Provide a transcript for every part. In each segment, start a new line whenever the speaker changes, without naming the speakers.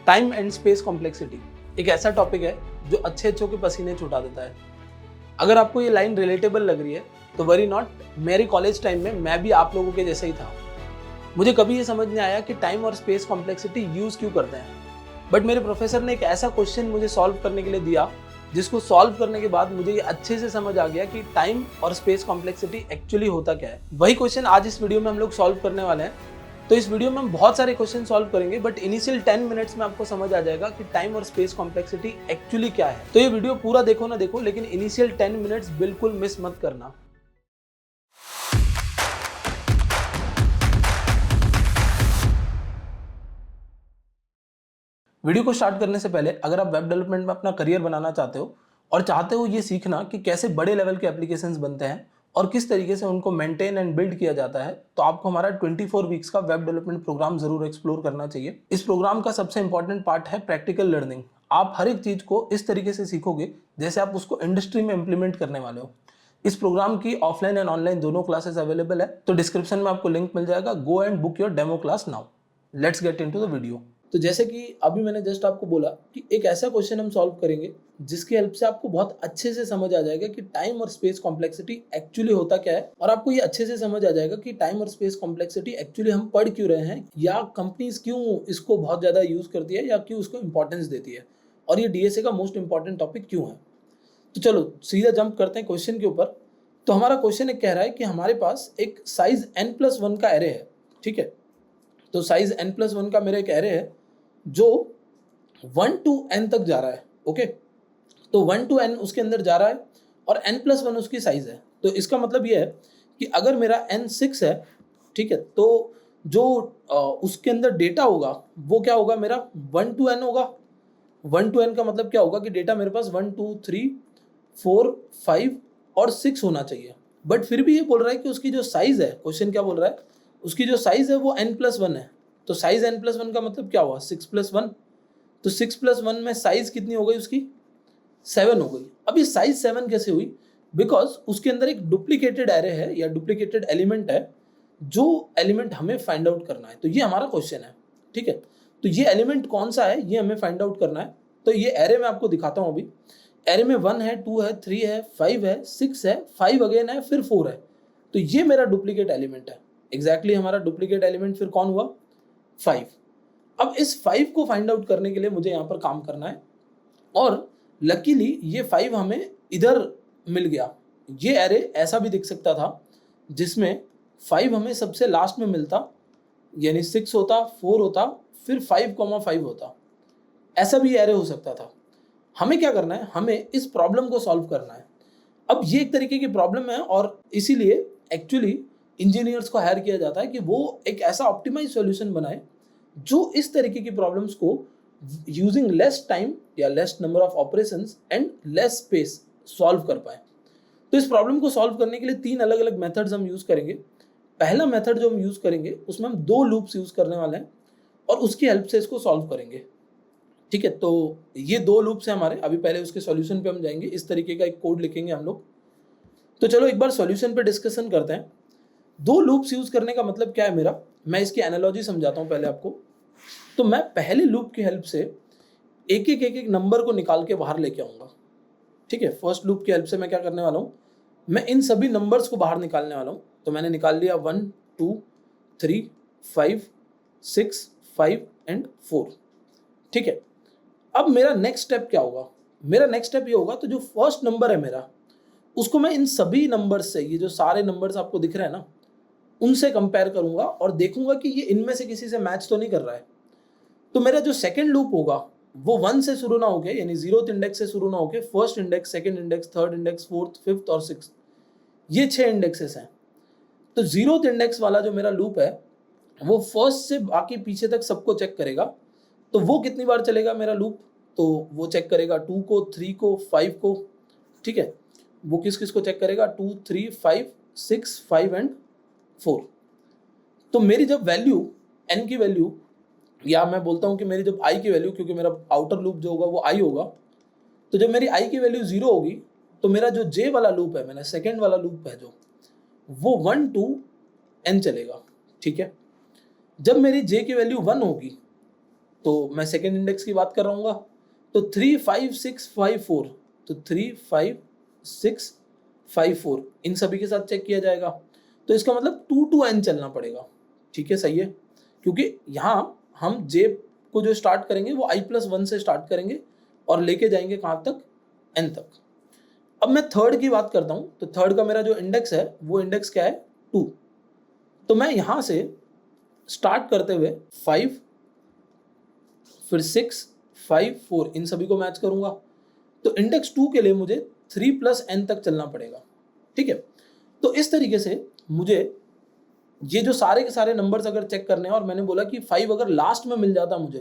Time and space complexity एक ऐसा topic है जो अच्छे अच्छों के पसीने छुटा देता है। अगर आपको ये लाइन रिलेटेबल लग रही है तो वरी नॉट, मेरे कॉलेज टाइम में मैं भी आप लोगों के जैसा ही था। मुझे कभी ये समझ नहीं आया कि टाइम और स्पेस कॉम्प्लेक्सिटी यूज़ क्यों करते हैं, बट मेरे प्रोफेसर ने एक ऐसा क्वेश्चन मुझे सॉल्व करने के लिए दिया जिसको सॉल्व करने के बाद मुझे ये अच्छे से समझ आ गया कि टाइम और स्पेस कॉम्प्लेक्सिटी एक्चुअली होता क्या है। वही क्वेश्चन आज इस वीडियो में हम लोग सॉल्व करने वाले हैं। तो इस वीडियो में हम बहुत सारे क्वेश्चन सॉल्व करेंगे, बट इनिशियल 10 मिनट्स में आपको समझ आ जाएगा कि टाइम और स्पेस कॉम्प्लेक्सिटी एक्चुअली क्या है। तो ये वीडियो पूरा देखो ना देखो, लेकिन इनिशियल 10 मिनट्स बिल्कुल मिस मत करना। वीडियो को स्टार्ट करने से पहले अगर आप वेब डेवलपमेंट में अपना करियर बनाना चाहते हो और चाहते हो ये सीखना कि कैसे बड़े लेवल के एप्लीकेशंस बनते हैं और किस तरीके से उनको मेंटेन एंड बिल्ड किया जाता है, तो आपको हमारा 24 वीक्स का वेब डेवलपमेंट प्रोग्राम जरूर एक्सप्लोर करना चाहिए। इस प्रोग्राम का सबसे इंपॉर्टेंट पार्ट है प्रैक्टिकल लर्निंग। आप हर एक चीज को इस तरीके से सीखोगे जैसे आप उसको इंडस्ट्री में इंप्लीमेंट करने वाले हो। इस प्रोग्राम की ऑफलाइन एंड ऑनलाइन दोनों क्लासेस अवेलेबल है, तो डिस्क्रिप्शन में आपको लिंक मिल जाएगा। Go and book your demo class now. Let's get into the video. तो जैसे कि अभी मैंने जस्ट आपको बोला कि एक ऐसा क्वेश्चन हम सॉल्व करेंगे जिसकी हेल्प से आपको बहुत अच्छे से समझ आ जाएगा कि टाइम और स्पेस कॉम्प्लेक्सिटी एक्चुअली होता क्या है, और आपको ये अच्छे से समझ आ जाएगा कि टाइम और स्पेस कॉम्प्लेक्सिटी एक्चुअली हम पढ़ क्यों रहे हैं, या कंपनीज क्यों इसको बहुत ज़्यादा यूज़ करती है या क्यों उसको इंपॉर्टेंस देती है, और ये डीएसए का मोस्ट इंपॉर्टेंट टॉपिक क्यों है। तो चलो सीधा जंप करते हैं क्वेश्चन के ऊपर। तो हमारा क्वेश्चन एक कह रहा है कि हमारे पास एक साइज n+1 का एरे है, ठीक है। तो साइज n+1 का मेरा एक एरे है जो 1 to n तक जा रहा है, ओके। तो 1 to n उसके अंदर जा रहा है और n+1 उसकी साइज है। तो इसका मतलब ये है कि अगर मेरा n 6 है, ठीक है, तो जो उसके अंदर डेटा होगा वो क्या होगा, मेरा 1 to n होगा। 1 to n का मतलब क्या होगा कि डेटा मेरे पास 1 2 3 4 5 और 6 होना चाहिए। बट फिर भी ये बोल रहा है कि उसकी जो साइज है, क्वेश्चन क्या बोल रहा है, उसकी जो साइज है वो n+1 है। तो साइज n+1 का मतलब क्या हुआ, 6+1। तो 6+1 में साइज कितनी हो गई उसकी, 7 हो गई। अब ये साइज 7 कैसे हुई, बिकॉज उसके अंदर एक डुप्लीकेटेड एरे है या डुप्लीकेटेड एलिमेंट है, जो एलिमेंट हमें फाइंड आउट करना है। तो ये हमारा क्वेश्चन है, ठीक है। तो ये एलिमेंट कौन सा है ये हमें फाइंड आउट करना है। तो ये एरे मैं आपको दिखाता हूँ। अभी एरे में 1 है, 2 है, 3 है, 5 है, 6 है, 5 अगेन है, फिर 4 है। तो ये मेरा डुप्लीकेट एलिमेंट है। एग्जैक्टली हमारा डुप्लीकेट एलिमेंट फिर कौन हुआ, 5। अब इस 5 को फाइंड आउट करने के लिए मुझे यहाँ पर काम करना है, और लकीली ये 5 हमें इधर मिल गया। ये एरे ऐसा भी दिख सकता था जिसमें 5 हमें सबसे लास्ट में मिलता, यानी 6 होता, 4 होता, फिर 5,5 होता। ऐसा भी एरे हो सकता था। हमें क्या करना है, हमें इस प्रॉब्लम को सॉल्व करना है। अब ये एक तरीके की प्रॉब्लम है, और इसीलिए एक्चुअली इंजीनियर्स को हायर किया जाता है कि वो एक ऐसा ऑप्टिमाइज सॉल्यूशन बनाए जो इस तरीके की प्रॉब्लम्स को यूजिंग लेस टाइम या less number of operations and less space solve कर पाए। तो इस प्रॉब्लम को सॉल्व करने के लिए 3 अलग अलग मेथड्स हम यूज करेंगे। पहला मेथड जो हम यूज करेंगे उसमें हम 2 लूप्स यूज करने वाले हैं और उसकी हेल्प से इसको सॉल्व करेंगे, ठीक है। तो ये 2 लूप्स हैं हमारे। अभी पहले उसके सॉल्यूशन पे हम जाएंगे। इस तरीके का एक कोड लिखेंगे हम लोग। तो चलो एक बार सॉल्यूशन पे डिस्कशन करते हैं। 2 लूप्स यूज करने का मतलब क्या है मेरा, मैं इसकी एनालॉजी समझाता हूँ पहले आपको। तो मैं पहले लूप की हेल्प से एक एक नंबर को निकाल के बाहर लेके आऊंगा, ठीक है। फर्स्ट लूप की हेल्प से मैं क्या करने वाला हूँ, मैं इन सभी नंबर्स को बाहर निकालने वाला हूँ। तो मैंने निकाल लिया 1 2 3 5 6 5 एंड 4, ठीक है। अब मेरा नेक्स्ट स्टेप क्या होगा, मेरा नेक्स्ट स्टेप ये होगा, तो जो फर्स्ट नंबर है मेरा, उसको मैं इन सभी नंबर्स से, ये जो सारे नंबर्स आपको दिख रहे हैं ना, उनसे कंपेयर करूंगा और देखूंगा कि ये इनमें से किसी से मैच तो नहीं कर रहा है। तो मेरा जो सेकंड लूप होगा वो 1 से शुरू ना होके, यानी 0th इंडेक्स से शुरू ना होके, first index, second index, third index, fourth, fifth और सिक्स्थ, ये 6 इंडेक्सेस हैं। तो 0th इंडेक्स वाला जो मेरा लूप है वो फर्स्ट से बाकी पीछे तक सबको चेक करेगा। तो वो कितनी बार चलेगा मेरा लूप, तो वो चेक करेगा 2 को, 3 को, 5 को, ठीक है। वो किस किस को चेक करेगा, 2 3 5 6 5 एंड 4। तो मेरी जब वैल्यू n की वैल्यू, या मैं बोलता हूं कि मेरी जब i की वैल्यू, क्योंकि मेरा आउटर लूप जो होगा वो i होगा, तो जब मेरी i की वैल्यू 0 होगी तो मेरा जो j वाला लूप है, मेरा सेकेंड वाला लूप है जो, वो 1 to n चलेगा, ठीक है। जब मेरी j की वैल्यू 1 होगी तो मैं सेकेंड इंडेक्स की बात कर रहा हूँ, तो 3 5 6 5 4, तो 3 5 6 5 4 इन सभी के साथ चेक किया जाएगा। तो इसका मतलब 2 to n चलना पड़ेगा। ठीक है, सही है, क्योंकि यहाँ हम j को जो स्टार्ट करेंगे वो i+1 से स्टार्ट करेंगे और लेके जाएंगे कहाँ तक, n तक। अब मैं थर्ड की बात करता हूँ, तो थर्ड का मेरा जो इंडेक्स है वो इंडेक्स क्या है, 2। तो मैं यहाँ से स्टार्ट करते हुए 5, फिर 6, 5, 4 इन सभी को मैच करूंगा। तो इंडेक्स 2 के लिए मुझे 3 + n तक चलना पड़ेगा। ठीक है, तो इस तरीके से मुझे ये जो सारे के सारे नंबर्स अगर चेक करने हैं, और मैंने बोला कि 5 अगर लास्ट में मिल जाता मुझे,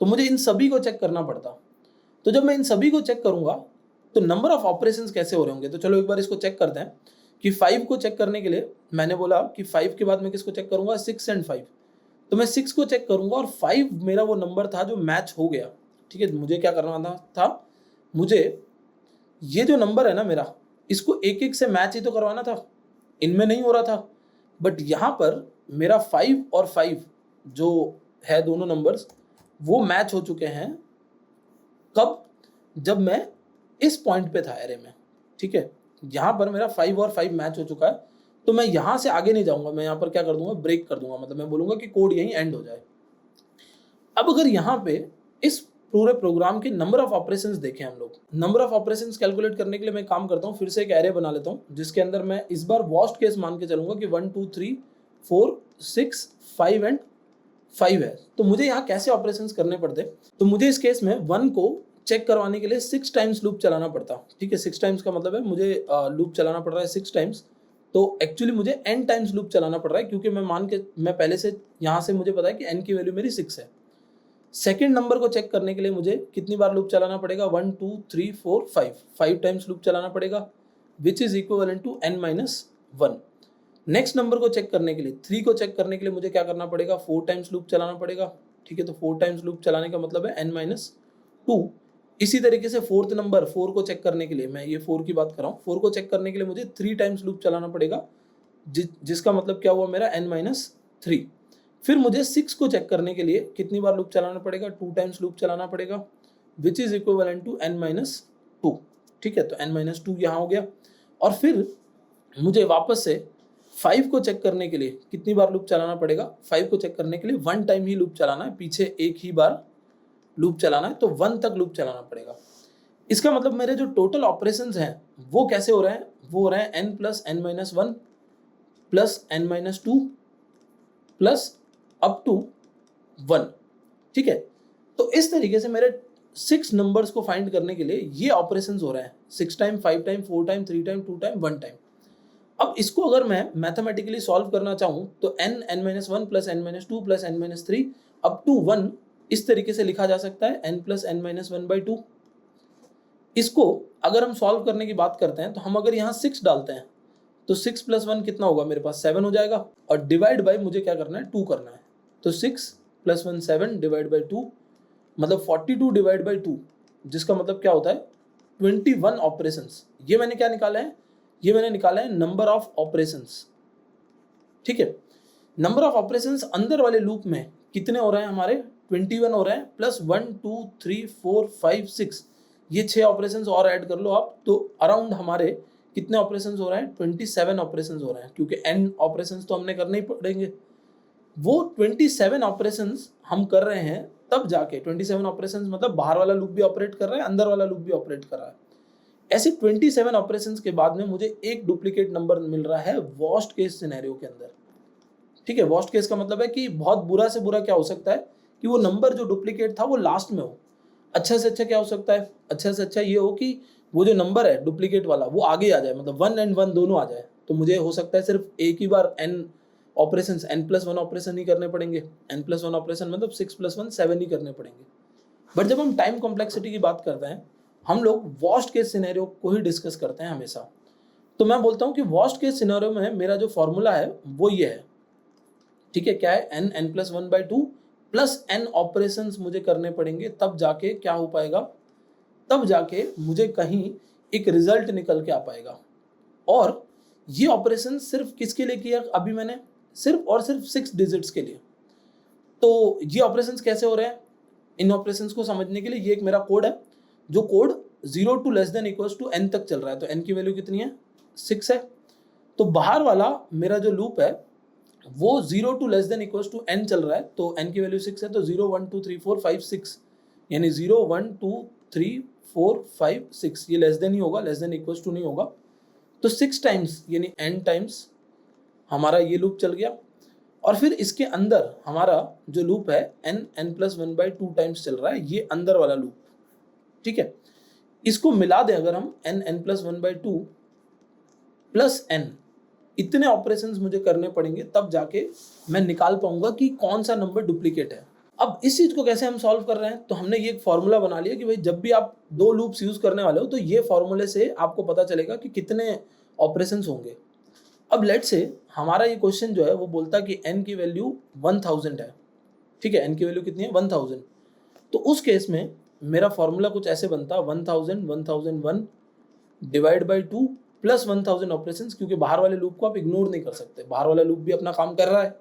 तो मुझे इन सभी को चेक करना पड़ता। तो जब मैं इन सभी को चेक करूंगा तो नंबर ऑफ ऑपरेशंस कैसे हो रहे होंगे, तो चलो एक बार इसको चेक करते हैं कि 5 को चेक करने के लिए मैंने बोला कि 5 के बाद मैं किसको चेक करूंगा, 6 और 5। तो मैं 6 को चेक करूंगा और 5 मेरा वो नंबर था जो मैच हो गया। ठीक है, मुझे क्या करना था, मुझे ये जो नंबर है ना मेरा, इसको एक एक से मैच ही तो करवाना था, इनमें नहीं हो रहा था। बट यहाँ पर मेरा 5 और 5 जो है दोनों नंबर्स वो मैच हो चुके हैं। कब, जब मैं इस पॉइंट पे था एरे में। ठीक है, यहाँ पर मेरा 5 और 5 मैच हो चुका है, तो मैं यहाँ से आगे नहीं जाऊंगा, मैं यहाँ पर क्या कर दूंगा, ब्रेक कर दूंगा, मतलब मैं बोलूंगा कि कोड यहीं एंड हो जाए। अब अगर यहाँ पे इस पूरे प्रोग्राम के नंबर ऑफ ऑपरेशंस देखें हम लोग, नंबर ऑफ ऑपरेशंस कैलकुलेट करने के लिए मैं काम करता हूँ, फिर से एक एरे बना लेता हूँ जिसके अंदर मैं इस बार वर्स्ट केस मान के चलूंगा कि 1 2 3 4 6 5 एंड 5 है। तो मुझे यहाँ कैसे ऑपरेशंस करने पड़ते, तो मुझे इस केस में 1 को चेक करवाने के लिए 6 टाइम्स लूप चलाना पड़ता। ठीक है, 6 टाइम्स का मतलब है मुझे लूप चलाना पड़ रहा है 6 टाइम्स। तो एक्चुअली मुझे n टाइम्स लूप चलाना पड़ रहा है, क्योंकि मैं पहले से यहाँ से मुझे पता है कि n की वैल्यू मेरी 6 है। सेकेंड नंबर को चेक करने के लिए मुझे कितनी बार लूप चलाना पड़ेगा, 1 2 3 4 5 टाइम्स लूप चलाना पड़ेगा, which is equivalent to n-1। Next number को चेक करने के लिए, 3 को चेक करने के लिए मुझे क्या करना पड़ेगा, 4 टाइम्स लूप चलाना पड़ेगा। ठीक है, तो 4 टाइम्स लूप चलाने का मतलब है n-2। इसी तरीके से फोर्थ नंबर 4 को चेक करने के लिए, मैं ये 4 की बात कर रहा हूँ, 4 को चेक करने के लिए मुझे 3 टाइम्स लूप चलाना पड़ेगा, जिसका मतलब क्या हुआ मेरा n-3। फिर मुझे 6 को चेक करने के लिए कितनी बार लूप चलाना पड़ेगा, 2 टाइम्स लूप चलाना पड़ेगा, which is equivalent to n-2। ठीक है, तो n-2 यहाँ हो गया। और फिर मुझे वापस से 5 को चेक करने के लिए कितनी बार लूप चलाना पड़ेगा, 5 को चेक करने के लिए 1 टाइम ही लूप चलाना है, पीछे एक ही बार लूप चलाना है, तो 1 तक लूप चलाना पड़ेगा। इसका मतलब मेरे जो टोटल ऑपरेशंस हैं वो कैसे हो रहे हैं, वो हो रहे हैं n + n-1 + n-2 plus up to 1। ठीक है, तो इस तरीके से मेरे 6 नंबर्स को फाइंड करने के लिए ये ऑपरेशंस हो रहे हैं, 6 time, 5 time, 4 time, 3 time, 2 time, 1 time. अब इसको अगर मैं मैथमेटिकली सॉल्व करना चाहूँ तो n-1 + n-2 + n-3 up to 1 इस तरीके से लिखा जा सकता है, n + n-1/2। इसको अगर हम सॉल्व करने की बात करते हैं तो हम अगर यहाँ 6 डालते हैं तो 6 + 1 कितना होगा, मेरे पास 7 हो जाएगा, और डिवाइड बाय मुझे क्या करना है, 2 करना है। तो 6 + 1 7 डिवाइड बाय 2 मतलब 42 डिवाइड बाय 2, जिसका मतलब क्या होता है 21 ऑपरेशंस। ये मैंने क्या निकाला है, ये मैंने निकाला है नंबर ऑफ ऑपरेशंस। ठीक है, नंबर ऑफ ऑपरेशंस अंदर वाले लूप में कितने हो रहे हैं हमारे, 21 हो रहे हैं, प्लस 1 2 3 4 5 6 ये 6 ऑपरेशंस और ऐड कर लो आप, तो अराउंड हमारे कितने ऑपरेशंस हो रहे हैं, 27 ऑपरेशंस हो रहे हैं, क्योंकि n ऑपरेशंस तो हमने करने ही पड़ेंगे। वो 27 ऑपरेशंस हम कर रहे हैं, तब जाके 27 ऑपरेशंस मतलब बाहर वाला लूप भी ऑपरेट कर रहा है, अंदर वाला लूप भी ऑपरेट कर रहा है। ऐसे 27 ऑपरेशंस के बाद में मुझे एक डुप्लीकेट नंबर मिल रहा है वर्स्ट केस सिनेरियो के अंदर। ठीक है, वर्स्ट केस का मतलब है कि बहुत बुरा से बुरा क्या हो सकता है कि वो नंबर जो डुप्लीकेट था वो लास्ट में हो। अच्छा से अच्छा क्या हो सकता है, अच्छा से अच्छा ये हो कि वो जो नंबर है डुप्लीकेट वाला वो आगे आ जाए, मतलब 1 और 1 दोनों आ जाए। तो मुझे हो सकता है सिर्फ एक ही बार n ऑपरेशंस, n+1 ऑपरेशन ही करने पड़ेंगे, n+1 ऑपरेशन मतलब 6 + 1 7 ही करने पड़ेंगे। बट जब हम टाइम कॉम्प्लेक्सिटी की बात करते हैं, हम लोग वर्स्ट केस सिनेरियो को ही डिस्कस करते हैं हमेशा। तो मैं बोलता हूँ कि वर्स्ट केस सिनेरियो में मेरा जो फॉर्मूला है वो ये है। ठीक है, क्या है, n+1/2 प्लस n ऑपरेशंस मुझे करने पड़ेंगे, तब जाके क्या हो पाएगा, तब जाके मुझे कहीं एक रिजल्ट निकल के आ पाएगा। और ये ऑपरेशन सिर्फ किसके लिए किया अभी मैंने, सिर्फ और सिर्फ 6 डिजिट्स के लिए। तो ये ऑपरेशंस कैसे हो रहे हैं, इन ऑपरेशंस को समझने के लिए ये एक मेरा कोड है, जो code 0 to less than equals to n तक चल रहा है। तो n की वैल्यू कितनी है, 6 है। तो बाहर वाला मेरा जो लूप है वो 0 to less than equals to n चल रहा है, तो n की वैल्यू 6 है, तो 0 1 2 3 4 5 6, यानी 0 1 2 3 4 5 6, ये लेस देन ही होगा, लेस देन इक्वल्स टू नहीं होगा। तो 6 टाइम्स यानी n टाइम्स हमारा ये लूप चल गया, और फिर इसके अंदर हमारा जो लूप है n+1/2 टाइम्स चल रहा है, ये अंदर वाला लूप, ठीक है। इसको मिला दें अगर हम n+1/2 प्लस n, इतने ऑपरेशंस मुझे करने पड़ेंगे, तब जाके मैं निकाल पाऊंगा कि कौन सा नंबर डुप्लीकेट है। अब इस चीज को कैसे हम सॉल्व कर रहे हैं, तो हमने ये एक फॉर्मूला बना लिया कि भाई जब भी आप 2 लूप्स यूज करने वाले हो तो ये फॉर्मूले से आपको पता चलेगा कि कितने ऑपरेशंस होंगे। अब लेट्स से हमारा ये क्वेश्चन जो है वो बोलता है कि n की वैल्यू 1000 है, ठीक है, n की वैल्यू कितनी है 1000। तो उस केस में मेरा फॉर्मूला कुछ ऐसे बनता 1000 1001 डिवाइड बाई 2 प्लस 1000 ऑपरेशंस, क्योंकि बाहर वाले लूप को आप इग्नोर नहीं कर सकते, बाहर वाला लूप भी अपना काम कर रहा है।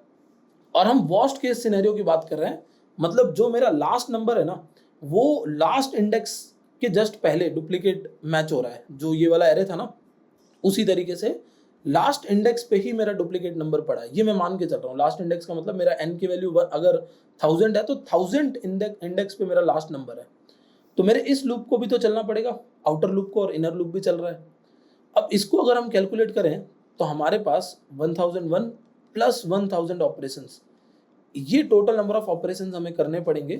और हम वर्स्ट केस सिनेरियो की बात कर रहे हैं, मतलब जो मेरा लास्ट नंबर है ना, वो लास्ट इंडेक्स के जस्ट पहले डुप्लीकेट मैच हो रहा है, जो ये वाला एरे था ना, उसी तरीके से लास्ट इंडेक्स पे ही मेरा डुप्लीकेट नंबर पड़ा है, ये मैं मान के चल रहा हूँ। लास्ट इंडेक्स का मतलब मेरा n की वैल्यू अगर 1000 है तो 1000 इंडेक्स पे मेरा लास्ट नंबर है। तो मेरे इस लूप को भी तो चलना पड़ेगा, आउटर लूप को, और इनर लूप भी चल रहा है। अब इसको अगर हम कैलकुलेट करें तो हमारे पास 1001 प्लस 1000 ऑपरेशंस, ये टोटल नंबर ऑफ ऑपरेशंस हमें करने पड़ेंगे,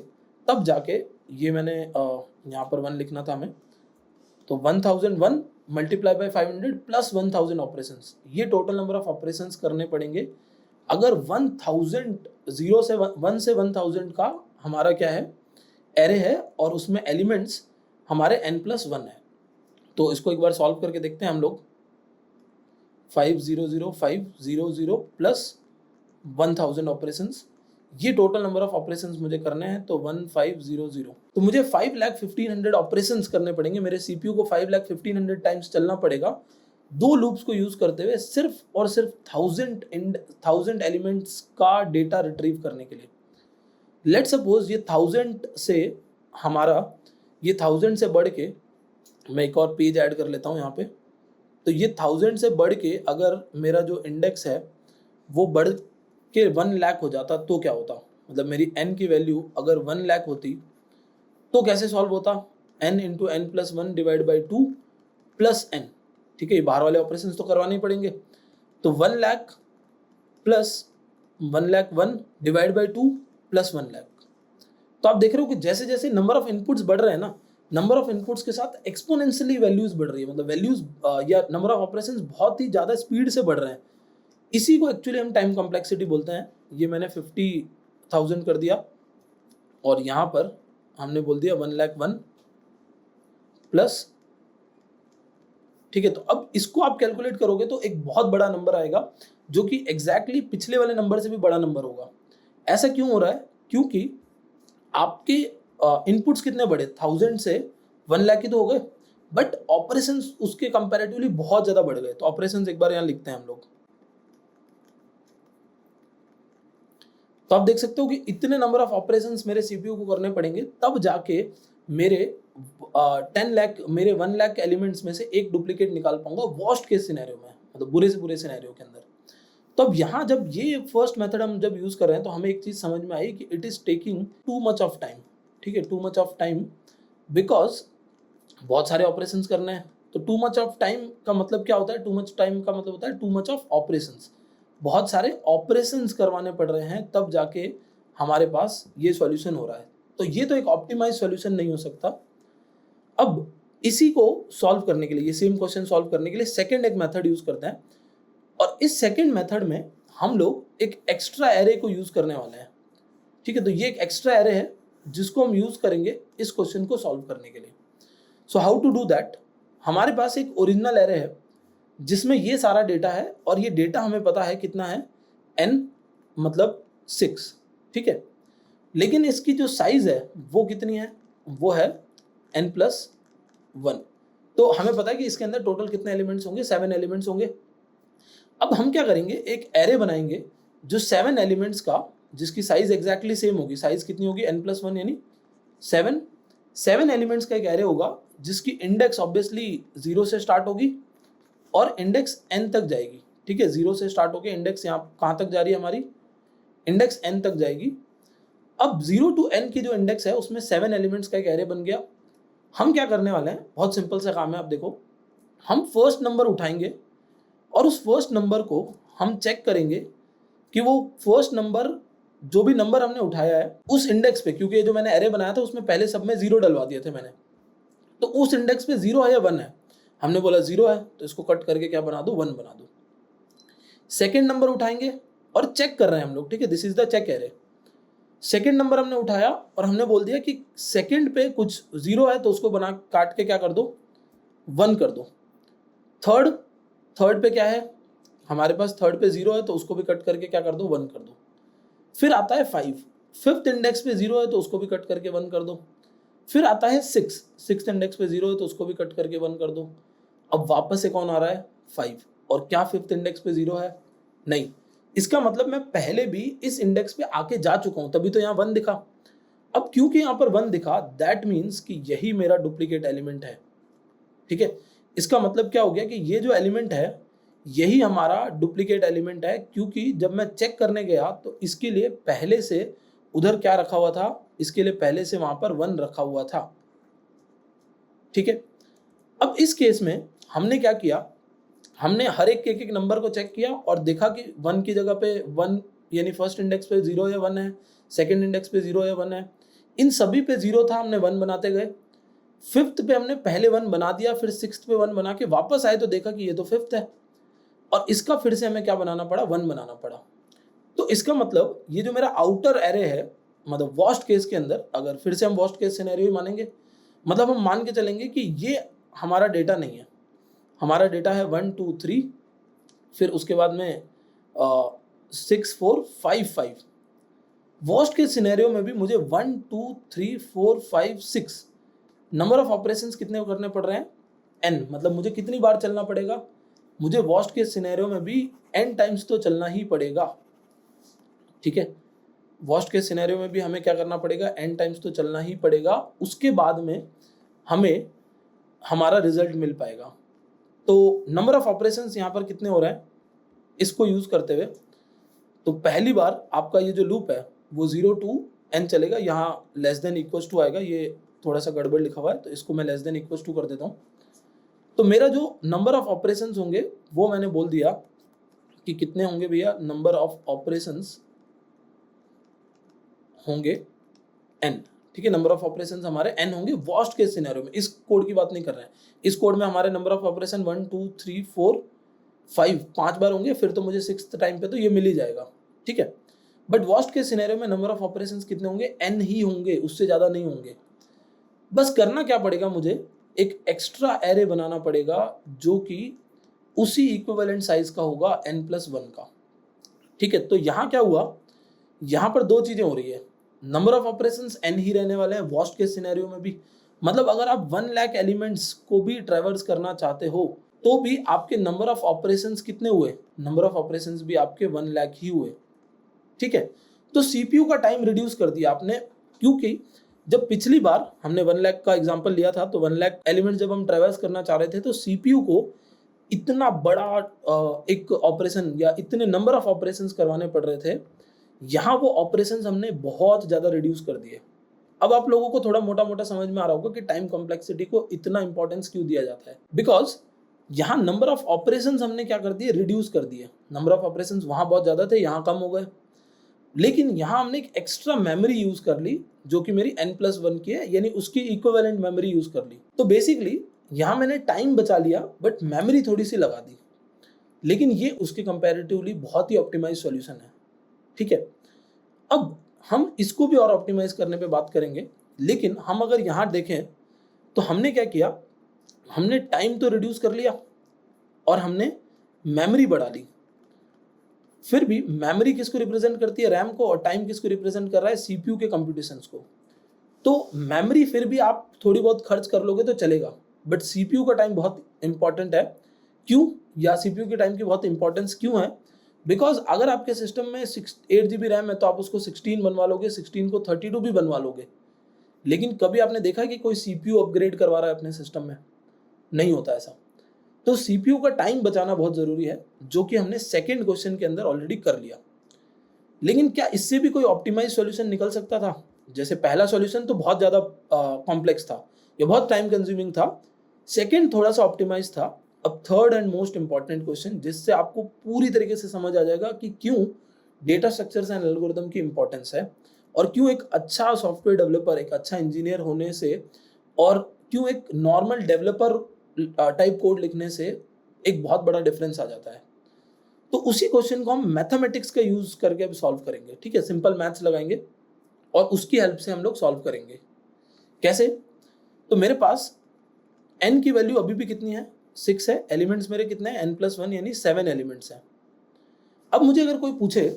तब जाके ये मैंने यहाँ पर 1 लिखना था हमें, तो 1001 मल्टीप्लाई बाय 500 प्लस 1000 ऑपरेशंस, ये टोटल नंबर ऑफ ऑपरेशंस करने पड़ेंगे। अगर 1000 0 से 1 से 1000 का हमारा क्या है, एरे है, और उसमें एलिमेंट्स हमारे n+1 है। तो इसको एक बार सॉल्व करके देखते हैं हम लोग। 500 प्लस 1000 ऑपरेशंस, ये टोटल नंबर ऑफ ऑपरेशंस मुझे करने हैं, तो 1500, तो मुझे 5,15,000 ऑपरेशंस करने पड़ेंगे। मेरे सीपीयू को 5,15,000 टाइम्स चलना पड़ेगा 2 लूप्स को यूज करते हुए, सिर्फ और सिर्फ 1000 एलिमेंट्स का डेटा रिट्रीव करने के लिए। लेट सपोज ये 1000 से हमारा, ये 1000 से बढ़ के, मैं एक और पेज ऐड कर लेता हूँ यहाँ पे, तो ये 1000 से बढ़ के अगर मेरा जो इंडेक्स है वो बढ़ के 1 लाख हो जाता तो क्या होता, मतलब मेरी n की वैल्यू अगर 1 लाख होती तो कैसे सॉल्व होता, n into n+1 divide by 2 plus n, ठीक है, ये बाहर वाले ऑपरेशंस तो करवाने ही पड़ेंगे। तो 1 lakh plus 1,01,000 divide by 2 plus 1 lakh. तो आप देख रहे हो कि जैसे जैसे नंबर ऑफ इनपुट्स बढ़ रहे हैं ना, नंबर ऑफ इनपुट्स के साथ एक्सपोनेंशियली वैल्यूज बढ़ रही है, मतलब वैल्यूज या नंबर ऑफ ऑपरेशंस बहुत ही ज़्यादा स्पीड से बढ़ रहे हैं। इसी को एक्चुअली हम टाइम कॉम्प्लेक्सिटी बोलते हैं। ये मैंने 50,000 कर दिया, और यहाँ पर हमने बोल दिया 1,01,000 प्लस, ठीक है। तो अब इसको आप कैलकुलेट करोगे तो एक बहुत बड़ा नंबर आएगा, जो कि एग्जैक्टली पिछले वाले नंबर से भी बड़ा नंबर होगा। ऐसा क्यों हो रहा है, क्योंकि आपके इनपुट्स कितने बढ़े, 1000 से 1 लाख ही तो हो गए, बट ऑपरेशंस उसके कंपैरेटिवली बहुत ज्यादा बढ़ गए। तो ऑपरेशंस एक बार यहाँ लिखते हैं हम लोग। तो आप देख सकते हो कि इतने नंबर ऑफ ऑपरेशंस मेरे सीपीयू को करने पड़ेंगे, तब जाके मेरे 10 लाख, मेरे 1 लाख एलिमेंट्स में से एक डुप्लीकेट निकाल पाऊंगा वर्स्ट केस सिनेरियो में, मतलब बुरे से बुरे सिनेरियो के अंदर। तो अब यहाँ जब ये फर्स्ट मेथड हम जब यूज कर रहे हैं, तो हमें एक चीज समझ में आई कि it is taking too much of time, ठीक है, too much of time, because बहुत सारे ऑपरेशंस करने हैं। तो टू मच ऑफ टाइम का मतलब क्या होता है, टू मच टाइम का मतलब होता है टू मच ऑफ ऑपरेशंस, बहुत सारे ऑपरेशंस करवाने पड़ रहे हैं, तब जाके हमारे पास ये सॉल्यूशन हो रहा है। तो ये तो एक ऑप्टिमाइज सॉल्यूशन नहीं हो सकता। अब इसी को सॉल्व करने के लिए, ये सेम क्वेश्चन सॉल्व करने के लिए सेकंड एक मेथड यूज करते हैं, और इस सेकंड मेथड में हम लोग एक एक्स्ट्रा एरे को यूज करने वाले हैं, ठीक है। तो ये एक एक्स्ट्रा एरे है जिसको हम यूज करेंगे इस क्वेश्चन को सॉल्व करने के लिए। So how to do that, हमारे पास एक ओरिजिनल एरे है जिसमें ये सारा डेटा है, और ये डेटा हमें पता है कितना है, n मतलब 6, ठीक है। लेकिन इसकी जो साइज है वो कितनी है, वो है n+1। तो हमें पता है कि इसके अंदर टोटल कितने एलिमेंट्स होंगे, 7 एलिमेंट्स होंगे। अब हम क्या करेंगे, एक एरे बनाएंगे जो 7 एलिमेंट्स का, जिसकी साइज एग्जैक्टली सेम होगी। साइज कितनी होगी, n+1 यानी 7 7 एलिमेंट्स का एक एरे होगा जिसकी इंडेक्स ऑब्वियसली 0 से स्टार्ट होगी और इंडेक्स n तक जाएगी। ठीक है, 0 से स्टार्ट होकर इंडेक्स यहाँ कहाँ तक जा रही है हमारी, इंडेक्स n तक जाएगी। अब 0 to n की जो इंडेक्स है उसमें 7 एलिमेंट्स का एक एरे बन गया। हम क्या करने वाले हैं, बहुत सिंपल सा काम है। आप देखो, हम फर्स्ट नंबर उठाएंगे और उस फर्स्ट नंबर को हम चेक करेंगे कि वो फर्स्ट नंबर, जो भी नंबर हमने उठाया है उस इंडेक्स पे, क्योंकि ये जो मैंने एरे बनाया था उसमें पहले सब में 0 डलवा दिए थे मैंने, तो उस इंडेक्स पे 0 है या 1 है। हमने बोला 0 है तो इसको कट करके क्या बना दो, 1 बना दो। सेकेंड नंबर उठाएंगे और चेक कर रहे हैं हम लोग, ठीक है, this is the check array. Second number हमने उठाया और हमने बोल दिया कि सेकेंड पे कुछ 0 है तो उसको बना काट के क्या कर दो, 1 कर दो। थर्ड पे क्या है हमारे पास, थर्ड पे 0 है तो उसको भी कट करके क्या कर दो, 1 कर दो। फिर आता है 5, फिफ्थ इंडेक्स पे 0 है तो उसको भी कट करके 1 कर दो। फिर आता है 6, सिक्स्थ इंडेक्स पे 0 है तो उसको भी कट करके 1 कर दो। अब वापस से कौन आ रहा है, 5, और क्या फिफ्थ इंडेक्स पे 0 है, नहीं। इसका मतलब मैं पहले भी इस इंडेक्स पे आके जा चुका हूं, तभी तो यहाँ 1 दिखा। अब क्योंकि यहाँ पर 1 दिखा, दैट मीन्स कि यही मेरा डुप्लीकेट एलिमेंट है। ठीक है, इसका मतलब क्या हो गया कि ये जो एलिमेंट है यही हमारा डुप्लीकेट एलिमेंट है, क्योंकि जब मैं चेक करने गया तो इसके लिए पहले से उधर क्या रखा हुआ था, इसके लिए पहले से वहां पर 1 रखा हुआ था। ठीक है, अब इस केस में हमने क्या किया, हमने हर एक नंबर को चेक किया और देखा कि 1 की जगह पे 1, यानी फर्स्ट इंडेक्स पे 0 या 1 है, सेकंड इंडेक्स पे 0 या 1 है, इन सभी पे 0 था, हमने 1 बनाते गए। फिफ्थ पे हमने पहले 1 बना दिया, फिर सिक्स्थ पे 1 बना के वापस आए तो देखा कि ये तो फिफ्थ है, और इसका फिर से हमें क्या बनाना पड़ा, 1 बनाना पड़ा। तो इसका मतलब ये जो मेरा आउटर एरे है, मतलब वर्स्ट केस के अंदर, अगर फिर से हम वर्स्ट केस सिनेरियो ही मानेंगे, मतलब हम मान के चलेंगे कि ये हमारा डेटा नहीं है, हमारा डेटा है 1 2 3, फिर उसके बाद में 6 4 5 5। वर्स्ट केस सिनेरियो में भी मुझे 1 2 3 4 5 6 नंबर ऑफ ऑपरेशंस कितने करने पड़ रहे हैं, n, मतलब मुझे कितनी बार चलना पड़ेगा, मुझे वर्स्ट केस सिनेरियो में भी n टाइम्स तो चलना ही पड़ेगा। ठीक है, वर्स्ट केस सिनेरियो में भी हमें क्या करना पड़ेगा, n टाइम्स तो चलना ही पड़ेगा, उसके बाद में हमें हमारा रिजल्ट मिल पाएगा। तो नंबर ऑफ ऑपरेशंस यहाँ पर कितने हो रहे हैं इसको यूज करते हुए, तो पहली बार आपका ये जो लूप है वो 0 to n चलेगा, यहाँ लेस देन इक्वल्स टू आएगा, ये थोड़ा सा गड़बड़ लिखा हुआ है तो इसको मैं लेस देन इक्वल्स टू कर देता हूँ। तो मेरा जो नंबर ऑफ ऑपरेशंस होंगे वो मैंने बोल दिया कि कितने होंगे भैया, नंबर ऑफ ऑपरेशंस होंगे n। ठीक है, नंबर ऑफ ऑपरेशंस हमारे n होंगे वर्स्ट केस सिनेरियो में। इस कोड की बात नहीं कर रहे हैं, इस कोड में हमारे नंबर ऑफ ऑपरेशन 1 2 3 4 5 5 बार होंगे, फिर तो मुझे सिक्स्थ टाइम पे तो ये मिल ही जाएगा। ठीक है, बट वर्स्ट केस सिनेरियो में नंबर ऑफ ऑपरेशंस कितने होंगे, n ही होंगे, उससे ज्यादा नहीं होंगे। बस करना क्या पड़ेगा, मुझे एक एक्स्ट्रा एरे बनाना पड़ेगा जो कि उसी इक्विवेलेंट साइज का होगा n+1 का। ठीक है, तो यहाँ क्या हुआ, यहाँ पर दो चीजें हो रही है, नंबर ऑफ ऑपरेशंस n ही रहने वाले हैं वर्स्ट केस सिनेरियो में भी, मतलब अगर आप 1 लाख एलिमेंट्स को भी ट्रैवर्स करना चाहते हो तो भी आपके नंबर ऑफ ऑपरेशंस कितने हुए, नंबर ऑफ ऑपरेशंस भी आपके 1 लाख ही हुए। ठीक है, तो सीपीयू का टाइम रिड्यूस कर दिया आपने, क्योंकि जब पिछली बार हमने 1 लाख का एग्जांपल लिया था तो 1 लाख एलिमेंट जब हम ट्रैवर्स करना चाह रहे थे तो सीपीयू को इतना बड़ा एक ऑपरेशन या इतने नंबर ऑफ ऑपरेशंस करवाने पड़ रहे थे, यहाँ वो ऑपरेशंस हमने बहुत ज़्यादा रिड्यूस कर दिए। अब आप लोगों को थोड़ा मोटा मोटा समझ में आ रहा होगा कि टाइम कॉम्प्लेक्सिटी को इतना इंपॉर्टेंस क्यों दिया जाता है, बिकॉज यहाँ नंबर ऑफ ऑपरेशंस हमने क्या कर दिए, रिड्यूस कर दिए। नंबर ऑफ ऑपरेशंस वहाँ बहुत ज़्यादा थे, यहाँ कम हो गए, लेकिन यहाँ हमने एक एक्स्ट्रा मेमोरी यूज कर ली जो कि मेरी n+1 की है, यानी उसकी इक्विवेलेंट मेमोरी यूज कर ली। तो बेसिकली यहाँ मैंने टाइम बचा लिया बट मेमोरी थोड़ी सी लगा दी, लेकिन ये उसके कंपैरेटिवली बहुत ही ऑप्टिमाइज सॉल्यूशन है। ठीक है, अब हम इसको भी और ऑप्टिमाइज करने पे बात करेंगे, लेकिन हम अगर यहाँ देखें तो हमने क्या किया, हमने टाइम तो रिड्यूस कर लिया और हमने मेमोरी बढ़ा ली। फिर भी मेमोरी किसको रिप्रेजेंट करती है, रैम को, और टाइम किसको रिप्रेजेंट कर रहा है, सीपीयू के कंप्यूटेशंस को। तो मेमोरी फिर भी आप थोड़ी बहुत खर्च कर लोगे तो चलेगा, बट सीपीयू का टाइम बहुत इंपॉर्टेंट है। क्यों, या सीपीयू के टाइम की बहुत इंपॉर्टेंस क्यों है, बिकॉज अगर आपके सिस्टम में 8 GB रैम है तो आप उसको 16 बनवा लोगे, 16 को 32 भी बनवा लोगे, लेकिन कभी आपने देखा कि कोई सीपीयू अपग्रेड करवा रहा है अपने सिस्टम में? नहीं होता ऐसा। तो सीपीयू का टाइम बचाना बहुत जरूरी है, जो कि हमने सेकंड क्वेश्चन के अंदर ऑलरेडी कर लिया। लेकिन क्या इससे भी कोई ऑप्टिमाइज सॉल्यूशन निकल सकता था? जैसे पहला सॉल्यूशन तो बहुत ज्यादा कॉम्प्लेक्स था, ये बहुत टाइम कंज्यूमिंग था। सेकंड थोड़ा सा ऑप्टिमाइज था। अब third and most important question, जिससे आपको पूरी तरीके से समझ आ जाएगा कि क्यों डेटा स्ट्रक्चर्स एंड एल्गोरिथम की इंपॉर्टेंस है, और क्यों एक अच्छा सॉफ्टवेयर डेवलपर, एक अच्छा इंजीनियर होने से, और क्यों एक नॉर्मल डेवलपर टाइप कोड लिखने से एक बहुत बड़ा डिफरेंस आ जाता है। तो उसी क्वेश्चन को हम मैथमेटिक्स का यूज करके अब सॉल्व करेंगे। ठीक है, सिंपल मैथ्स लगाएंगे और उसकी हेल्प से हम लोग सॉल्व करेंगे। कैसे? तो मेरे पास n की वैल्यू अभी भी कितनी है? 6 है। एलिमेंट्स मेरे कितने हैं? n+1 यानी 7 एलिमेंट्स हैं। अब मुझे अगर कोई पूछे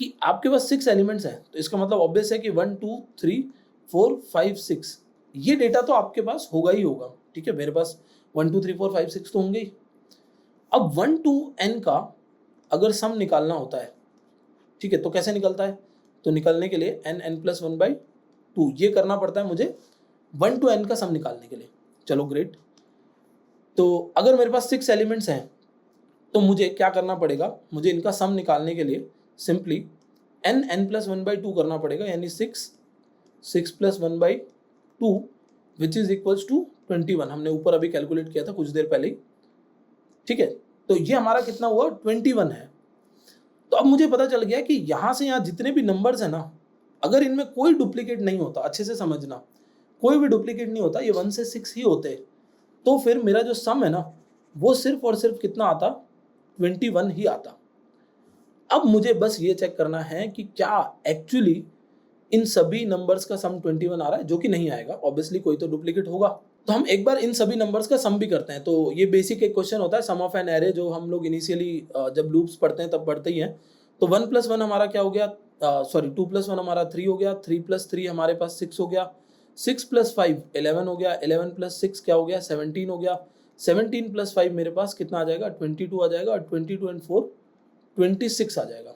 कि आपके पास 6 एलिमेंट्स हैं, तो इसका मतलब ऑब्वियस है कि 1 2 3 4 5 6 ये डेटा तो आपके पास होगा ही होगा। ठीक है, मेरे पास 1 2 3 4 5 6 तो होंगे ही। अब 1 to n का अगर सम निकालना होता है, ठीक है, तो कैसे निकलता है? तो निकलने के लिए n+1/2 ये करना पड़ता है मुझे 1 to n का सम निकालने के लिए। चलो ग्रेट। तो अगर मेरे पास 6 एलिमेंट्स हैं, तो मुझे क्या करना पड़ेगा? मुझे इनका सम निकालने के लिए सिंपली n+1/2 करना पड़ेगा, यानी 6+1/2 विच इज इक्वल्स टू 21। हमने ऊपर अभी कैलकुलेट किया था कुछ देर पहले ही। ठीक है, तो ये हमारा कितना हुआ? 21 है। तो अब मुझे पता चल गया कि यहां से यहां जितने भी नंबर्स है ना, अगर इनमें कोई डुप्लीकेट नहीं होता, अच्छे से समझना, कोई भी डुप्लीकेट नहीं होता, ये 1 से 6 ही होते, तो फिर मेरा जो सम है ना, वो सिर्फ और सिर्फ कितना आता? 21 ही आता। अब मुझे बस ये चेक करना है कि क्या एक्चुअली इन सभी नंबर्स का सम 21 आ रहा है, जो कि नहीं आएगा, ऑब्वियसली कोई तो डुप्लीकेट होगा। तो हम एक बार इन सभी नंबर्स का सम भी करते हैं। तो ये बेसिक एक क्वेश्चन होता है, सम ऑफ एन एरे, जो हम लोग इनिशियली जब लूप्स पढ़ते हैं तब पढ़ते ही हैं। तो 1+1 हमारा क्या हो गया? 2+1 हमारा 3 हो गया, 3+3 हमारे पास 6 हो गया, 6+5 11 हो गया, 11+6 क्या हो गया? 17 हो गया, 17+5 मेरे पास कितना आ जाएगा? 22 आ जाएगा, और 22 and 4 26 आ जाएगा।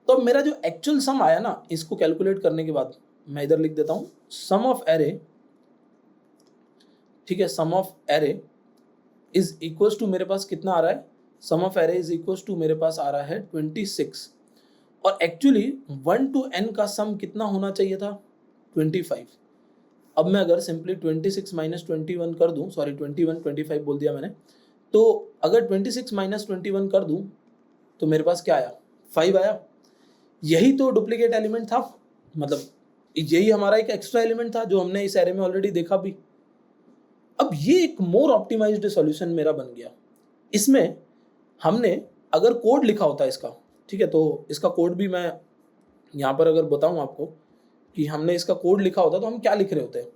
तो अब मेरा जो एक्चुअल सम आया ना, इसको कैलकुलेट करने के बाद मैं इधर लिख देता हूं, सम ऑफ एरे, ठीक है, sum of array is equals to मेरे पास कितना आ रहा है? Sum of array is equals to मेरे पास आ रहा है 26। और एक्चुअली 1 to n का सम कितना होना चाहिए था? 25। अब मैं अगर सिंपली 26 माइनस 21 कर दूं, सॉरी 25 बोल दिया मैंने, तो अगर 26 माइनस 21 कर दूं, तो मेरे पास क्या आया? 5 आया। यही तो डुप्लीकेट एलिमेंट था, मतलब यही हमारा एक एक्स्ट्रा एलिमेंट था जो हमने इस एरे में ऑलरेडी देखा भी। अब ये एक मोर ऑप्टिमाइज्ड सॉल्यूशन मेरा बन गया। इसमें हमने अगर कोड लिखा होता है इसका, ठीक है, तो इसका कोड भी मैं यहाँ पर अगर बताऊँ आपको कि हमने इसका कोड लिखा होता, तो हम क्या लिख रहे होते हैं?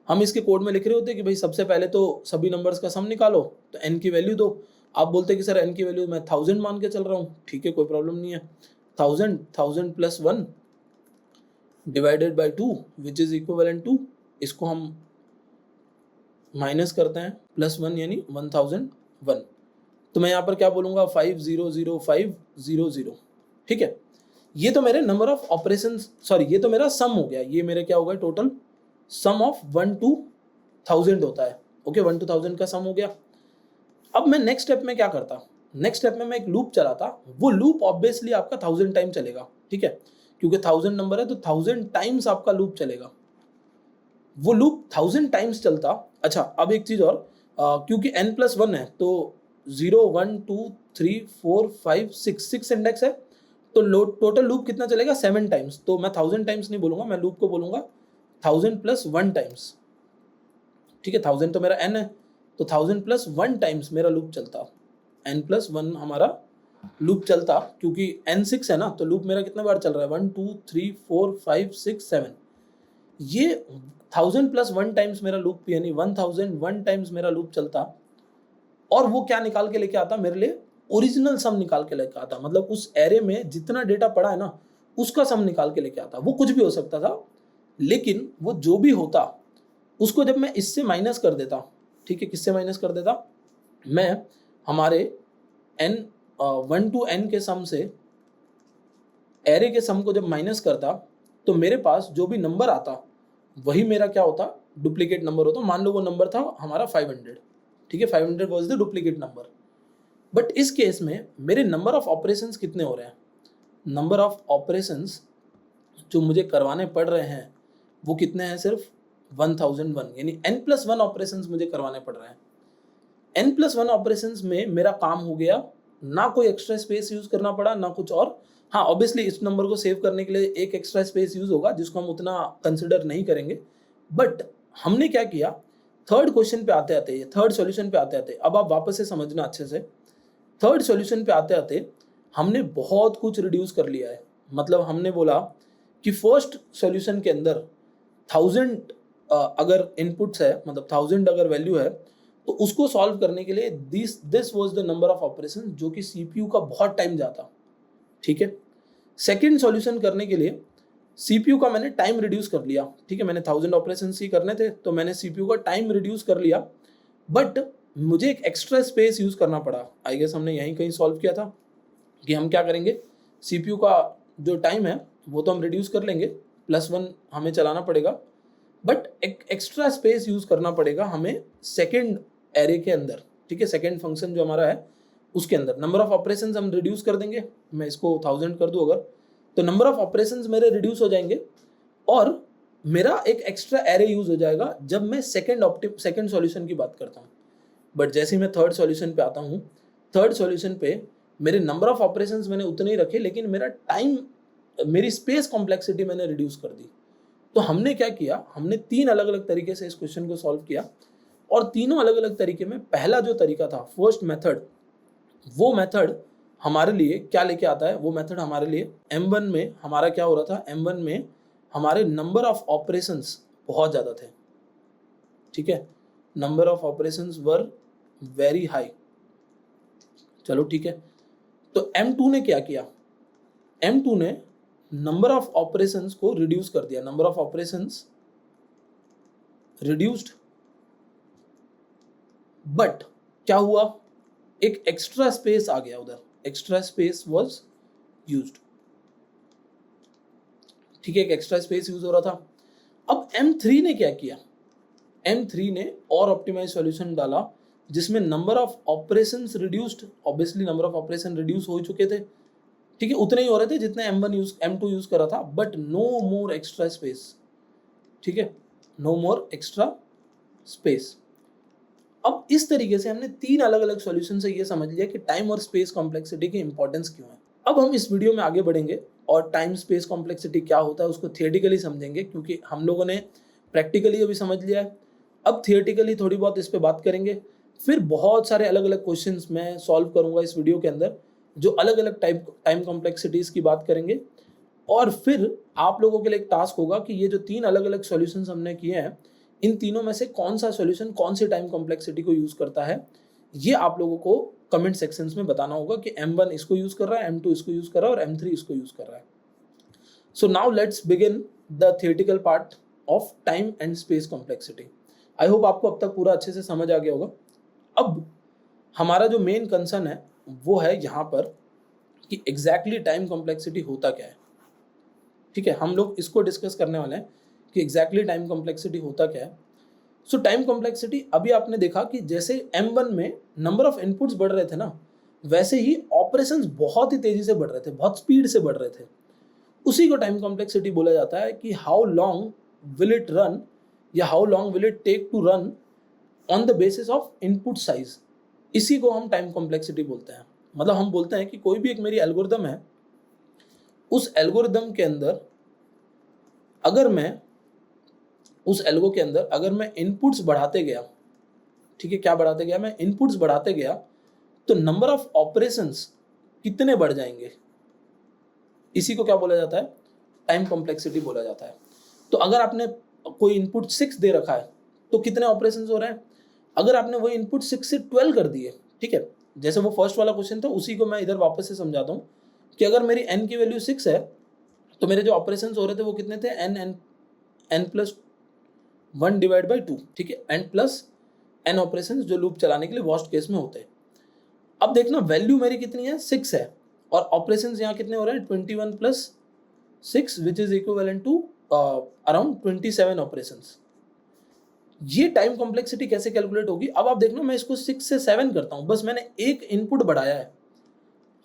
हम इसके कोड में लिख रहे होते कि भाई सबसे पहले तो सभी नंबर्स का सम निकालो, तो n की वैल्यू दो। आप बोलते कि सर n की वैल्यू मैं 1000 मान के चल रहा हूँ, ठीक है, कोई प्रॉब्लम नहीं है। 1000 divided by 2 which is equivalent to, इसको हम माइनस करते हैं, +1 यानी 1001। तो मैं यहाँ पर क्या बोलूँगा? 500500। ठीक है, ये तो मेरे नंबर ऑफ ऑपरेशन, सॉरी ये तो मेरा सम हो गया। ये मेरे क्या हो गया? टोटल सम ऑफ 1 to 1000 होता है। ओके, 1 to 1000 का सम हो गया। अब मैं नेक्स्ट स्टेप में क्या करता? नेक्स्ट स्टेप में मैं एक लूप चलाता। वो लूप ऑब्वियसली आपका 1000 टाइम चलेगा, ठीक है, क्योंकि 1000 नंबर है तो 1000 टाइम्स आपका लूप चलेगा। वो लूप 1000 टाइम्स चलता। अच्छा, अब एक चीज और, क्योंकि n+1 है, तो 0 1 2 3 4 5 6 इंडेक्स है, तो टोटल लूप कितना चलेगा? 7 टाइम्स। तो मैं 1000 टाइम्स नहीं बोलूंगा, मैं लूप को बोलूंगा 1000+1 टाइम्स। ठीक है, 1000 तो मेरा n है, तो 1000+1 टाइम्स मेरा लूप चलता। n+1 हमारा लूप चलता, क्योंकि n 6 है ना, तो लूप मेरा कितने बार चल रहा है? 1 2 3 4 5 6 7। ये 1000+1 टाइम्स मेरा लूप, यानी 1001 टाइम्स मेरा लूप चलता। और वो क्या निकाल के लेके आता? मेरे लिए ओरिजिनल सम निकाल के लेके आता। मतलब उस एरे में जितना डेटा पड़ा है ना, उसका सम निकाल के लेके आता। वो कुछ भी हो सकता था, लेकिन वो जो भी होता, उसको जब मैं इससे माइनस कर देता, ठीक है, किससे माइनस कर देता? मैं हमारे n 1 to n के सम से एरे के सम को जब माइनस करता, तो मेरे पास जो भी नंबर आता, वही मेरा क्या होता, डुप्लीकेट नंबर होता। मान लो वो नंबर था हमारा 500, ठीक है, 500 was the duplicate number. But इस केस में मेरे नंबर ऑफ ऑपरेशंस कितने हो रहे हैं, नंबर ऑफ ऑपरेशंस जो मुझे करवाने पड़ रहे हैं वो कितने हैं, सिर्फ 1001, यानी n+1 ऑपरेशंस मुझे करवाने पड़ रहे हैं। n+1 ऑपरेशंस में मेरा काम हो गया, ना कोई एक्स्ट्रा स्पेस यूज करना पड़ा ना कुछ और। हाँ, ऑब्वियसली इस नंबर को सेव करने के लिए एक एक्स्ट्रा स्पेस यूज होगा जिसको हम उतना कंसिडर नहीं करेंगे। बट हमने क्या किया, थर्ड क्वेश्चन पे आते आते, थर्ड सॉल्यूशन पे आते आते, अब आप वापस से समझना अच्छे से, थर्ड सॉल्यूशन पे आते आते हमने बहुत कुछ रिड्यूस कर लिया है। मतलब हमने बोला कि फर्स्ट सॉल्यूशन के अंदर 1000 अगर इनपुट्स है, मतलब 1000 अगर वैल्यू है, तो उसको सॉल्व करने के लिए this was the number of operation जो कि सीपीयू का बहुत टाइम जाता, ठीक है। सेकंड सॉल्यूशन करने के लिए सीपीयू का मैंने टाइम रिड्यूस कर लिया, ठीक है, मैंने 1000 ऑपरेशन ही करने थे तो मैंने सीपीयू का टाइम रिड्यूस कर लिया, बट मुझे एक एक्स्ट्रा स्पेस यूज करना पड़ा। आई गेस हमने यहीं कहीं सॉल्व किया था कि हम क्या करेंगे, सीपीयू का जो टाइम है वो तो हम रिड्यूस कर लेंगे, +1 हमें चलाना पड़ेगा, बट एक एक्स्ट्रा स्पेस यूज करना पड़ेगा हमें सेकेंड एरे के अंदर, ठीक है, सेकेंड फंक्शन जो हमारा है उसके अंदर। नंबर ऑफ ऑपरेशंस हम रिड्यूस कर देंगे, मैं इसको 1000 कर दूं अगर, तो नंबर ऑफ ऑपरेशंस मेरे रिड्यूस हो जाएंगे और मेरा एक एक्स्ट्रा एरे यूज हो जाएगा जब मैं सेकेंड सॉल्यूशन की बात करता हूँ। बट जैसे ही मैं थर्ड सॉल्यूशन पे आता हूँ, थर्ड सॉल्यूशन पे मेरे नंबर ऑफ ऑपरेशंस मैंने उतने ही रखे, लेकिन मेरा टाइम, मेरी स्पेस कॉम्प्लेक्सिटी मैंने रिड्यूस कर दी। तो हमने क्या किया, हमने 3 अलग अलग तरीके से इस क्वेश्चन को सॉल्व किया, और तीनों अलग अलग तरीके में पहला जो तरीका था, फर्स्ट मेथड, वो मेथड हमारे लिए क्या लेके आता है, वो मेथड हमारे लिए M1 में हमारा क्या हो रहा था, M1 में हमारे नंबर ऑफ ऑपरेशंस बहुत ज़्यादा थे, ठीक है, number of operations were very high. चलो ठीक है, तो M2 ने क्या किया, M2 ने नंबर ऑफ ऑपरेशंस को रिड्यूस कर दिया, number of operations reduced, but क्या हुआ, एक एक्स्ट्रा स्पेस आ गया उधर, एक्स्ट्रा स्पेस वाज यूज्ड, ठीक है, एक एक्स्ट्रा स्पेस यूज हो रहा था। अब M3 ने क्या किया, M3 ने और ऑप्टिमाइज सॉल्यूशन डाला जिसमें number of operations reduced, obviously number of operation reduce हो चुके थे, ठीक है, उतने ही हो रहे थे जितने M2 यूज करा था, but no more extra space, ठीक है, नो मोर एक्स्ट्रा स्पेस। अब इस तरीके से हमने 3 अलग अलग सॉल्यूशन से ये समझ लिया कि टाइम और स्पेस कॉम्प्लेक्सिटी की इंपॉर्टेंस क्यों है। अब हम इस वीडियो में आगे बढ़ेंगे और टाइम स्पेस कॉम्प्लेक्सिटी क्या होता है उसको थियोरेटिकली समझेंगे, क्योंकि हम लोगों ने प्रैक्टिकली अभी समझ लिया है, अब थियोरेटिकली थोड़ी बहुत इस पर बात करेंगे। फिर बहुत सारे अलग अलग क्वेश्चंस मैं सॉल्व करूंगा इस वीडियो के अंदर जो अलग अलग टाइम कॉम्प्लेक्सिटीज़ की बात करेंगे, और फिर आप लोगों के लिए एक टास्क होगा कि ये जो 3 अलग अलग सॉल्यूशंस हमने किए हैं, इन तीनों में से कौन सा सॉल्यूशन कौन सी टाइम कॉम्प्लेक्सिटी को यूज करता है, ये आप लोगों को कमेंट सेक्शंस में बताना होगा कि M1 इसको यूज कर रहा है, M2 इसको यूज कर रहा है और M3 इसको यूज कर रहा है। So now let's begin the theoretical part of time and space complexity. I hope आपको अब तक पूरा अच्छे से समझ आ गया होगा। अब हमारा जो मेन कंसर्न है वो है यहाँ पर कि एग्जैक्टली टाइम कॉम्प्लेक्सिटी होता क्या है, ठीक है, हम लोग इसको डिस्कस करने वाले हैं कि एग्जैक्टली टाइम कॉम्प्लेक्सिटी होता क्या है। सो टाइम कॉम्प्लेक्सिटी, अभी आपने देखा कि जैसे M1 में नंबर ऑफ इनपुट्स बढ़ रहे थे ना, वैसे ही ऑपरेशंस बहुत ही तेजी से बढ़ रहे थे, बहुत स्पीड से बढ़ रहे थे। उसी को टाइम कॉम्प्लेक्सिटी बोला जाता है कि how long will it run, या how long will it take to run on the basis of input size. इसी को हम टाइम कॉम्प्लेक्सिटी बोलते हैं। मतलब हम बोलते हैं कि कोई भी एक मेरी एल्गोरिदम है, उस एल्गोरिदम के अंदर अगर मैं उस एल्गो के अंदर अगर मैं इनपुट्स बढ़ाते गया, ठीक है, क्या बढ़ाते गया, मैं इनपुट्स बढ़ाते गया, तो नंबर ऑफ ऑपरेशंस कितने बढ़ जाएंगे, इसी को क्या बोला जाता है, टाइम कॉम्प्लेक्सिटी बोला जाता है। तो अगर आपने कोई इनपुट 6 दे रखा है तो कितने ऑपरेशंस हो रहे हैं, अगर आपने वही इनपुट 6 से 12 कर दिए, ठीक है, जैसे वो फर्स्ट वाला क्वेश्चन था उसी को मैं इधर वापस से समझाता हूँ कि अगर मेरी n की वैल्यू 6 है तो मेरे जो ऑपरेशंस हो रहे थे वो कितने थे, n+1 डिवाइड बाई 2, ठीक है, n+n ऑपरेशंस जो लूप चलाने के लिए वर्स्ट केस में होते हैं। अब देखना वैल्यू मेरी कितनी है, 6 है, और ऑपरेशंस यहाँ कितने हो रहे हैं, 21 + 6 which is equivalent to around 27 operations. ये टाइम कॉम्प्लेक्सिटी कैसे कैलकुलेट होगी? अब आप देखना, मैं इसको 6 से 7 करता हूँ, बस मैंने एक इनपुट बढ़ाया है।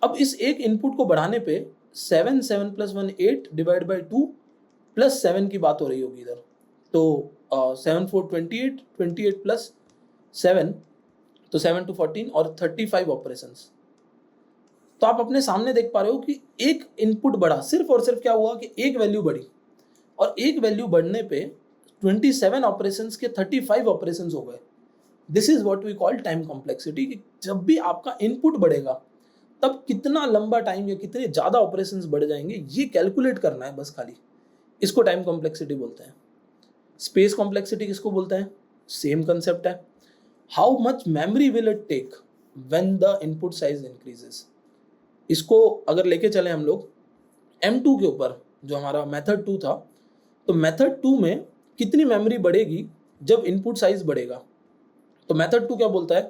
अब इस एक इनपुट को बढ़ाने पे 7 7 प्लस 1 8 डिवाइड बाई 2 प्लस 7 की बात हो रही होगी इधर। तो 7 4 28, 28 प्लस 7, तो 7 2 14 और 35 ऑपरेशंस। तो आप अपने सामने देख पा रहे हो कि एक इनपुट बढ़ा, सिर्फ और सिर्फ क्या हुआ कि एक वैल्यू बढ़ी, और एक वैल्यू बढ़ने पे 27 ऑपरेशंस के 35 ऑपरेशंस हो गए। This is what we call time complexity, कि जब भी आपका इनपुट बढ़ेगा तब कितना लंबा टाइम या कितने ज़्यादा ऑपरेशंस बढ़ जाएंगे, ये कैलकुलेट करना है बस खाली। इसको टाइम कॉम्प्लेक्सिटी बोलते हैं। स्पेस कॉम्प्लेक्सिटी किसको बोलते हैं? सेम कंसेप्ट है। How much memory will it take when the input size increases. इसको अगर लेके चले हम लोग M2 के ऊपर, जो हमारा मेथड 2 था, तो मेथड 2 में कितनी मेमोरी बढ़ेगी जब इनपुट साइज बढ़ेगा? तो मेथड 2 क्या बोलता है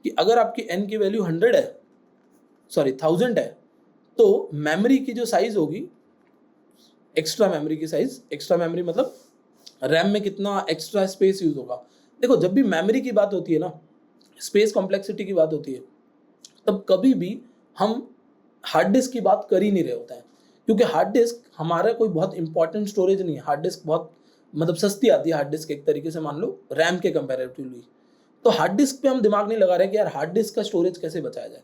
कि अगर आपकी n की वैल्यू 100 है, सॉरी 1000 है, तो मेमोरी की जो साइज होगी, एक्स्ट्रा मेमोरी की साइज, एक्स्ट्रा मेमोरी मतलब रैम में कितना एक्स्ट्रा स्पेस यूज होगा। देखो, जब भी मेमोरी की बात होती है ना, स्पेस कॉम्प्लेक्सिटी की बात होती है, तब कभी भी हम हार्ड डिस्क की बात कर ही नहीं रहे होते हैं, क्योंकि हार्ड डिस्क हमारा कोई बहुत इंपॉर्टेंट स्टोरेज नहीं है। हार्ड डिस्क बहुत मतलब सस्ती आती है हार्ड डिस्क, एक तरीके से मान लो रैम के कंपैरेटिवली। तो हार्ड डिस्क पे हम दिमाग नहीं लगा रहे कि यार हार्ड डिस्क का स्टोरेज कैसे बचाया जाए,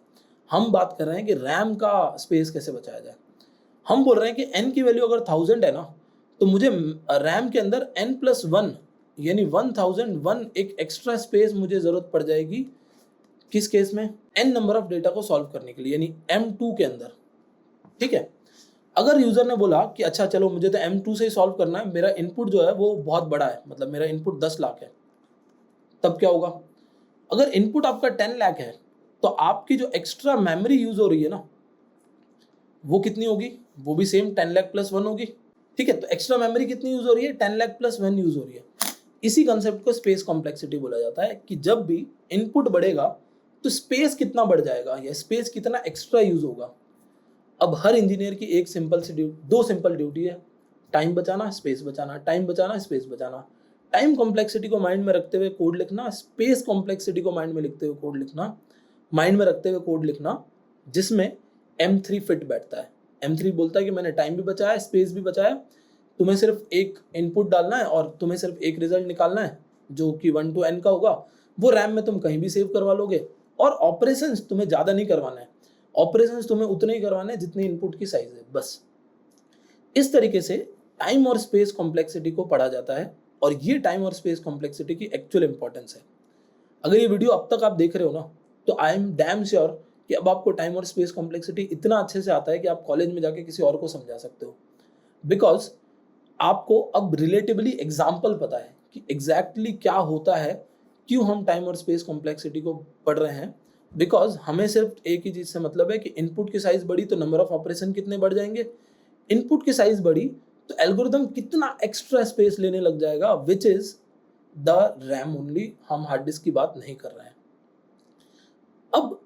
हम बात कर रहे हैं कि रैम का स्पेस कैसे बचाया जाए। हम बोल रहे हैं कि n की वैल्यू अगर 1000 है ना, तो मुझे रैम के अंदर n+1 यानी 1001 एक एक्स्ट्रा स्पेस मुझे जरूरत पड़ जाएगी। किस केस में? n नंबर ऑफ डेटा को सॉल्व करने के लिए, यानी M2 के अंदर। ठीक है। अगर यूजर ने बोला कि अच्छा चलो मुझे तो M2 से ही सॉल्व करना है, मेरा इनपुट जो है वो बहुत बड़ा है, मतलब मेरा इनपुट 10 लाख है, तब क्या होगा? अगर इनपुट आपका 10 लाख है, तो आपकी जो एक्स्ट्रा मेमोरी यूज हो रही है ना, वो कितनी होगी? वो भी सेम 10 लाख प्लस 1 होगी। ठीक है। तो एक्स्ट्रा मेमोरी कितनी यूज हो रही है? 10 लाख प्लस 1 यूज हो रही है। इसी कंसेप्ट को स्पेस कॉम्प्लेक्सिटी बोला जाता है, कि जब भी इनपुट बढ़ेगा तो स्पेस कितना बढ़ जाएगा या स्पेस कितना एक्स्ट्रा यूज होगा। अब हर इंजीनियर की एक सिंपल सी दो सिंपल ड्यूटी है, टाइम बचाना, स्पेस बचाना, टाइम बचाना, स्पेस बचाना। टाइम कॉम्प्लेक्सिटी को माइंड में रखते हुए कोड लिखना, स्पेस कॉम्प्लेक्सिटी को माइंड में लिखते हुए कोड लिखना, माइंड में रखते हुए कोड लिखना, जिसमें M3 फिट बैठता है। M3 बोलता है कि मैंने टाइम भी बचाया, स्पेस भी बचाया, तुम्हें सिर्फ एक इनपुट डालना है और तुम्हें सिर्फ एक रिजल्ट निकालना है, जो कि 1 to n का होगा। वो रैम में तुम कहीं भी सेव करवा लोगे, और ऑपरेशंस तुम्हें ज़्यादा नहीं करवाना है, ऑपरेशंस तुम्हें उतने ही करवाने हैं जितनी इनपुट की साइज है, बस। इस तरीके से टाइम और स्पेस कॉम्प्लेक्सिटी को पढ़ा जाता है, और ये टाइम और स्पेस कॉम्प्लेक्सिटी की एक्चुअल इंपॉर्टेंस है। अगर ये वीडियो अब तक आप देख रहे हो ना, तो आई एम डैम श्योर कि अब आपको टाइम और स्पेस कॉम्प्लेक्सिटी इतना अच्छे से आता है कि आप कॉलेज में जाके किसी और को समझा सकते हो, बिकॉज आपको अब रिलेटिवली एग्जाम्पल पता है कि एग्जैक्टली क्या होता है, क्यों हम टाइम और स्पेस कॉम्प्लेक्सिटी को पढ़ रहे हैं। बिकॉज हमें सिर्फ एक ही चीज़ से मतलब है कि इनपुट की साइज बढ़ी तो नंबर ऑफ ऑपरेशन कितने बढ़ जाएंगे, इनपुट की साइज बढ़ी तो एल्गोरिदम कितना एक्स्ट्रा स्पेस लेने लग जाएगा, which is the RAM only. हम हार्ड डिस्क की बात नहीं कर रहे हैं। अब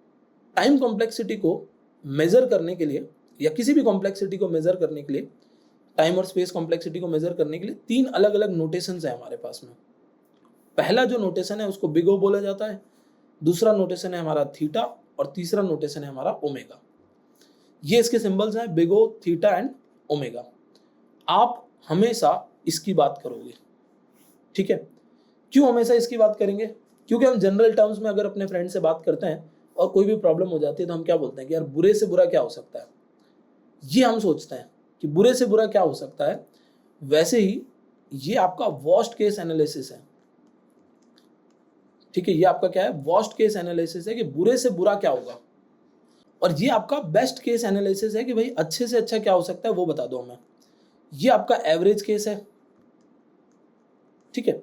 टाइम कॉम्प्लेक्सिटी को मेजर करने के लिए, या किसी भी कॉम्प्लेक्सिटी को मेजर करने के लिए, टाइम और स्पेस कॉम्प्लेक्सिटी को मेजर करने के लिए 3 अलग अलग नोटेशंस है हमारे पास में। पहला जो नोटेशन है उसको बिग ओ बोला जाता है, दूसरा नोटेशन है हमारा थीटा, और तीसरा नोटेशन है हमारा ओमेगा। ये इसके सिंबल्स हैं, big O, theta and omega. आप हमेशा इसकी बात करोगे। ठीक है। क्यों हमेशा इसकी बात करेंगे? क्योंकि हम जनरल टर्म्स में अगर अपने फ्रेंड से बात करते हैं और कोई भी प्रॉब्लम हो जाती है, तो हम क्या बोलते हैं कि यार बुरे से बुरा क्या हो सकता है, ये हम सोचते हैं कि बुरे से बुरा क्या हो सकता है। वैसे ही ये आपका वर्स्ट केस एनालिसिस है। ठीक है। ये आपका क्या है? वर्स्ट केस एनालिसिस है कि बुरे से बुरा क्या होगा, और ये आपका बेस्ट केस एनालिसिस है कि भाई अच्छे से अच्छा क्या हो सकता है वो बता दो हमें। ये आपका एवरेज केस है। ठीक है।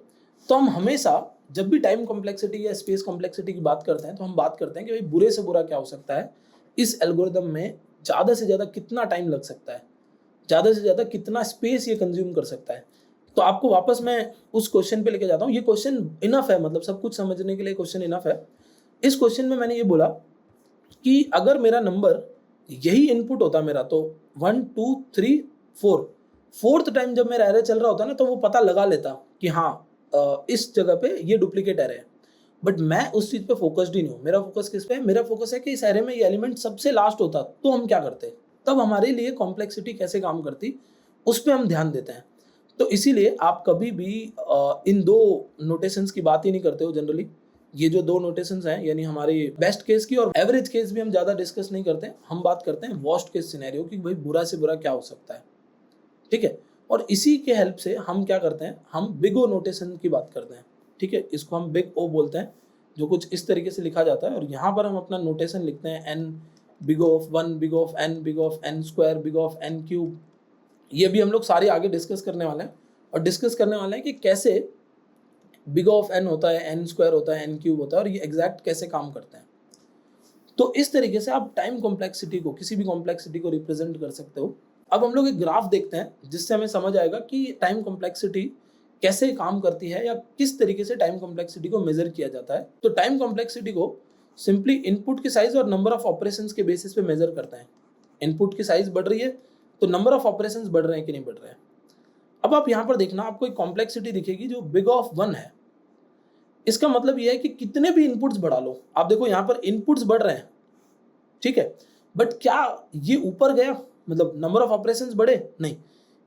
तो हम हमेशा जब भी टाइम कॉम्प्लेक्सिटी या स्पेस कॉम्प्लेक्सिटी की बात करते हैं, तो हम बात करते हैं कि भाई बुरे से बुरा क्या हो सकता है, इस एल्गोरिदम में ज़्यादा से ज़्यादा कितना टाइम लग सकता है, ज़्यादा से ज़्यादा कितना स्पेस ये कंज्यूम कर सकता है। तो आपको वापस मैं उस क्वेश्चन पे लेके जाता हूँ। ये क्वेश्चन इनफ है, मतलब सब कुछ समझने के लिए क्वेश्चन इनफ है। इस क्वेश्चन में मैंने ये बोला कि अगर मेरा नंबर यही इनपुट होता मेरा, तो 1 2 3 4 फोर्थ टाइम जब मेरा एरे चल रहा होता ना तो वो पता लगा लेता कि हाँ इस जगह पे ये डुप्लीकेट एरे है। बट मैं उस चीज पे फोकस्ड ही नहीं हूँ। मेरा फोकस किस पे है? मेरा फोकस है कि इस एरे में ये एलिमेंट सबसे लास्ट होता तो हम क्या करते, तब हमारे लिए कॉम्प्लेक्सिटी कैसे काम करती, उस पर हम ध्यान देते हैं। तो इसीलिए आप कभी भी इन दो नोटेशंस की बात ही नहीं करते हो जनरली। ये जो दो नोटेशंस हैं, यानी हमारी बेस्ट केस की और एवरेज केस भी हम ज़्यादा डिस्कस नहीं करते। हम बात करते हैं वर्स्ट केस सिनेरियो की, भाई बुरा से बुरा क्या हो सकता है, ठीक है। और इसी के हेल्प से हम क्या करते हैं, हम बिग ओ नोटेशन की बात करते हैं, ठीक है। इसको हम बिग ओ बोलते हैं, जो कुछ इस तरीके से लिखा जाता है। और यहाँ पर हम अपना नोटेशन लिखते हैं n big of one, big of n square, big of n cube. ये भी हम लोग सारे आगे डिस्कस करने वाले हैं, और डिस्कस करने वाले हैं कि कैसे बिग ऑफ एन होता है, एन स्क्वायर होता है, एन क्यूब होता है, और ये एग्जैक्ट कैसे काम करते हैं। तो इस तरीके से आप टाइम कॉम्प्लेक्सिटी को, किसी भी कॉम्प्लेक्सिटी को रिप्रेजेंट कर सकते हो। अब हम लोग एक ग्राफ देखते हैं जिससे हमें समझ आएगा कि टाइम कॉम्प्लेक्सिटी कैसे काम करती है, या किस तरीके से टाइम कॉम्प्लेक्सिटी को मेजर किया जाता है। तो टाइम कॉम्प्लेक्सिटी को सिंपली इनपुट की साइज और नंबर ऑफ ऑपरेशंस के बेसिस पे मेजर करते हैं। इनपुट की साइज बढ़ रही है तो नंबर ऑफ ऑपरेशंस बढ़ रहे हैं कि नहीं बढ़ रहे हैं। अब आप यहाँ पर देखना, आपको एक कॉम्प्लेक्सिटी दिखेगी जो बिग ऑफ 1 है। इसका मतलब यह है कि कितने भी इनपुट्स बढ़ा लो, आप देखो यहाँ पर इनपुट्स बढ़ रहे हैं, ठीक है। बट क्या ये ऊपर गया, मतलब नंबर ऑफ ऑपरेशंस बढ़े? नहीं,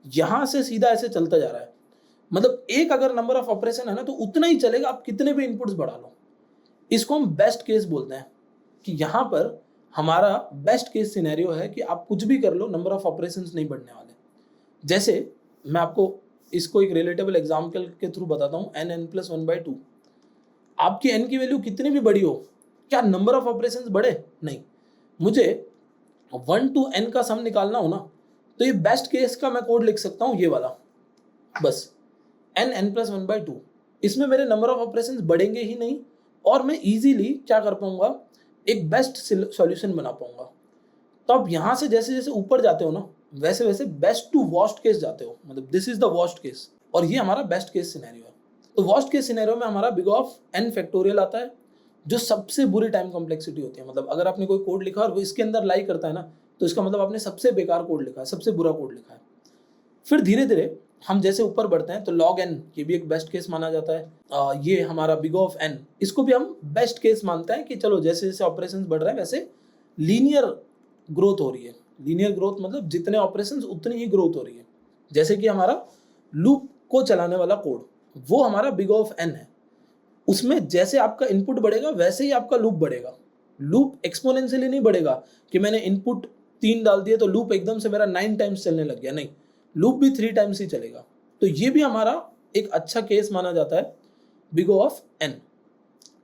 यहां से सीधा ऐसे चलता जा रहा है। मतलब एक अगर नंबर ऑफ ऑपरेशन है ना तो उतना ही चलेगा, आप कितने भी इनपुट्स बढ़ा लो। इसको हम बेस्ट केस बोलते हैं, कि यहां पर हमारा बेस्ट केस सिनेरियो है कि आप कुछ भी कर लो, नंबर ऑफ ऑपरेशंस नहीं बढ़ने वाले। जैसे मैं आपको इसको एक रिलेटेबल एग्जाम्पल के थ्रू बताता हूँ, n+1/2। आपकी n की वैल्यू कितनी भी बड़ी हो, क्या नंबर ऑफ ऑपरेशंस बढ़े? नहीं। मुझे 1 to n का सम निकालना हो ना, तो ये बेस्ट केस का मैं कोड लिख सकता हूँ, ये वाला, बस n+1/2। इसमें मेरे नंबर ऑफ ऑपरेशंस बढ़ेंगे ही नहीं, और मैं इजीली क्या कर पाऊंगा, एक बेस्ट सॉल्यूशन बना पाऊंगा। तो आप यहाँ से जैसे जैसे ऊपर जाते हो ना, वैसे वैसे बेस्ट टू वर्स्ट केस जाते हो, मतलब this is the worst case, और ये हमारा बेस्ट केस सिनेरियो है। तो वर्स्ट केस सिनेरियो में हमारा बिग ऑफ n फैक्टोरियल आता है, जो सबसे बुरी टाइम कॉम्प्लेक्सिटी होती है। मतलब अगर आपने कोई कोड लिखा और वो इसके अंदर लाई करता है ना, तो इसका मतलब आपने सबसे बेकार कोड लिखा है, सबसे बुरा कोड लिखा है। फिर धीरे धीरे हम जैसे ऊपर बढ़ते हैं तो log n, ये भी एक बेस्ट केस माना जाता है। ये हमारा बिग ऑफ n, इसको भी हम बेस्ट केस मानते हैं कि चलो जैसे जैसे ऑपरेशंस बढ़ रहा है वैसे लीनियर ग्रोथ हो रही है। लीनियर ग्रोथ मतलब जितने ऑपरेशंस उतनी ही ग्रोथ हो रही है। जैसे कि हमारा लूप को चलाने वाला कोड, वो हमारा बिग ऑफ n है। उसमें जैसे आपका इनपुट बढ़ेगा वैसे ही आपका लूप बढ़ेगा। लूप एक्सपोनेंशियली नहीं बढ़ेगा कि मैंने इनपुट 3 डाल दिया तो लूप एकदम से मेरा 9 टाइम्स चलने लग गया, नहीं, लूप भी 3 टाइम्स ही चलेगा। तो ये भी हमारा एक अच्छा केस माना जाता है, बिग ऑफ n।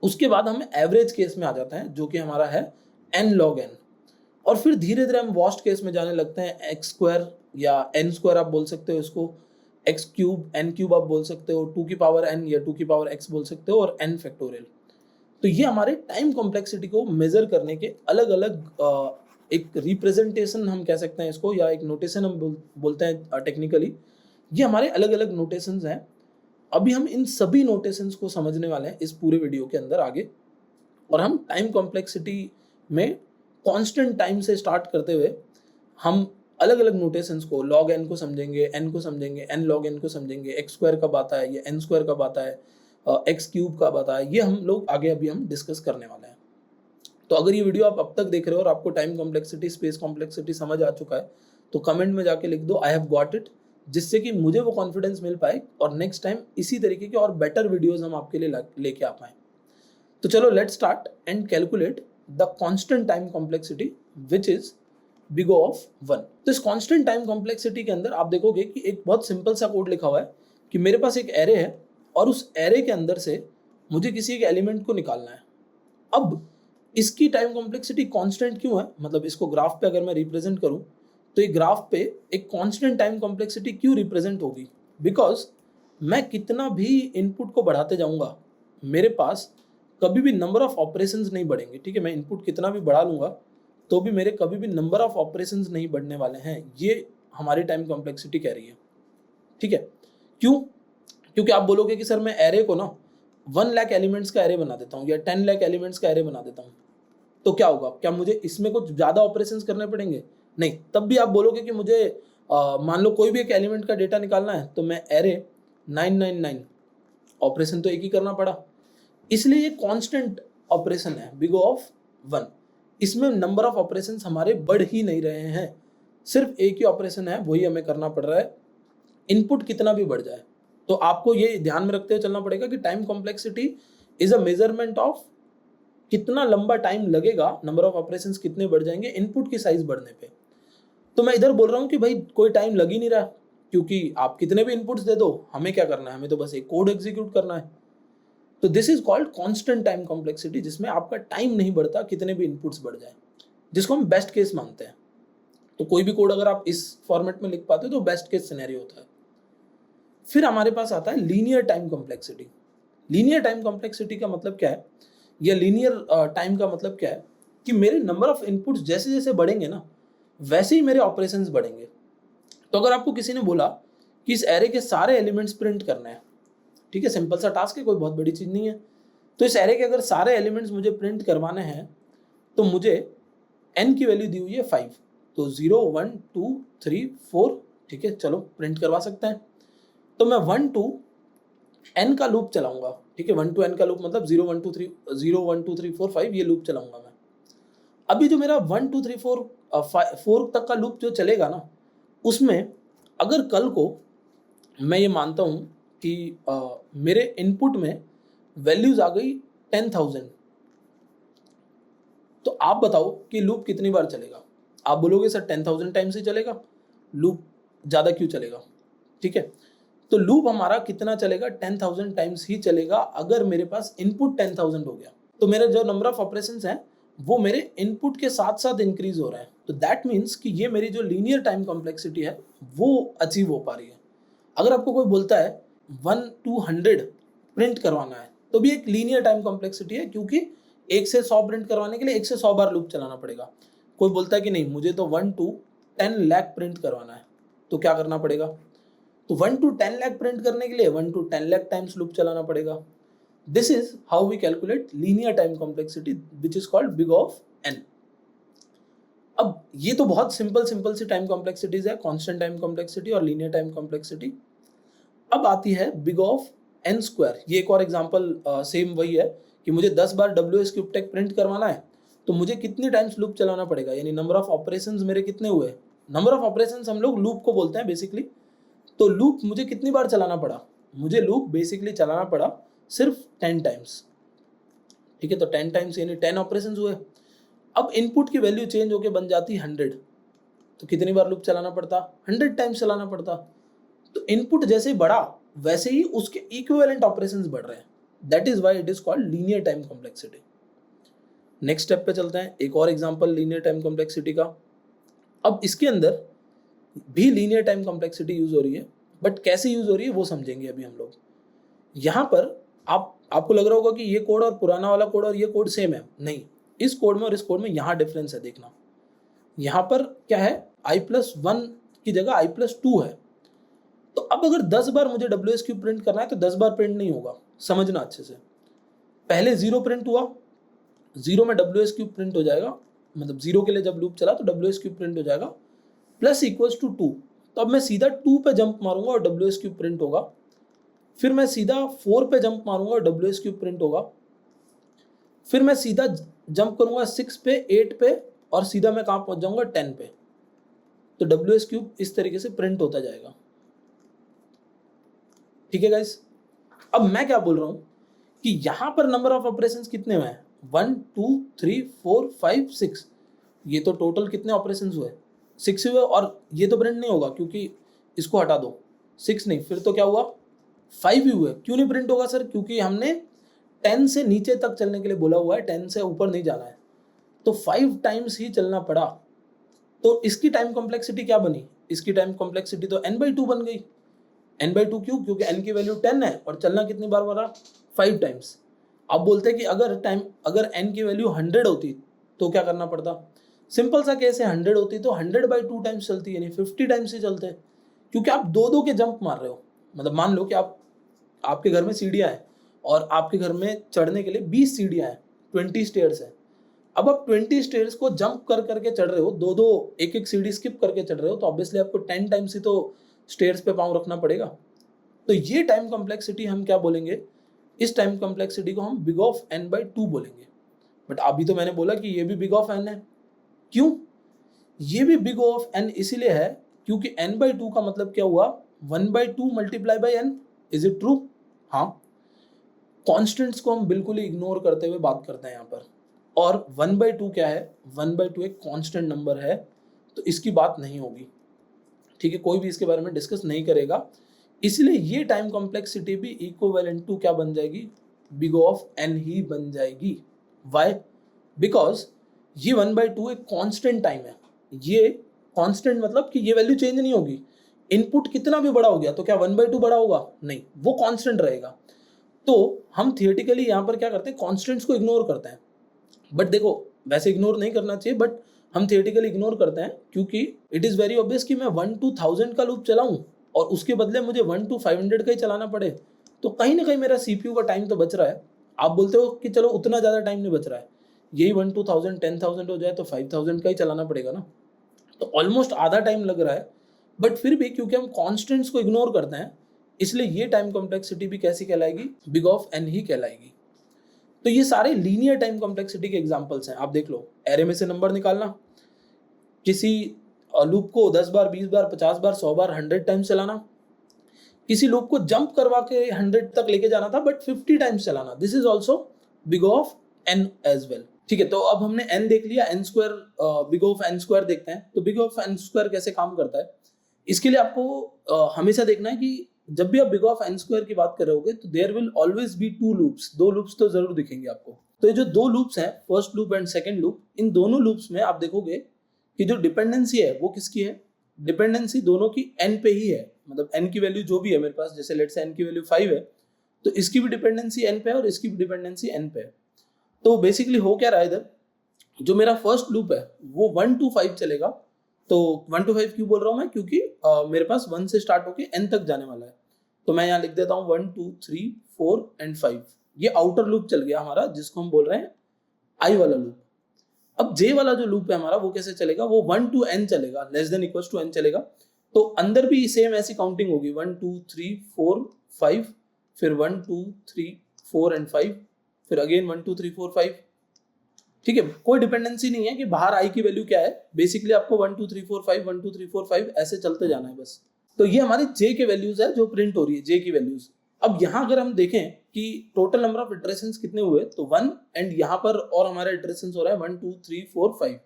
उसके बाद हम एवरेज केस में आ जाते हैं, जो कि हमारा है n log n। और फिर धीरे धीरे हम वर्स्ट केस में जाने लगते हैं, एक्स स्क्वायर या एन स्क्वायर आप बोल सकते हो इसको, एक्स क्यूब, एन क्यूब आप बोल सकते हो, 2 की पावर n या 2 की पावर x बोल सकते हो, और n फैक्टोरियल। तो ये हमारे टाइम कॉम्प्लेक्सिटी को मेजर करने के अलग अलग एक रिप्रेजेंटेशन हम कह सकते हैं इसको, या एक नोटेशन हम बोलते हैं टेक्निकली। ये हमारे अलग अलग नोटेशंस हैं। अभी हम इन सभी नोटेशंस को समझने वाले हैं इस पूरे वीडियो के अंदर आगे। और हम टाइम कॉम्प्लेक्सिटी में कांस्टेंट टाइम से स्टार्ट करते हुए हम अलग अलग नोटेशंस को, log n को समझेंगे, n को समझेंगे, n log n को समझेंगे, एक्स स्क्वायर कब आता है, ये n स्क्वायर कब आता है, एक्स क्यूब कब आता है, ये हम लोग आगे अभी हम डिस्कस करने वाले हैं। तो अगर ये वीडियो आप अब तक देख रहे हो और आपको टाइम कॉम्प्लेक्सिटी, स्पेस कॉम्प्लेक्सिटी समझ आ चुका है, तो कमेंट में जाके लिख दो आई हैव गॉट इट, जिससे कि मुझे वो कॉन्फिडेंस मिल पाए और नेक्स्ट टाइम इसी तरीके के और बेटर वीडियोज हम आपके लिए लेके आ पाए। तो चलो let's start and calculate the constant time complexity which is big of 1। तो इस कांस्टेंट टाइम कॉम्प्लेक्सिटी के अंदर आप देखोगे कि एक बहुत सिंपल सा कोड लिखा हुआ है कि मेरे पास एक एरे है और उस एरे के अंदर से मुझे किसी एक एलिमेंट को निकालना है। अब इसकी टाइम कॉम्प्लेक्सिटी कांस्टेंट क्यों है, मतलब इसको ग्राफ पे अगर मैं रिप्रेजेंट करूं तो ये ग्राफ पे एक कांस्टेंट टाइम कॉम्प्लेक्सिटी क्यों रिप्रेजेंट होगी, बिकॉज मैं कितना भी इनपुट को बढ़ाते जाऊंगा मेरे पास कभी भी नंबर ऑफ ऑपरेशंस नहीं बढ़ेंगे। ठीक है, मैं इनपुट कितना भी बढ़ा लूंगा तो भी मेरे कभी भी नंबर ऑफ ऑपरेशंस नहीं बढ़ने वाले हैं, ये हमारी टाइम कॉम्प्लेक्सिटी कह रही है। ठीक है, क्यों? क्योंकि आप बोलोगे कि सर मैं एरे को ना 1 लाख एलिमेंट्स का एरे बना देता हूँ या 10 लाख एलिमेंट्स का एरे बना देता हूँ, तो क्या होगा? क्या मुझे इसमें कुछ ज़्यादा ऑपरेशंस करने पड़ेंगे? नहीं। तब भी आप बोलोगे कि मुझे मान लो कोई भी एक एलिमेंट का डेटा निकालना है तो मैं एरे 999 ऑपरेशन तो एक ही करना पड़ा, इसलिए ये कांस्टेंट ऑपरेशन है बिग ऑफ 1। इसमें नंबर ऑफ ऑपरेशंस हमारे बढ़ ही नहीं रहे हैं, सिर्फ एक ही ऑपरेशन है वही हमें करना पड़ रहा है, इनपुट कितना भी बढ़ जाए। तो आपको ये ध्यान में रखते हुए चलना पड़ेगा कि time complexity is a measurement of कितना लंबा टाइम लगेगा, नंबर ऑफ ऑपरेशंस कितने बढ़ जाएंगे इनपुट की साइज बढ़ने पे। तो मैं इधर बोल रहा हूँ कि भाई कोई टाइम लग ही नहीं रहा, क्योंकि आप कितने भी इनपुट्स दे दो, हमें क्या करना है, हमें तो बस एक कोड एग्जीक्यूट करना है। तो this is called constant time complexity, जिसमें आपका टाइम नहीं बढ़ता कितने भी इनपुट्स बढ़ जाए, जिसको हम बेस्ट केस मानते हैं। तो कोई भी कोड अगर आप इस फॉर्मेट में लिख पाते हो तो बेस्ट केस सिनेरियो होता है। फिर हमारे पास आता है linear time complexity. Linear time complexity का मतलब क्या है, या लीनियर टाइम का मतलब क्या है कि मेरे नंबर ऑफ इनपुट्स जैसे जैसे बढ़ेंगे ना वैसे ही मेरे ऑपरेशंस बढ़ेंगे। तो अगर आपको किसी ने बोला कि इस एरे के सारे एलिमेंट्स प्रिंट करने हैं, ठीक है, सिंपल सा टास्क है, कोई बहुत बड़ी चीज नहीं है, तो इस एरे के अगर सारे एलिमेंट्स मुझे प्रिंट करवाने हैं तो मुझे n की वैल्यू दी हुई है 5, तो 0 1 2 3 4, ठीक है, चलो प्रिंट करवा सकते हैं। तो मैं 1 to n का लूप चलाऊंगा, ठीक है, 1 to n का लूप मतलब 0 1 2 3 0 1 2 3 4 5 ये लूप चलाऊंगा मैं। अभी जो मेरा 1 2 3 4 4 तक का लूप जो चलेगा ना, उसमें अगर कल को मैं ये मानता हूँ कि मेरे इनपुट में वैल्यूज आ गई 10,000, तो आप बताओ कि लूप कितनी बार चलेगा। आप बोलोगे सर 10,000 टाइम्स ही चलेगा, लूप ज़्यादा क्यों चलेगा, ठीक है, तो लूप हमारा कितना चलेगा, 10,000 टाइम्स ही चलेगा अगर मेरे पास इनपुट 10,000 हो गया। तो मेरे जो नंबर ऑफ ऑपरेशंस हैं वो मेरे इनपुट के साथ साथ इंक्रीज हो रहे हैं। तो दैट मीन्स कि ये मेरी जो लीनियर टाइम कॉम्प्लेक्सिटी है वो अचीव हो पा रही है। अगर आपको कोई बोलता है 1 to 100 प्रिंट करवाना है तो भी एक लीनियर टाइम कॉम्प्लेक्सिटी है, क्योंकि 1 से 100 प्रिंट करवाने के लिए 1 से 100 बार लूप चलाना पड़ेगा। कोई बोलता है कि नहीं मुझे तो 1 to 10 लाख प्रिंट करवाना है, तो क्या करना पड़ेगा, तो 1 to 10 लाख प्रिंट करने के लिए 1 to 10 लाख टाइम्स लूप चलाना पड़ेगा। This is how we calculate linear time complexity which is called big of n। अब ये तो बहुत सिंपल सी टाइम कॉम्प्लेक्सिटीज है, कांस्टेंट टाइम कॉम्प्लेक्सिटी और लीनियर टाइम कॉम्प्लेक्सिटी। अब आती है बिग ऑफ n स्क्वायर। ये एक और एग्जांपल सेम वही है कि मुझे 10 बार WS क्यूब टेक प्रिंट करवाना है तो मुझे कितनी टाइम्स लूप चलाना पड़ेगा, यानी नंबर ऑफ ऑपरेशंस मेरे कितने हुए। नंबर ऑफ ऑपरेशंस हम लोग लूप को बोलते हैं बेसिकली। तो लूप मुझे कितनी बार चलाना पड़ा, मुझे लूप बेसिकली चलाना पड़ा सिर्फ 10 टाइम्स, ठीक है, तो 10 टाइम्स यानी 10 ऑपरेशंस हुए। अब इनपुट की वैल्यू चेंज होके बन जाती 100, तो कितनी बार लूप चलाना पड़ता, 100 टाइम्स चलाना पड़ता। तो इनपुट जैसे बढ़ा वैसे ही उसके इक्विवेलेंट ऑपरेशंस बढ़ रहे हैं, that is why it is called linear time complexity. Next step पे चलते हैं, एक और एग्जांपल लीनियर टाइम कॉम्प्लेक्सिटी का। अब इसके अंदर भी लीनियर टाइम कॉम्प्लेक्सिटी यूज हो रही है, बट कैसे यूज हो रही है वो समझेंगे अभी हम लोग। यहाँ पर आपको लग रहा होगा कि ये कोड और पुराना वाला कोड और ये कोड सेम है, नहीं, इस कोड में और इस कोड में यहाँ डिफरेंस है, देखना। यहाँ पर क्या है, i+1 की जगह i+2 है। तो अब अगर 10 बार मुझे WS क्यूब प्रिंट करना है तो 10 बार प्रिंट नहीं होगा, समझना अच्छे से। पहले 0 प्रिंट हुआ, 0 में WS क्यूब प्रिंट हो जाएगा, मतलब 0 के लिए जब लूप चला तो WS क्यूब प्रिंट हो जाएगा, प्लस इक्वल्स टू 2। तो अब मैं सीधा 2 पे जंप मारूंगा और WS क्यूब प्रिंट होगा। फिर मैं सीधा 4 पे जंप मारूंगा और WS क्यूब प्रिंट होगा। फिर मैं सीधा जंप करूंगा 6 पे, 8 पे, और सीधा मैं कहाँ पहुंच जाऊंगा 10 पे। तो WS क्यूब इस तरीके से प्रिंट होता जाएगा, ठीक है गाइस। अब मैं क्या बोल रहा हूं कि यहां पर नंबर ऑफ ऑपरेशंस कितने हुए हैं, 1 2 3 4 5 6, ये तो टोटल कितने ऑपरेशंस हुए, 6 हुए। और ये तो प्रिंट नहीं होगा क्योंकि इसको हटा दो, 6 नहीं, फिर तो क्या हुआ 5 ही हुए। क्यों नहीं प्रिंट होगा सर, क्योंकि हमने 10 से नीचे तक चलने के लिए बोला हुआ है, 10 से ऊपर नहीं जाना है, तो 5 टाइम्स ही चलना पड़ा। तो इसकी टाइम कॉम्प्लेक्सिटी क्या बनी, इसकी टाइम कॉम्प्लेक्सिटी तो n/2 बन गई। n/2 क्यों, क्योंकि n की वैल्यू 10 है और चलना कितनी बार बना, 5 टाइम्स। आप बोलते हैं कि अगर n की वैल्यू 100 होती तो क्या करना पड़ता, सिंपल सा केस है, 100 होती तो 100/2 टाइम्स चलती, यानी 50 टाइम्स ही चलते, क्योंकि आप दो के जंप मार रहे हो। मतलब मान लो कि आपके घर में सीढ़ियाँ हैं और आपके घर में चढ़ने के लिए 20 सीढ़ियाँ हैं, 20 स्टेयर्स है, अब आप 20 स्टेयर्स को जंप कर करके चढ़ रहे हो, दो दो एक एक सीढ़ी स्किप करके चढ़ रहे हो, तो ऑब्वियसली आपको 10 टाइम्स ही तो स्टेयर्स पे पाँव रखना पड़ेगा। तो ये टाइम कॉम्प्लेक्सिटी हम क्या बोलेंगे, इस टाइम कॉम्प्लेक्सिटी को हम बिग ऑफ n/2 बोलेंगे। बट अभी तो मैंने बोला कि ये भी बिग ऑफ n है। क्यों? ये भी बिग ऑफ n इसीलिए है क्योंकि n/2 का मतलब क्या हुआ, 1/2 multiply by n। Is it true? हाँ। कॉन्स्टेंट्स को हम बिल्कुल ही इग्नोर करते हुए बात करते हैं यहाँ पर। और 1/2 क्या है, 1/2 एक कांस्टेंट नंबर है, तो इसकी बात नहीं होगी। ठीक है, कोई भी इसके बारे में डिस्कस नहीं करेगा। इसलिए ये टाइम कॉम्प्लेक्सिटी भी इक्विवेलेंट टू क्या बन जाएगी, बिग ऑफ n ही बन जाएगी। वाई? बिकॉज ये 1/2 एक कांस्टेंट टाइम है। ये कांस्टेंट मतलब कि ये वैल्यू चेंज नहीं होगी। इनपुट कितना भी बड़ा हो गया तो क्या 1/2 बड़ा होगा? नहीं, वो कांस्टेंट रहेगा। तो हम थियोरेटिकली यहाँ पर क्या करते हैं, कॉन्स्टेंट्स को इग्नोर करते हैं। बट देखो, वैसे इग्नोर नहीं करना चाहिए, बट हम थियोरेटिकली इग्नोर करते हैं क्योंकि इट इज़ वेरी ऑब्वियस कि मैं 1 to 1000 का लूप चलाऊं और उसके बदले मुझे 1 to 500 का ही चलाना पड़े, तो कहीं ना कहीं मेरा CPU का टाइम तो बच रहा है। आप बोलते हो कि चलो उतना ज़्यादा टाइम नहीं बच रहा है, यही 1 to 1000 10,000 हो जाए तो 5000 का ही चलाना पड़ेगा ना, तो ऑलमोस्ट आधा टाइम लग रहा है। बट फिर भी क्योंकि हम कॉन्स्टेंट्स को इग्नोर करते हैं, इसलिए ये टाइम कॉम्प्लेक्सिटी भी कैसी कहलाएगी, बिग ऑफ n ही कहलाएगी। तो ये सारे लीनियर टाइम कॉम्प्लेक्सिटी के एग्जांपल्स हैं। आप देख लो, एरे में से नंबर निकालना, किसी लूप को 10 बार 20 बार 50 बार 100 बार 100 टाइम्स चलाना, किसी लूप को जंप करवा के 100 तक लेके जाना था बट 50 टाइम्स चलाना, this is also big of n as well. ठीक है, तो अब हमने n देख लिया, n square, big of n square देखते हैं। तो बिग ऑफ n स्क्वायर कैसे काम करता है, इसके लिए आपको हमेशा देखना है कि जब भी आप बिग ऑफ n स्क्वायर की बात कर रहे होगे तो there will always be two loops, दो लूप्स तो जरूर दिखेंगे आपको। तो ये जो दो लूप्स हैं, first loop and second loop, इन दोनों लूप्स में आप देखोगे कि जो डिपेंडेंसी है वो किसकी है, डिपेंडेंसी दोनों की n पे ही है। मतलब n की वैल्यू जो भी है मेरे पास, जैसे लेट्स से n की वैल्यू 5 है, तो इसकी भी डिपेंडेंसी n पे है और इसकी भी डिपेंडेंसी n पे है। तो बेसिकली हो क्या रहा है इधर, जो मेरा फर्स्ट लूप है वो 1 to 5 चलेगा। तो 1 to 5 क्यों बोल रहा हूँ मैं, क्योंकि मेरे पास 1 से स्टार्ट होके n तक जाने वाला है। तो मैं यहाँ लिख देता हूँ 1 2 3 4 एंड 5। ये आउटर लूप चल गया हमारा, जिसको हम बोल रहे हैं आई वाला लूप। अब जे वाला जो लूप है हमारा वो कैसे चलेगा, वो 1 to n चलेगा, less than equal to n चलेगा। तो अंदर भी सेम ऐसी काउंटिंग होगी, 1 2 3 4 5, फिर 1 2 3 4 एंड 5, फिर अगेन 1 2 3 4 5। ठीक है, कोई डिपेंडेंसी नहीं है कि बाहर आई की वैल्यू क्या है, बेसिकली आपको 1 2 3 4 5 1 2 3 4 5 ऐसे चलते जाना है बस। तो ये हमारी जे के वैल्यूज है जो प्रिंट हो रही है, जे की वैल्यूज। अब यहाँ अगर हम देखें कि टोटल नंबर ऑफ इटरेशंस कितने हुए, तो 1, एंड यहाँ पर और हमारा इटरेशंस हो रहा है 1 2 3 4 5।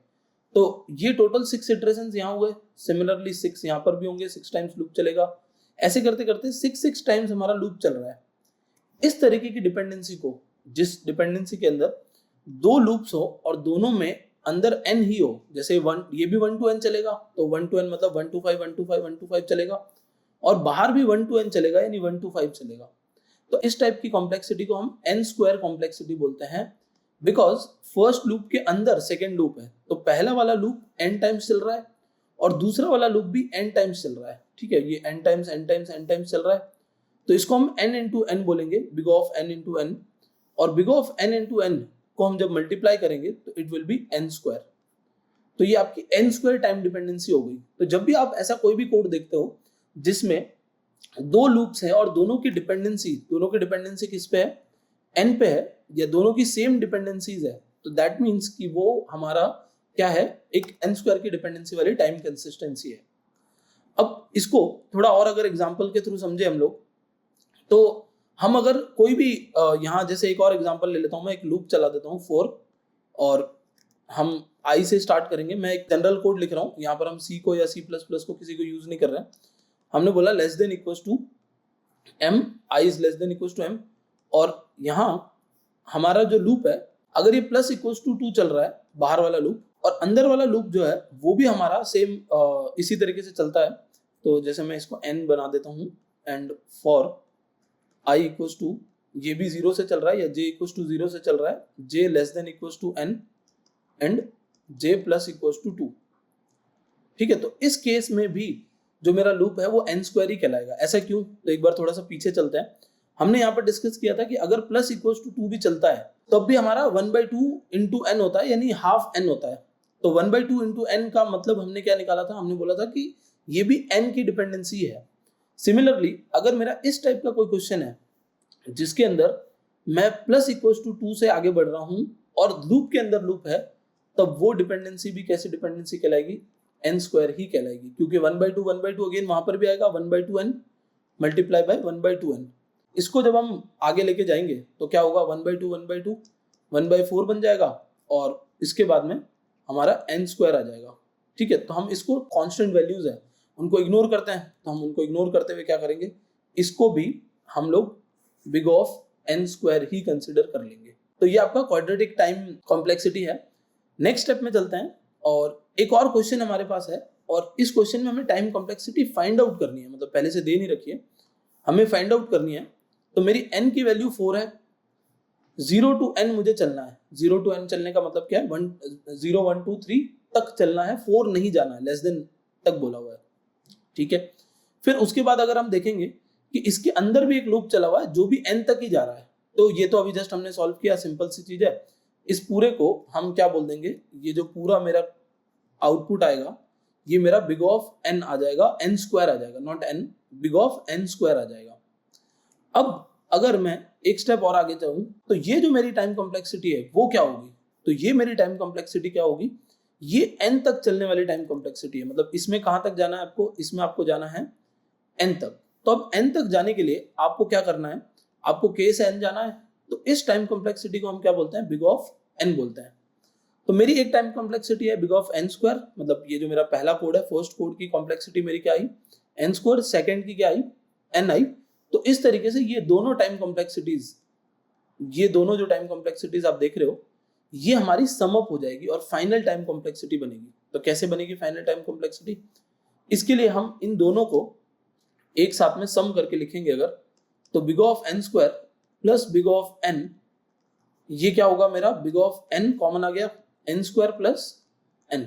तो ये टोटल 6 इटरेशंस यहाँ हुए, सिमिलरली 6 यहाँ पर भी होंगे, 6 टाइम्स लूप चलेगा। ऐसे करते करते 6 टाइम्स हमारा लूप चल रहा है। इस तरीके की डिपेंडेंसी को, जिस डिपेंडेंसी के अंदर दो लूप्स हो और दोनों में अंदर n ही हो, जैसे 1, ये भी 1 to n चलेगा, तो 1 to n मतलब 1 to 5 1 to 5 1 to 5 चलेगा, और बाहर भी 1 to n चलेगा, यानी 1 to 5 चलेगा। तो इस टाइप की कॉम्प्लेक्सिटी को हम n स्क्वायर कॉम्प्लेक्सिटी बोलते हैं, बिकॉज फर्स्ट लूप के अंदर सेकेंड लूप है। तो पहला वाला लूप n टाइम्स चल रहा है और दूसरा वाला लूप भी n टाइम्स चल रहा है। ठीक है, ये n times n times n times चल रहा है, तो इसको हम n into n बोलेंगे, big of n into n। और big of n into n को हम जब मल्टीप्लाई करेंगे तो it will be n square. तो ये आपकी n स्क्वायर टाइम डिपेंडेंसी हो गई। तो जब भी आप ऐसा कोई भी कोड देखते हो जिसमें दो लूप्स हैं और दोनों की डिपेंडेंसी किस पे है, n पे है, या दोनों की सेम डिपेंडेंसीज है, तो दैट मीन्स कि वो हमारा क्या है, एक n स्क्वायर की डिपेंडेंसी वाली टाइम कंसिस्टेंसी है। अब इसको थोड़ा और अगर एग्जांपल के थ्रू समझे हम लोग, तो हम अगर कोई भी यहाँ जैसे एक और एग्जांपल ले लेता हूँ, मैं एक लूप चला देता हूँ 4, और हम आई से स्टार्ट करेंगे। मैं एक जनरल कोड लिख रहा हूँ, यहाँ पर हम सी को या C++ को किसी को यूज नहीं कर रहे हैं। हमने बोला less than equal to m, i is less than equal to m, और यहाँ हमारा जो लूप है, अगर ये प्लस इक्वल टू 2 चल रहा है बाहर वाला लूप, और अंदर वाला लूप जो है वो भी हमारा सेम इसी तरीके से चलता है। तो जैसे मैं इसको n बना देता हूँ, and for i equals to, ये भी 0 से चल रहा है, या j इक्वल्स टू 0 से चल रहा है, j less than equals to n and j plus equals to 2। ठीक है, तो इस केस में भी जो मेरा लूप है वो n स्क्वायर ही कहलाएगा। ऐसा क्यों, तो एक बार थोड़ा सा पीछे चलते हैं। हमने यहाँ पर डिस्कस किया था कि अगर प्लस इक्वल्स टू 2 भी चलता है तब भी हमारा 1/2 इंटू एन होता है, यानी हाफ एन होता है। तो 1/2 इंटू एन का मतलब हमने क्या निकाला था, हमने बोला था कि ये भी एन की डिपेंडेंसी है। सिमिलरली अगर मेरा इस टाइप का कोई क्वेश्चन है जिसके अंदर मैं प्लस इक्वल्स टू 2 से आगे बढ़ रहा हूं और लूप के अंदर लूप है, तब वो डिपेंडेंसी भी कैसी डिपेंडेंसी कहलाएगी, एन स्क्वायर ही कहलाएगी, क्योंकि 1/2 अगेन वहां पर भी आएगा 1/2 एन मल्टीप्लाई बाय 1/2 एन। इसको जब हम आगे लेके जाएंगे तो क्या होगा, 1/2 1/4 बन जाएगा और इसके बाद में हमारा एन स्क्वायर आ जाएगा। ठीक है, तो हम इसको कांस्टेंट वैल्यूज है उनको इग्नोर करते हैं, तो हम उनको इग्नोर करते हुए क्या करेंगे, इसको भी हम लोग बिग ऑफ एन स्क्वायर ही कंसिडर कर लेंगे। तो ये आपका क्वाड्रेटिक टाइम कॉम्प्लेक्सिटी है। नेक्स्ट स्टेप में चलते हैं और एक और क्वेश्चन हमारे पास है, और इस क्वेश्चन में हमें टाइम कॉम्प्लेक्सिटी फाइंड आउट करनी है, मतलब पहले से दे नहीं रखी है, हमें फाइंड आउट करनी है। तो मेरी n की वैल्यू 4 है, 0 to n मुझे चलना है। 0 to n चलने का मतलब क्या है, 0 1 2 3 तक चलना है, 4 नहीं जाना है, लेस देन तक बोला हुआ है। ठीक है, फिर उसके बाद अगर हम देखेंगे कि इसके अंदर भी एक लूप चला हुआ है जो भी n तक ही जा रहा है, तो ये तो अभी जस्ट हमने सॉल्व किया, सिंपल सी चीज है। इस पूरे को हम क्या बोल देंगे, ये जो पूरा मेरा आउटपुट आएगा ये मेरा बिग ऑफ n आ जाएगा, n स्क्वायर आ जाएगा, not n, big of n square आ जाएगा। अब अगर मैं एक स्टेप और आगे जाऊं तो ये जो मेरी टाइम कॉम्प्लेक्सिटी है वो क्या होगी, तो ये मेरी टाइम कॉम्प्लेक्सिटी क्या होगी, ये n तक चलने वाली टाइम कॉम्प्लेक्सिटी है। मतलब इसमें कहां तक जाना है आपको, इसमें आपको जाना है n तक। तो अब n तक जाने के लिए आपको क्या करना है, आपको k से n जाना है, तो इस टाइम कॉम्प्लेक्सिटी को हम क्या बोलते हैं, बिग ऑफ n बोलते हैं। तो मेरी एक टाइम कॉम्प्लेक्सिटी है बिग ऑफ n स्क्वायर, मतलब ये जो मेरा पहला कोड है, फर्स्ट कोड की कॉम्प्लेक्सिटी मेरी क्या आई, n स्क्वायर, सेकंड की क्या आई, n आई। तो इस तरीके से ये दोनों टाइम कॉम्प्लेक्सिटीज, ये दोनों जो टाइम कॉम्प्लेक्सिटीज आप देख रहे हो, ये हमारी सम अप हो जाएगी और फाइनल टाइम कॉम्प्लेक्सिटी बनेगी। तो कैसे बनेगी फाइनल टाइम कॉम्प्लेक्सिटी, इसके लिए हम इन दोनों को एक साथ में सम करके लिखेंगे अगर, तो big of n square plus big of n, ये क्या होगा मेरा, बिग ऑफ n कॉमन आ गया, n स्क्वायर प्लस n।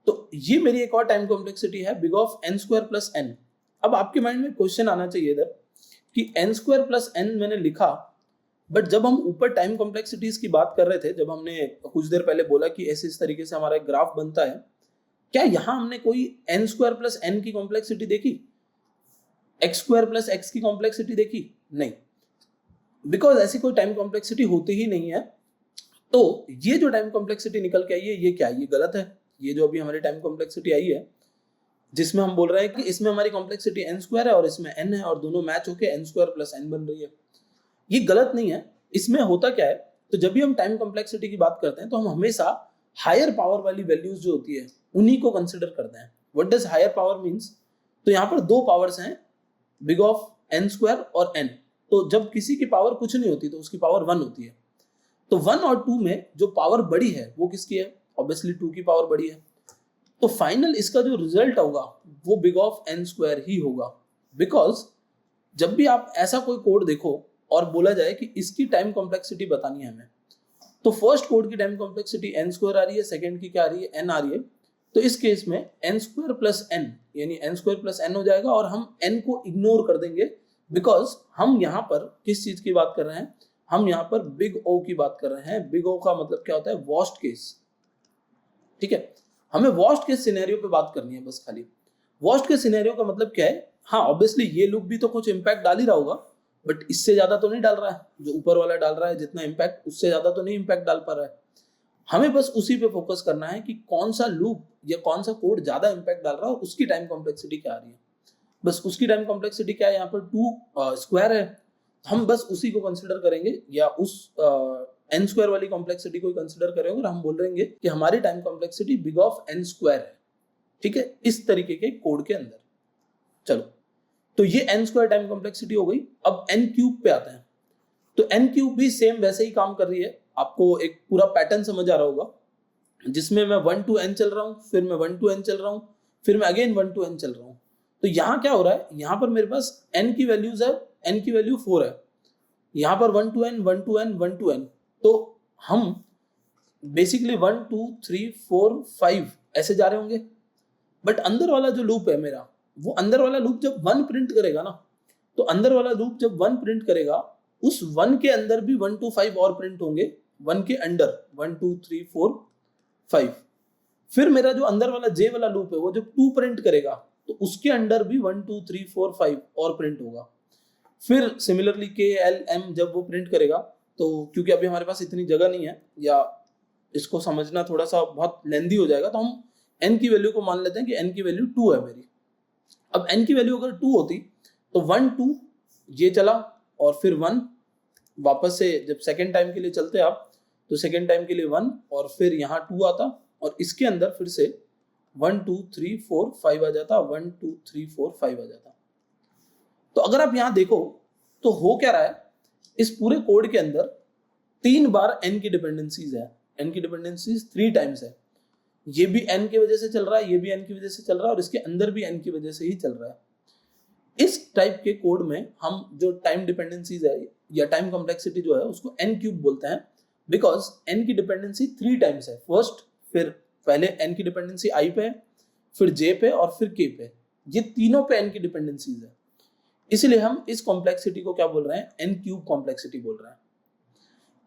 तो ये मेरी एक और टाइम कॉम्प्लेक्सिटी है big of n square plus n। अब आपके माइंड में क्वेश्चन आना चाहिए इधर कि n स्क्वायर प्लस n मैंने लिखा, बट जब हम ऊपर टाइम कॉम्प्लेक्सिटीज की बात कर रहे थे, जब हमने कुछ देर पहले बोला कि ऐसे इस तरीके से हमारा एक ग्राफ बनता है, क्या यहां हमने कोई n स्क्वायर प्लस n की कॉम्प्लेक्सिटी देखी, x स्क्वायर प्लस x की कॉम्प्लेक्सिटी देखी, नहीं, बिकॉज ऐसी कोई टाइम कॉम्प्लेक्सिटी होती ही नहीं है। तो ये जो टाइम कॉम्प्लेक्सिटी निकल के आई है, ये क्या है, ये गलत है। ये जो अभी हमारी टाइम कॉम्प्लेक्सिटी आई है जिसमें हम बोल रहे हैं कि इसमें हमारी कॉम्प्लेक्सिटी n स्क्वायर है और इसमें n है और दोनों मैच होके n स्क्वायर प्लस n बन रही है, ये गलत नहीं है। इसमें होता क्या है, तो जब भी हम टाइम कॉम्प्लेक्सिटी की बात करते हैं तो हम हमेशा हायर पावर वाली वैल्यूज जो होती है उन्हीं को कंसिडर करते हैं। What does higher power means, तो यहाँ पर दो पावर्स हैं, बिग ऑफ n स्क्वायर और n। तो जब किसी की पावर कुछ नहीं होती तो उसकी पावर 1 होती है। तो 1 और 2 में जो पावर बड़ी है वो किसकी है, ऑब्वियसली 2 की पावर बड़ी है। तो फाइनल इसका जो रिजल्ट होगा वो बिग ऑफ n स्क्वायर ही होगा, बिकॉज जब भी आप ऐसा कोई कोड देखो और बोला जाए कि इसकी टाइम कॉम्प्लेक्सिटी बतानी है हमें, तो फर्स्ट कोड की टाइम कॉम्प्लेक्सिटी n स्क्वायर आ रही है, सेकंड की क्या आ रही है, n आ रही है। तो इस केस में n स्क्वायर प्लस n, यानी n स्क्वायर प्लस n हो जाएगा और हम n को इग्नोर कर देंगे, बिकॉज हम यहाँ पर किस चीज की बात कर रहे हैं, हम यहाँ पर बिग O की बात कर रहे हैं। बिग O का मतलब क्या होता है, वर्स्ट केस। ठीक है, हमें वर्स्ट केस सिनेरियो पे बात करनी है बस खाली। वर्स्ट केस सिनेरियो का मतलब क्या है, हाँ ऑब्वियसली ये लूप भी तो कुछ इंपैक्ट डाल ही रहा होगा, बट इससे ज्यादा तो नहीं डाल रहा है, जो ऊपर वाला डाल रहा है जितना इंपैक्ट, उससे ज्यादा तो नहीं इंपैक्ट डाल पा रहा है। हमें बस उसी पे फोकस करना है कि कौन सा लूप या कौन सा कोड ज्यादा इंपैक्ट डाल रहा है, उसकी टाइम कॉम्प्लेक्सिटी क्या आ रही है, बस उसकी टाइम कॉम्प्लेक्सिटी क्या है, यहाँ पर 2 स्क्वायर है, हम बस उसी को कंसिडर करेंगे, या उस n स्क्वायर वाली कॉम्प्लेक्सिटी को कंसिडर करेंगे और हम बोल रहेंगे कि हमारी time complexity big of n square है। ठीक है, इस तरीके के कोड के अंदर। चलो, तो ये n स्क्वायर टाइम कॉम्प्लेक्सिटी हो गई। अब n क्यूब पे आते हैं, तो n क्यूब भी सेम वैसे ही काम कर रही है। आपको एक पूरा पैटर्न समझ आ रहा होगा, जिसमें मैं 1 to n चल रहा हूँ, फिर मैं 1 to n चल रहा हूँ, फिर मैं अगेन 1 to n चल रहा हूँ। तो यहाँ क्या हो रहा है, यहाँ पर मेरे पास n की वैल्यूज है, n की वैल्यू 4 है, यहाँ पर 1 to n 1 to n 1 to n। तो हम बेसिकली 1 2 3 4 5 ऐसे जा रहे होंगे, बट अंदर वाला जो लूप है मेरा, वो अंदर वाला लूप जब 1 प्रिंट करेगा ना, तो अंदर वाला लूप जब 1 प्रिंट करेगा, उस 1 के अंदर भी 1 to 5 और प्रिंट होंगे, 1 के अंडर 1 2 3 4 5। फिर मेरा जो अंदर वाला जे वाला लूप है वो जब 2 प्रिंट करेगा तो उसके अंडर भी 1 2 3 4 5 और प्रिंट होगा। फिर सिमिलरली के एल एम जब वो प्रिंट करेगा, तो क्योंकि अभी हमारे पास इतनी जगह नहीं है या इसको समझना थोड़ा सा बहुत लेंदी हो जाएगा, तो हम n की वैल्यू को मान लेते हैं कि n की वैल्यू 2 है मेरी। अब n की वैल्यू अगर 2 होती तो 1 2 ये चला और फिर 1 वापस से जब सेकेंड टाइम के लिए चलते आप तो सेकेंड टाइम के लिए 1 और फिर यहाँ 2 आता और इसके अंदर फिर से 1 2 3 4 5 आ जाता, 1 2 3 4 5 आ जाता। तो अगर आप यहाँ देखो तो हो क्या रहा है, इस पूरे कोड के अंदर 3 बार n की डिपेंडेंसीज है, n की डिपेंडेंसीज 3 टाइम्स है। ये भी n की वजह से चल रहा है, ये भी n की वजह से चल रहा है और इसके अंदर भी n की वजह से ही चल रहा है। इस टाइप के कोड में हम जो टाइम डिपेंडेंसीज है या टाइम कॉम्प्लेक्सिटी जो है उसको n क्यूब बोलते हैं, बिकॉज n की डिपेंडेंसी 3 टाइम्स है। फर्स्ट फिर पहले n की डिपेंडेंसी i पे है, फिर j पे और फिर k पे, ये तीनों पे n की डिपेंडेंसीज है। इसलिए हम इस कॉम्प्लेक्सिटी को क्या बोल रहे हैं, n क्यूब कॉम्प्लेक्सिटी बोल रहे हैं।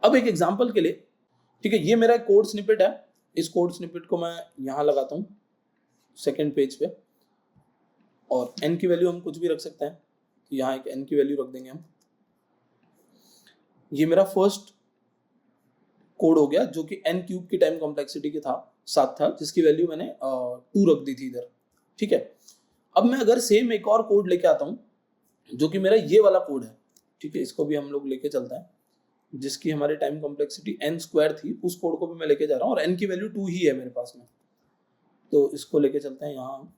अब एक एग्जांपल के लिए, ठीक है, ये मेरा कोड स्निपेट है, इस कोड स्निपेट को मैं यहां लगाता हूं सेकेंड पेज पे और n की वैल्यू हम कुछ भी रख सकते हैं, तो यहाँ एक n की वैल्यू रख देंगे हम। ये मेरा फर्स्ट कोड हो गया जो कि n क्यूब की टाइम कॉम्प्लेक्सिटी के साथ था, जिसकी वैल्यू मैंने 2 रख दी थी इधर, ठीक है। अब मैं अगर सेम एक और कोड लेके आता हूँ जो कि मेरा ये वाला कोड है, ठीक है, इसको भी हम लोग लेके चलते हैं, जिसकी हमारी टाइम कॉम्प्लेक्सिटी n स्क्वायर थी, उस कोड को भी मैं लेके जा रहा हूँ और n की वैल्यू 2 ही है मेरे पास में। तो इसको लेके चलते हैं यहाँ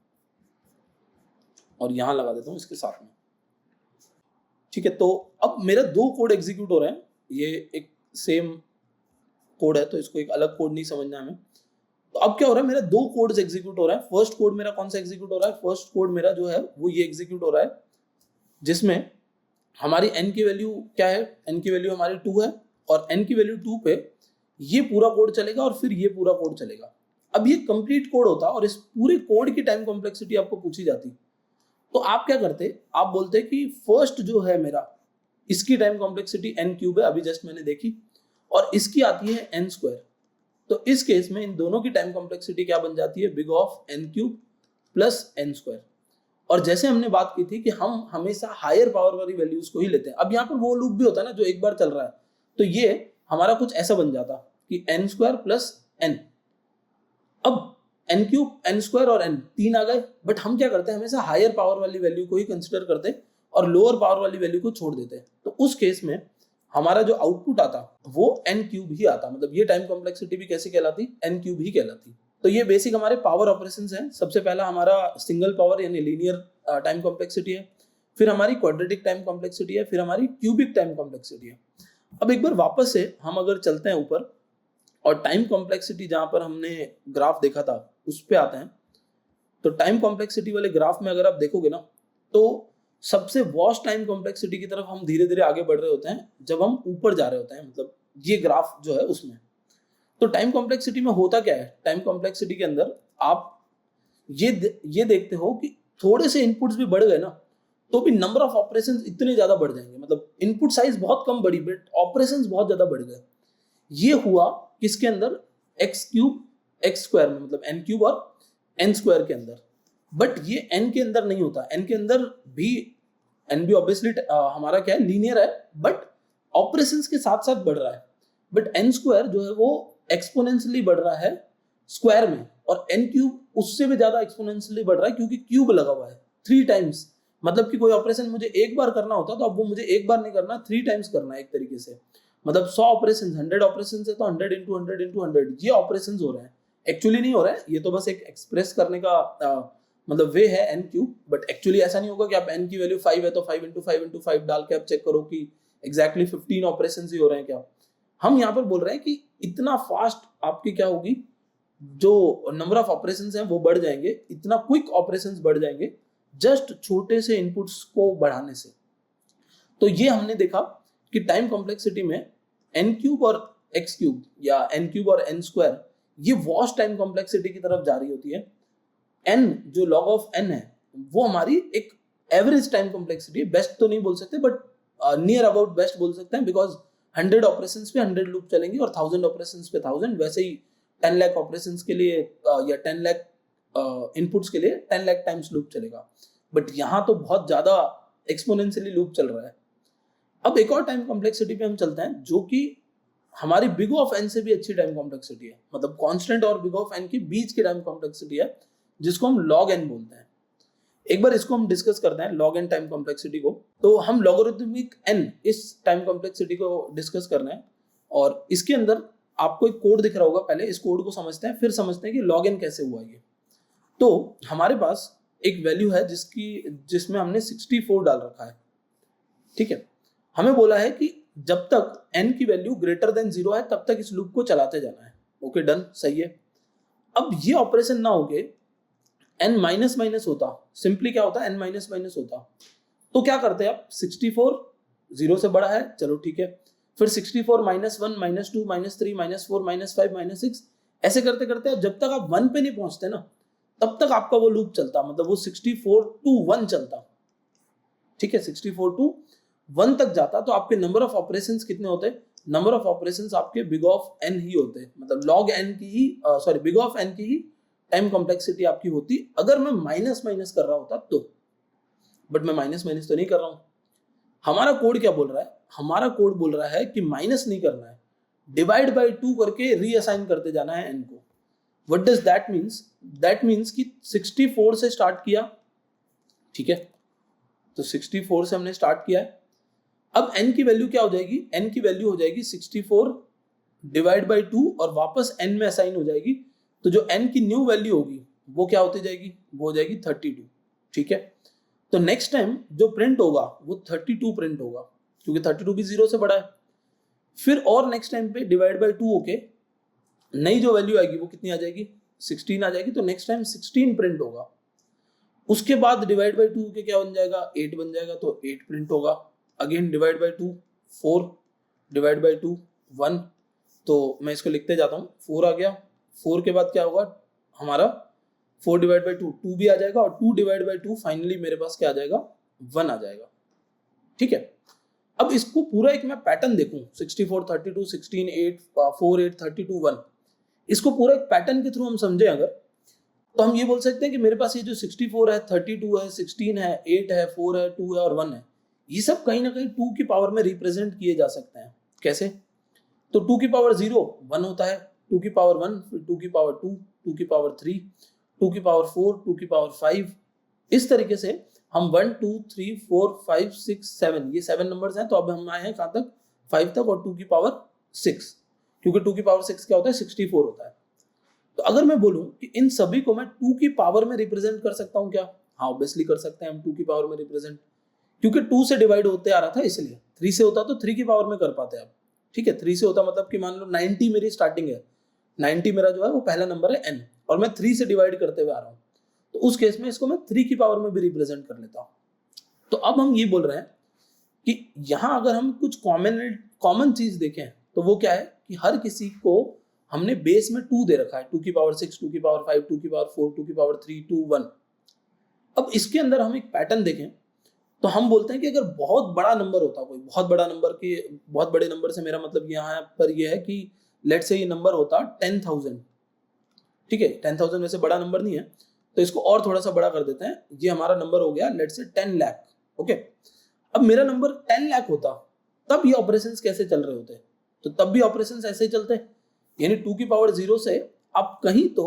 और यहाँ लगा देता हूँ इसके साथ में, ठीक है। तो अब मेरा 2 कोड एग्जीक्यूट हो रहे हैं, ये एक सेम कोड है तो इसको एक अलग कोड नहीं समझना हमें। तो अब क्या हो रहा है, मेरा 2 कोड्स एग्जीक्यूट हो रहा है। फर्स्ट कोड मेरा कौन सा एग्जीक्यूट हो रहा है, फर्स्ट कोड मेरा जो है वो ये एग्जीक्यूट हो रहा है, जिसमें हमारी n की वैल्यू क्या है, n की वैल्यू हमारी 2 है और n की वैल्यू 2 पे ये पूरा कोड चलेगा और फिर ये पूरा कोड चलेगा। अब ये कंप्लीट कोड होता और इस पूरे कोड की टाइम कॉम्प्लेक्सिटी आपको पूछी जाती, तो आप क्या करते, आप बोलते कि फर्स्ट जो है मेरा, इसकी टाइम कॉम्प्लेक्सिटी n क्यूब है, अभी जस्ट मैंने देखी, और इसकी आती है n स्क्वायर। तो इस केस में इन दोनों की टाइम कॉम्प्लेक्सिटी क्या बन जाती है, big of n cube plus n square. और जैसे हमने बात की थी कि हम हमेशा हायर पावर वाली वैल्यूज को ही लेते हैं। अब यहाँ पर वो लूप भी होता है ना जो एक बार चल रहा है, तो ये हमारा कुछ ऐसा बन जाता कि n स्क्वायर प्लस n। अब n क्यूब, n स्क्वायर और n 3 आ गए, बट हम क्या करते हैं, हमेशा हायर पावर वाली वैल्यू को ही कंसिडर करते और लोअर पावर वाली वैल्यू को छोड़ देते। तो उस केस में हमारा जो आउटपुट आता वो n क्यूब ही आता, मतलब ये टाइम कॉम्प्लेक्सिटी भी कैसी कहलाती, n क्यूब ही कहलाती। तो ये बेसिक हमारे पावर ऑपरेशंस हैं। सबसे पहला हमारा सिंगल पावर यानी लीनियर टाइम कॉम्प्लेक्सिटी है, फिर हमारी क्वाड्रेटिक टाइम कॉम्प्लेक्सिटी है, फिर हमारी क्यूबिक टाइम कॉम्प्लेक्सिटी है। अब एक बार वापस से हम अगर चलते हैं ऊपर और टाइम कॉम्प्लेक्सिटी जहां पर हमने ग्राफ देखा था उस पे आते हैं, तो टाइम कॉम्प्लेक्सिटी वाले ग्राफ में अगर आप देखोगे ना, तो सबसे वर्स्ट टाइम कॉम्प्लेक्सिटी की तरफ हम धीरे धीरे आगे बढ़ रहे होते हैं जब हम ऊपर जा रहे होते हैं, मतलब ये ग्राफ जो है उसमें। तो टाइम कॉम्प्लेक्सिटी में होता क्या है, टाइम कॉम्प्लेक्सिटी के अंदर आप ये देखते हो कि थोड़े से इनपुट्स भी बढ़ गए ना तो भी नंबर ऑफ ऑपरेशंस इतने ज्यादा बढ़ जाएंगे, मतलब इनपुट साइज बहुत कम बढ़ी बट ऑपरेशंस बहुत ज्यादा बढ़ गए। ये हुआ किसके अंदर, एक्स क्यूब एक्स स्क्वायर में, मतलब एन क्यूब और एन स्क्वायर के अंदर। बट ये एन के अंदर नहीं होता, एन के अंदर भी, एन भी ऑब्वियसली हमारा क्या है, लीनियर है, बट ऑपरेशंस के साथ साथ बढ़ रहा है। बट एन स्क्वायर जो है वो एक्सपोनेंशियली बढ़ रहा है स्क्वायर में, और एन क्यूब उससे भी ज्यादा एक्सपोनेंशियली बढ़ रहा है क्योंकि क्यूब लगा हुआ है 3 टाइम्स। मतलब कि कोई ऑपरेशन मुझे एक बार करना होता तो अब वो मुझे एक बार नहीं करना, 3 टाइम्स करना है एक तरीके से। मतलब 100 ऑपरेशन, 100 ऑपरेशन है तो 100 इंटू 100 इंटू 100 ये ऑपरेशन हो रहे हैं। एक्चुअली नहीं हो रहा है, ये तो बस एक एक्सप्रेस करने का मतलब वे है एन क्यूब, बट एक्चुअली ऐसा नहीं होगा कि आप एन की वैल्यू 5 है तो 5 इंटू 5 इंटू 5 डाल के आप चेक करो कि एग्जैक्टली 15 ऑपरेशन ही हो रहे हैं क्या। हम यहाँ पर बोल रहे हैं कि इतना फास्ट आपकी क्या होगी, जो नंबर ऑफ ऑपरेशंस हैं वो बढ़ जाएंगे, इतना क्विक ऑपरेशंस बढ़ जाएंगे जस्ट छोटे से इनपुट्स को बढ़ाने से। तो ये हमने देखा कि टाइम कॉम्प्लेक्सिटी में एन क्यूब और एक्स क्यूब या एन क्यूब और एन स्क्वायर ये वॉश टाइम कॉम्प्लेक्सिटी की तरफ जा रही होती है। एन जो लॉग ऑफ एन है वो हमारी एक एवरेज टाइम कॉम्प्लेक्सिटी है, बेस्ट तो नहीं बोल सकते बट नियर अबाउट बेस्ट बोल सकते हैं, बिकॉज 100 ऑपरेशंस पे 100 लूप चलेंगे और 1000 ऑपरेशंस पे 1000, वैसे ही 10 लाख ऑपरेशंस के लिए या 10 लाख इनपुट्स के लिए 10 लाख टाइम्स लूप चलेगा। बट यहाँ तो बहुत ज्यादा एक्सपोनेंशियली लूप चल रहा है। अब एक और टाइम कॉम्प्लेक्सिटी पे हम चलते हैं जो कि हमारी बिग ऑफ एन से भी अच्छी टाइम कॉम्प्लेक्सिटी है, मतलब कांस्टेंट और बिग ऑफ एन के बीच की टाइम कॉम्प्लेक्सिटी है, जिसको हम लॉग एन बोलते हैं। एक बार इसको हम डिस्कस करते हैं लॉग एन टाइम कॉम्प्लेक्सिटी को। तो हम लॉगरिथमिक एन इस टाइम कॉम्प्लेक्सिटी को डिस्कस कर रहे हैं, और इसके अंदर आपको एक कोड दिख रहा होगा, पहले इस कोड को समझते हैं फिर समझते हैं कि लॉग एन कैसे हुआ ये। तो हमारे पास एक वैल्यू है जिसमें हमने 64 डाल रखा है, ठीक है। हमें बोला है कि जब तक n की वैल्यू ग्रेटर देन 0 है तब तक इस लूप को चलाते जाना है। ओके, डन, सही है। अब ये ऑपरेशन ना होके n माइनस माइनस होता, सिंपली क्या होता, n माइनस माइनस होता, तो क्या करते हैं आप, 64 0 से बड़ा है, चलो ठीक है, फिर 64 minus 1 minus 2 minus 3 minus 4 minus 5 minus 6, ऐसे करते करते जब तक आप 1 पे नहीं पहुंचते ना तब तक आपका वो लूप चलता, मतलब वो 64 टू 1 चलता, ठीक है, 64 टू 1 तक जाता। तो आपके नंबर ऑफ ऑपरेशंस कितने होते, नंबर ऑफ ऑपरेशंस आपके बिग ऑफ एन ही होते, मतलब लॉग एन की ही बिग ऑफ एन की ही टाइम कॉम्प्लेक्सिटी आपकी होती, अगर मैं माइनस माइनस कर रहा होता तो। बट मैं माइनस माइनस तो नहीं कर रहा हूं। हमारा कोड क्या बोल रहा है, हमारा कोड बोल रहा है कि माइनस नहीं करना है, डिवाइड बाई 2 करके रीअसाइन करते जाना है एन को। What does that means, that means कि 64 से स्टार्ट किया, ठीक है, तो 64 से हमने स्टार्ट किया है। अब n की वैल्यू क्या हो जाएगी, n की वैल्यू हो जाएगी 64 डिवाइड बाई 2 और वापस n में असाइन हो जाएगी। तो जो n की न्यू वैल्यू होगी वो क्या होती जाएगी, वो हो जाएगी 32, ठीक है। तो नेक्स्ट टाइम जो प्रिंट होगा वो 32 प्रिंट होगा, क्योंकि 32 भी 0 से बड़ा है। फिर और नेक्स्ट टाइम पे डिवाइड बाई 2 होके नई जो वैल्यू आएगी वो कितनी आ जाएगी, 16 आ जाएगी, तो नेक्स्ट टाइम 16 प्रिंट होगा। उसके बाद डिवाइड बाई 2 के क्या बन जाएगा, 8 बन जाएगा, तो 8 प्रिंट होगा। Again divide by 2 4, divide by 2 1, तो मैं इसको लिखते जाता हूँ, 4 आ गया। 4 के बाद क्या होगा हमारा, 4 डिवाइड बाई 2 2 भी आ जाएगा, और 2 डिवाइड बाई 2 फाइनली मेरे पास क्या आ जाएगा, 1 आ जाएगा, ठीक है। अब इसको पूरा एक मैं पैटर्न देखूं, 64 32 16 8 4 8 32 1, इसको पूरा एक पैटर्न के थ्रू हम समझे अगर, तो हम ये बोल सकते हैं कि मेरे पास ये जो 64 है, 32 है, 16 है, 8 है, 4 है, 2 है और 1 है, ये सब कहीं ना कहीं 2 की पावर में रिप्रेजेंट किए जा सकते हैं। कैसे, तो 2 की पावर 0 1 होता है, 2 की पावर 1, फिर 2 की पावर 2, 2 की पावर 3, 2 की पावर 4, 2 की पावर 5, इस तरीके से हम 1 2 3 4 5 6 7, ये 7 नंबर्स हैं। तो अब हम आए हैं कहां तक, 5 तक, और 2 की पावर 6, क्योंकि 2 की पावर 6 क्या होता है, 64 होता है। तो अगर मैं बोलूं कि इन सभी को मैं 2 की पावर में रिप्रेजेंट कर सकता हूं क्या, हाँ ऑब्वियसली कर सकते हैं हम 2 की पावर में रिप्रेजेंट, क्योंकि 2 से डिवाइड होते आ रहा था इसलिए। 3 से होता तो 3 की पावर में कर पाते आप, ठीक है। 3 से होता मतलब कि मान लो 90 मेरी स्टार्टिंग है, 90 मेरा जो है वो पहला नंबर है n, और मैं 3 से डिवाइड करते हुए आ रहा हूं, तो उस केस में इसको मैं 3 की पावर में भी रिप्रेजेंट कर लेता हूं। तो अब हम ये बोल रहे हैं कि यहां अगर हम कुछ कॉमन चीज देखें तो वो क्या है कि हर किसी को हमने बेस में 2 दे रखा है, 2 की पावर 6, 2 की पावर 5, 2 की पावर 4, 2 की पावर 3, 2 1। अब इसके अंदर हम एक पैटर्न देखें तो हम बोलते हैं कि अगर बहुत बड़ा नंबर होता, कोई बहुत बड़ा नंबर के, बहुत बड़े नंबर से मेरा मतलब यहाँ पर यह है कि लेट से ये नंबर होता 10,000, ठीक है, 10,000 वैसे बड़ा नंबर नहीं है, तो इसको और थोड़ा सा बड़ा कर देते हैं, ये हमारा नंबर हो गया लेट से 10 लाख, ओके। अब मेरा नंबर 10 लाख होता, तब ये ऑपरेशंस कैसे चल रहे होते, तो तब भी ऑपरेशंस ऐसे ही चलते, यानी 2 की पावर 0 से आप कहीं तो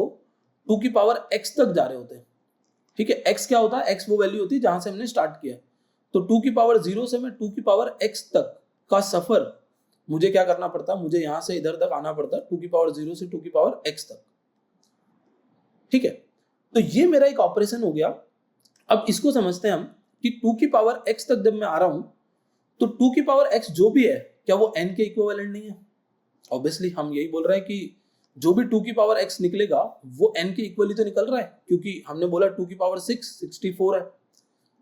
2 की पावर x तक जा रहे होते, ठीक है। x क्या होता है, x वो वैल्यू होती है जहां से हमने स्टार्ट किया, तो 2 की पावर 0 से मैं 2 की पावर x तक का सफर मुझे क्या करना पड़ता, मुझे यहां से इधर तक आना पड़ता, 2 की पावर 0 से 2 की पावर x तक, ठीक है। तो ये मेरा एक ऑपरेशन हो गया। अब इसको समझते हैं हम कि 2 की पावर x तक जब मैं आ रहा हूं तो 2 की पावर x जो भी है क्या वो n के इक्विवेलेंट नहीं है, ऑब्वियसली हम यही बोल रहे हैं कि जो भी 2 की पावर x निकलेगा वो n के इक्वली तो निकल रहा है, क्योंकि हमने बोला 2 की पावर 6 64 है।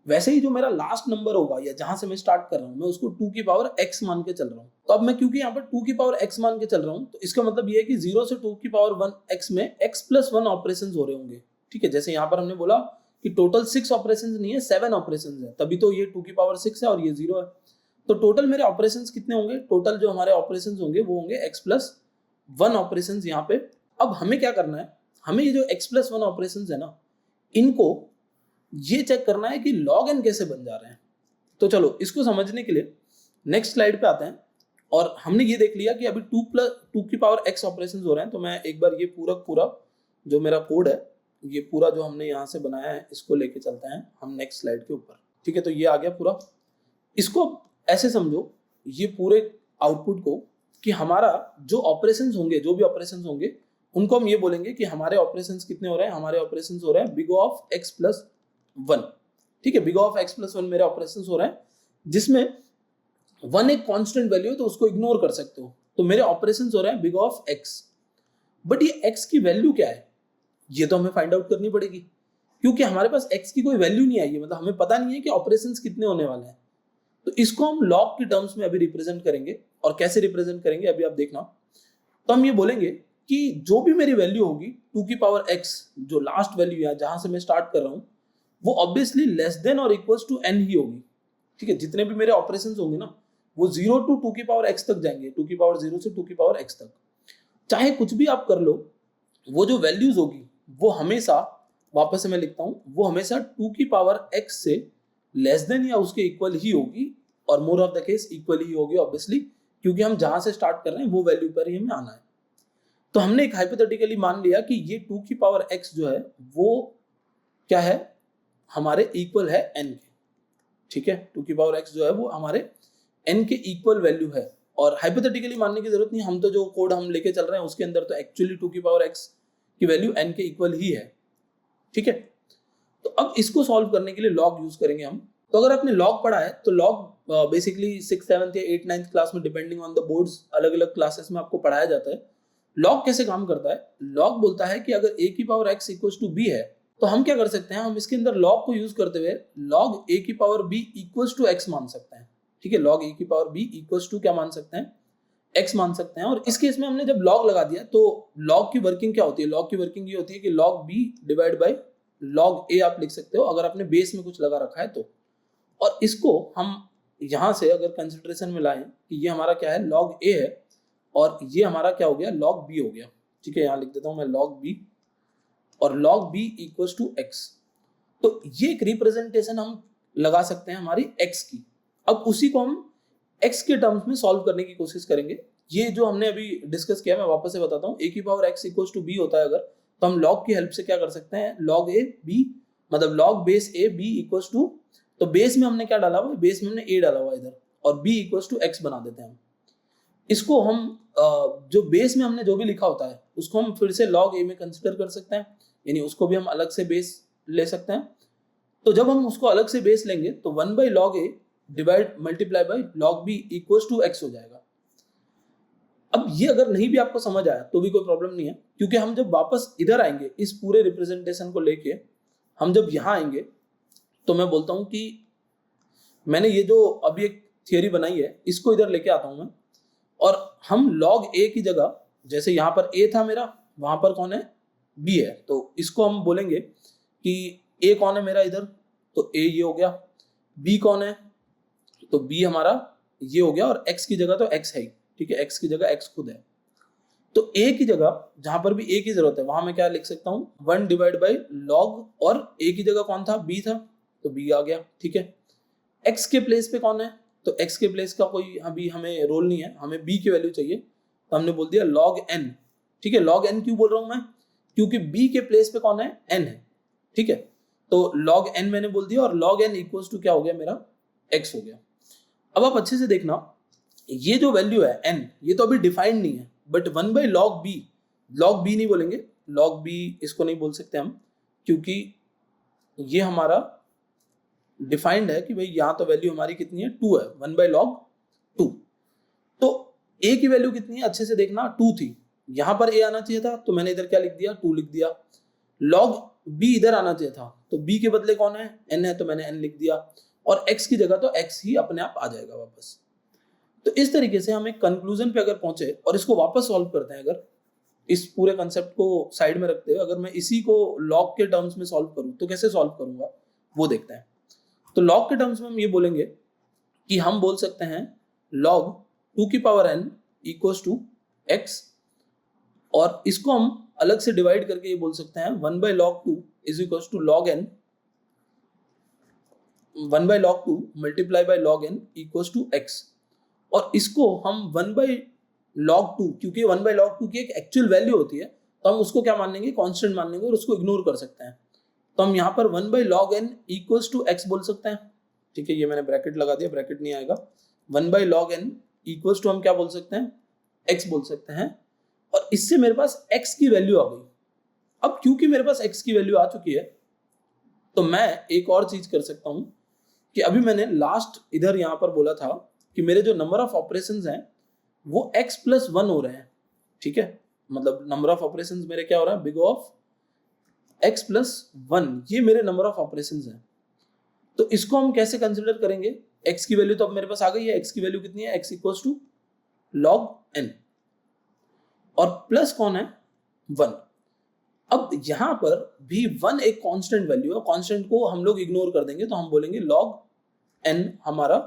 वैसे ही जो मेरा लास्ट नंबर होगा या जहां से मैं स्टार्ट कर रहा हूं, मैं उसको 2 की पावर x मान के चल रहा हूं। तो अब मैं क्योंकि यहाँ पर 2 की पावर x मान के चल रहा हूं, तो इसका मतलब ये है कि 0 से 2 की पावर 1 x में x प्लस 1 ऑपरेशंस हो रहे होंगे, ठीक है। जैसे यहाँ पर हमने बोला कि टोटल 6 ऑपरेशंस नहीं है, 7 ऑपरेशंस है, तभी तो ये 2 की पावर 6 है और ये 0 है। तो टोटल मेरे ऑपरेशंस कितने होंगे? टोटल जो हमारे ऑपरेशंस होंगे वो होंगे x प्लस 1 ऑपरेशंस यहाँ पे। अब हमें क्या करना है, हमें ये जो x प्लस 1 ऑपरेशंस है ना, इनको ये चेक करना है कि log n कैसे बन जा रहे हैं। तो चलो इसको समझने के लिए नेक्स्ट स्लाइड पे आते हैं। और हमने ये देख लिया कि अभी 2 की पावर x ऑपरेशंस हो रहे हैं। तो मैं एक बार ये पूरा जो मेरा कोड है, ये पूरा जो हमने यहाँ से बनाया है, इसको लेके चलते हैं हम नेक्स्ट स्लाइड के ऊपर। ठीक है, तो ये आ गया पूरा। इसको ऐसे समझो, ये पूरे आउटपुट को, कि हमारा जो ऑपरेशंस होंगे, जो भी ऑपरेशंस होंगे, उनको हम ये बोलेंगे कि हमारे ऑपरेशंस कितने हो रहे हैं। हमारे ऑपरेशंस हो रहे हैं बिग ऑफ x प्लस 1। ठीक है, बिग ऑफ x प्लस 1 मेरे ऑपरेशंस हो रहे हैं, जिसमें 1 एक कांस्टेंट वैल्यू है तो उसको इग्नोर कर सकते हो। तो मेरे ऑपरेशंस हो रहे हैं बिग ऑफ x। बट ये x की वैल्यू क्या है, ये तो हमें फाइंड आउट करनी पड़ेगी, क्योंकि हमारे पास x की कोई वैल्यू नहीं आई है, मतलब हमें पता नहीं है कि ऑपरेशंस कितने होने वाले हैं। तो इसको हम लॉग की टर्म्स में अभी रिप्रेजेंट करेंगे। और कैसे रिप्रेजेंट करेंगे अभी आप देखना। तो हम ये बोलेंगे कि जो भी मेरी वैल्यू होगी 2 की पावर x, जो लास्ट वैल्यू है जहां से मैं स्टार्ट कर रहा हूं, वो ऑब्वियसली लेस देन और इक्वल्स टू n ही होगी। ठीक है, जितने भी मेरे ऑपरेशंस होंगे ना, वो 0 टू 2 की पावर x तक जाएंगे, 2 की पावर 0 से 2 की पावर x तक। चाहे कुछ भी आप कर लो, वो जो वैल्यूज होगी वो हमेशा, वापस से मैं लिखता हूं, वो हमेशा 2 की पावर x से लेस देन या उसके इक्वल ही होगी, और more of the case equal ही होगी ऑब्वियसली, क्योंकि हम जहां से स्टार्ट कर रहे हैं वो वैल्यू पर ही हमें आना है। तो हमने एक हाइपोथेटिकली मान लिया कि ये 2 की पावर x जो है वो क्या है, हमारे इक्वल है n के। ठीक है, 2 की पावर x जो है वो हमारे n के इक्वल वैल्यू है। और हाइपोथेटिकली मानने की जरूरत नहीं, हम तो जो कोड हम लेके चल रहे हैं उसके अंदर तो एक्चुअली 2 की पावर x की वैल्यू n के इक्वल ही है। ठीक है, तो अब इसको सॉल्व करने के लिए लॉग यूज करेंगे हम। तो अगर आपने लॉग पढ़ा है तो लॉग बेसिकली 6th 7th या 8th 9th क्लास में, डिपेंडिंग ऑन द बोर्ड्स, अलग अलग क्लासेस में आपको पढ़ाया जाता है। लॉग कैसे काम करता है, लॉग बोलता है कि अगर a की power x equals to b है, तो हम क्या कर सकते हैं, हम इसके अंदर लॉग को यूज करते हुए लॉग a की power b equals to x मान सकते हैं। ठीक है, लॉग a की पावर b इक्वल्स टू क्या मान सकते हैं, x मान सकते हैं। और इस केस में हमने जब लॉग लगा दिया, तो लॉग की वर्किंग क्या होती है, लॉग की वर्किंग ये होती है कि log b divide by log a आप लिख सकते हो, अगर आपने बेस में कुछ लगा रखा है तो। और इसको हम यहां से अगर कंसिडरेशन में लाएं कि ये हमारा क्या है, लॉग a है, और ये हमारा क्या हो गया, लॉग b हो गया। ठीक है, यहां लिख देता हूं मैं लॉग b, और log b equals to x। तो ये एक रिप्रेजेंटेशन हम लगा सकते हैं हमारी x की। अब उसी को हम x के टर्म्स में सॉल्व करने की कोशिश करेंगे। ये जो हमने अभी डिस्कस किया, मैं वापस से बताता हूँ, a की power x equals to b होता है अगर, तो हम log की हेल्प से क्या कर सकते हैं, log a b, मतलब log base a b equals to, तो बेस में हमने क्या डाला हुआ, बेस में हमने a डाला हुआ इधर, और b इक्वल्स टू x बना देते हैं हम। इसको हम जो बेस में हमने जो भी लिखा होता है उसको हम फिर से log a में कंसिडर कर सकते हैं, यानी उसको भी हम अलग से बेस ले सकते हैं। तो जब हम उसको अलग से बेस लेंगे तो 1 by log a divide multiply by log b equals to x हो जाएगा। अब ये अगर नहीं भी आपको समझ आया तो भी कोई प्रॉब्लम नहीं है, क्योंकि हम जब वापस इधर आएंगे इस पूरे रिप्रेजेंटेशन को लेके, हम जब यहाँ आएंगे तो मैं बोलता हूँ कि मैंने ये जो अभी एक थियरी बनाई है इसको इधर लेके आता हूँ मैं, और हम log a की जगह, जैसे यहाँ पर a था मेरा, वहां पर कौन है, b है, तो इसको हम बोलेंगे कि a कौन है मेरा इधर, तो a ये हो गया, b कौन है, तो b हमारा ये हो गया, और x की जगह तो x है ही। ठीक है, x की जगह x खुद है। तो a की जगह जहां पर भी a की जरूरत है वहां मैं क्या लिख सकता हूँ, 1 डिवाइड बाई लॉग, और a की जगह कौन था, b था, तो b आ गया। ठीक है, x के प्लेस पे कौन है, तो x के प्लेस का कोई अभी हमें रोल नहीं है, हमें b की वैल्यू चाहिए, तो हमने बोल दिया log n। ठीक है, log n क्यों बोल रहा हूं मैं, क्योंकि b के प्लेस पे कौन है, n है। ठीक है, तो log n मैंने बोल दिया, और log n इक्वल्स टू क्या हो गया मेरा, x हो गया। अब आप अच्छे से देखना, ये जो वैल्यू है n, ये तो अभी डिफाइंड नहीं है, but 1 by log b, log b नहीं बोलेंगे, log b इसको नहीं बोल सकते हम, क्योंकि ये हमारा डिफाइंड है कि भाई यहाँ तो वैल्यू हमारी कितनी है, 2 है, 1 बाई log 2। तो a की वैल्यू कितनी है, अच्छे से देखना, 2 थी, यहां पर a आना चाहिए था, तो मैंने इधर क्या लिख दिया, 2 लिख दिया। log b इधर आना चाहिए था, तो b के बदले कौन है, n है, तो मैंने n लिख दिया, और x की जगह तो x ही अपने आप आ जाएगा वापस। तो इस तरीके से हम एक कंक्लूजन पे अगर पहुंचे और इसको वापस सॉल्व करते हैं अगर, इस पूरे कंसेप्ट को साइड में रखते हुए अगर मैं इसी को लॉग के टर्म्स में सॉल्व करूं तो कैसे सॉल्व करूंगा वो देखते हैं। तो लॉग के टर्म्स में हम ये बोलेंगे कि हम बोल सकते हैं log 2 की power n equals to x, और इसको हम अलग से डिवाइड करके ये बोल सकते हैं 1 by log 2 is equals to log n, 1 by log 2 multiply by log n equals to x, और इसको हम 1 by log 2, क्योंकि 1 by log 2 की एक एक्चुअल वैल्यू होती है तो हम उसको क्या मान लेंगे, कांस्टेंट मान लेंगे और उसको इग्नोर कर सकते हैं। तो हम यहाँ पर 1 by log n equals to x बोल सकते हैं। ठीक है, ये मैंने ब्रैकेट लगा दिया, ब्रैकेट नहीं आएगा। 1 by log n equals to हम क्या बोल सकते हैं, x बोल सकते हैं, और इससे मेरे पास x की वैल्यू आ गई। अब क्योंकि मेरे पास x की वैल्यू आ चुकी है तो मैं एक और चीज कर सकता हूं कि अभी मैंने लास्ट इधर यहां पर बोला था कि मेरे जो नंबर ऑफ ऑपरेशंस हैं वो x प्लस 1 हो रहे हैं। ठीक है, मतलब नंबर ऑफ ऑपरेशंस मेरे क्या हो रहा है, बिग ऑफ x प्लस 1, ये मेरे नंबर ऑफ ऑपरेशंस हैं। तो इसको हम कैसे कंसिडर करेंगे, x की वैल्यू तो अब मेरे पास आ गई है, x की वैल्यू कितनी है, x equals to log n, और प्लस कौन है, 1। अब यहां पर भी 1 एक कांस्टेंट वैल्यू है, कांस्टेंट को हम लोग इग्नोर कर देंगे तो हम बोलेंगे log n हमारा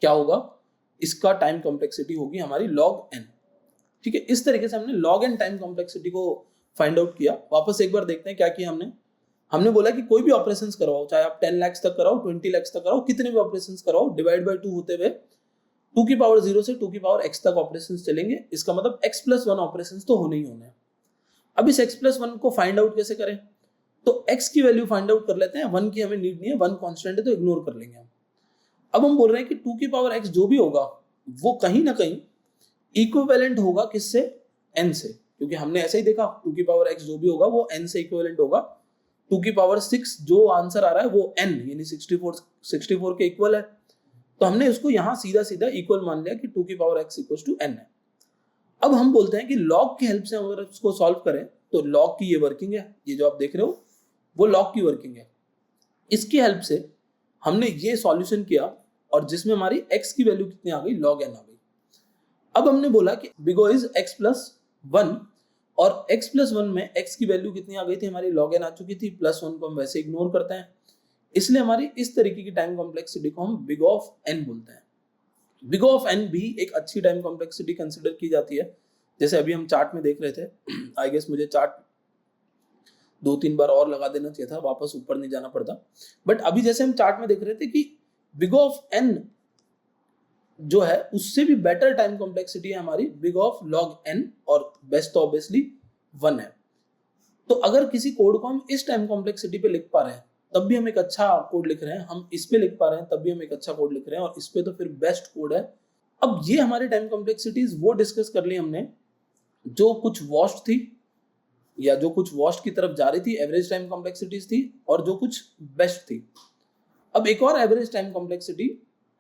क्या होगा, इसका टाइम कॉम्प्लेक्सिटी होगी हमारी log n। ठीक है, इस तरीके से हमने log n टाइम कॉम्प्लेक्सिटी को फाइंड आउट किया। वापस एक बार देखते हैं क्या किया हमने बोला कि कोई भी ऑपरेशंस करवाओ, चाहे आप 10 लाख तक कराओ, 20 लाख तक कराओ, कितने भी ऑपरेशंस कराओ, डिवाइड बाय 2 होते हुए 2 की पावर 0 से 2 की पावर x तक ऑपरेशंस चलेंगे। इसका मतलब x प्लस 1 ऑपरेशंस तो होने ही होने हैं। अब इस x प्लस 1 को फाइंड आउट कैसे करें, तो x की वैल्यू फाइंड आउट कर लेते हैं, 1 की हमें नीड नहीं है, 1 कांस्टेंट है तो इग्नोर कर लेंगे हम। अब हम बोल रहे हैं कि 2 की पावर x जो भी होगा वो कहीं ना कहीं इक्विवेलेंट होगा किससे, n से, क्योंकि हमने ऐसे ही देखा 2 की पावर x जो भी होगा वो n से इक्विवेलेंट होगा। 2 की पावर 6 जो आंसर आ रहा है वो n यानी 64 के इक्वल है, तो हमने इसको यहां सीधा सीधा इक्वल मान लिया कि 2 की power x equals to n है। अब हम बोलते हैं कि log की हेल्प से अगर इसको सॉल्व करें तो log की ये वर्किंग है, ये जो आप देख रहे हो वो log की वर्किंग है। इसकी हेल्प से हमने ये सॉल्यूशन किया और जिसमें हमारी x की वैल्यू कितनी आ गई, log n आ गई। अब हमने बोला कि big O is x plus 1, और x प्लस 1 में x की वैल्यू कितनी आ गई थी, हमारी log n आ चुकी थी, प्लस 1 को हम वैसे इग्नोर करते हैं, इसलिए हमारी इस तरीके की टाइम कॉम्प्लेक्सिटी को हम बिग ऑफ n बोलते हैं। बिग ऑफ n भी एक अच्छी टाइम कॉम्प्लेक्सिटी कंसिडर की जाती है, जैसे अभी हम चार्ट में देख रहे थे। आई गेस मुझे चार्ट 2-3 बार और लगा देना चाहिए था, वापस ऊपर नहीं जाना पड़ता, बट अभी जैसे हम चार्ट में देख रहे थे कि बिग ऑफ n जो है उससे भी बेटर टाइम कॉम्प्लेक्सिटी है हमारी बिग ऑफ log n, और बेस्ट तो ऑब्वियसली 1 है। तो अगर किसी कोड को हम इस टाइम कॉम्प्लेक्सिटी पे लिख पा रहे हैं तब भी हम एक अच्छा कोड लिख रहे हैं, हम इस पे लिख पा रहे हैं तब भी हम एक अच्छा कोड लिख रहे हैं, और इस पे तो फिर बेस्ट कोड है। अब ये हमारी टाइम कॉम्प्लेक्सिटीज वो डिस्कस कर ली हमने जो कुछ वॉस्ट थी या जो कुछ वॉस्ट की तरफ जा रही थी, एवरेज टाइम कॉम्प्लेक्सिटीज थी, और जो कुछ बेस्ट थी। अब एक और average time complexity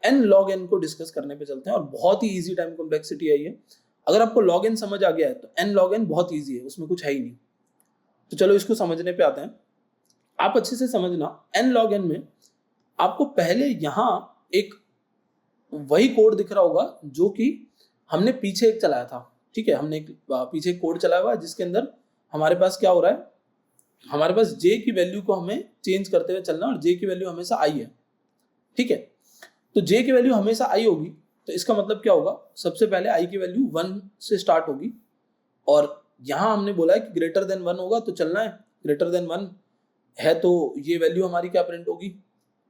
n log n को डिस्कस करने पे चलते हैं, और बहुत ही इजी टाइम कॉम्प्लेक्सिटी है ये। अगर आपको log n समझ आ गया है तो n log n बहुत इजी है, उसमें कुछ है ही नहीं। तो चलो इसको समझने पे आते हैं। आप अच्छे से समझना, n log n में आपको पहले यहां एक वही कोड दिख रहा होगा जो कि हमने पीछे एक चलाया था। ठीक है, हमने एक पीछे एक कोड चलाया हुआ है जिसके अंदर हमारे पास क्या हो रहा है, हमारे पास j की वैल्यू को हमें चेंज करते हुए चलना, और j की वैल्यू हमेशा i है। ठीक है, तो j की वैल्यू हमेशा i होगी, तो इसका मतलब क्या होगा, सबसे पहले i की वैल्यू 1 से स्टार्ट होगी, और यहां हमने बोला है कि ग्रेटर देन 1 होगा तो चलना है, ग्रेटर देन 1 है तो ये वैल्यू हमारी क्या प्रिंट होगी,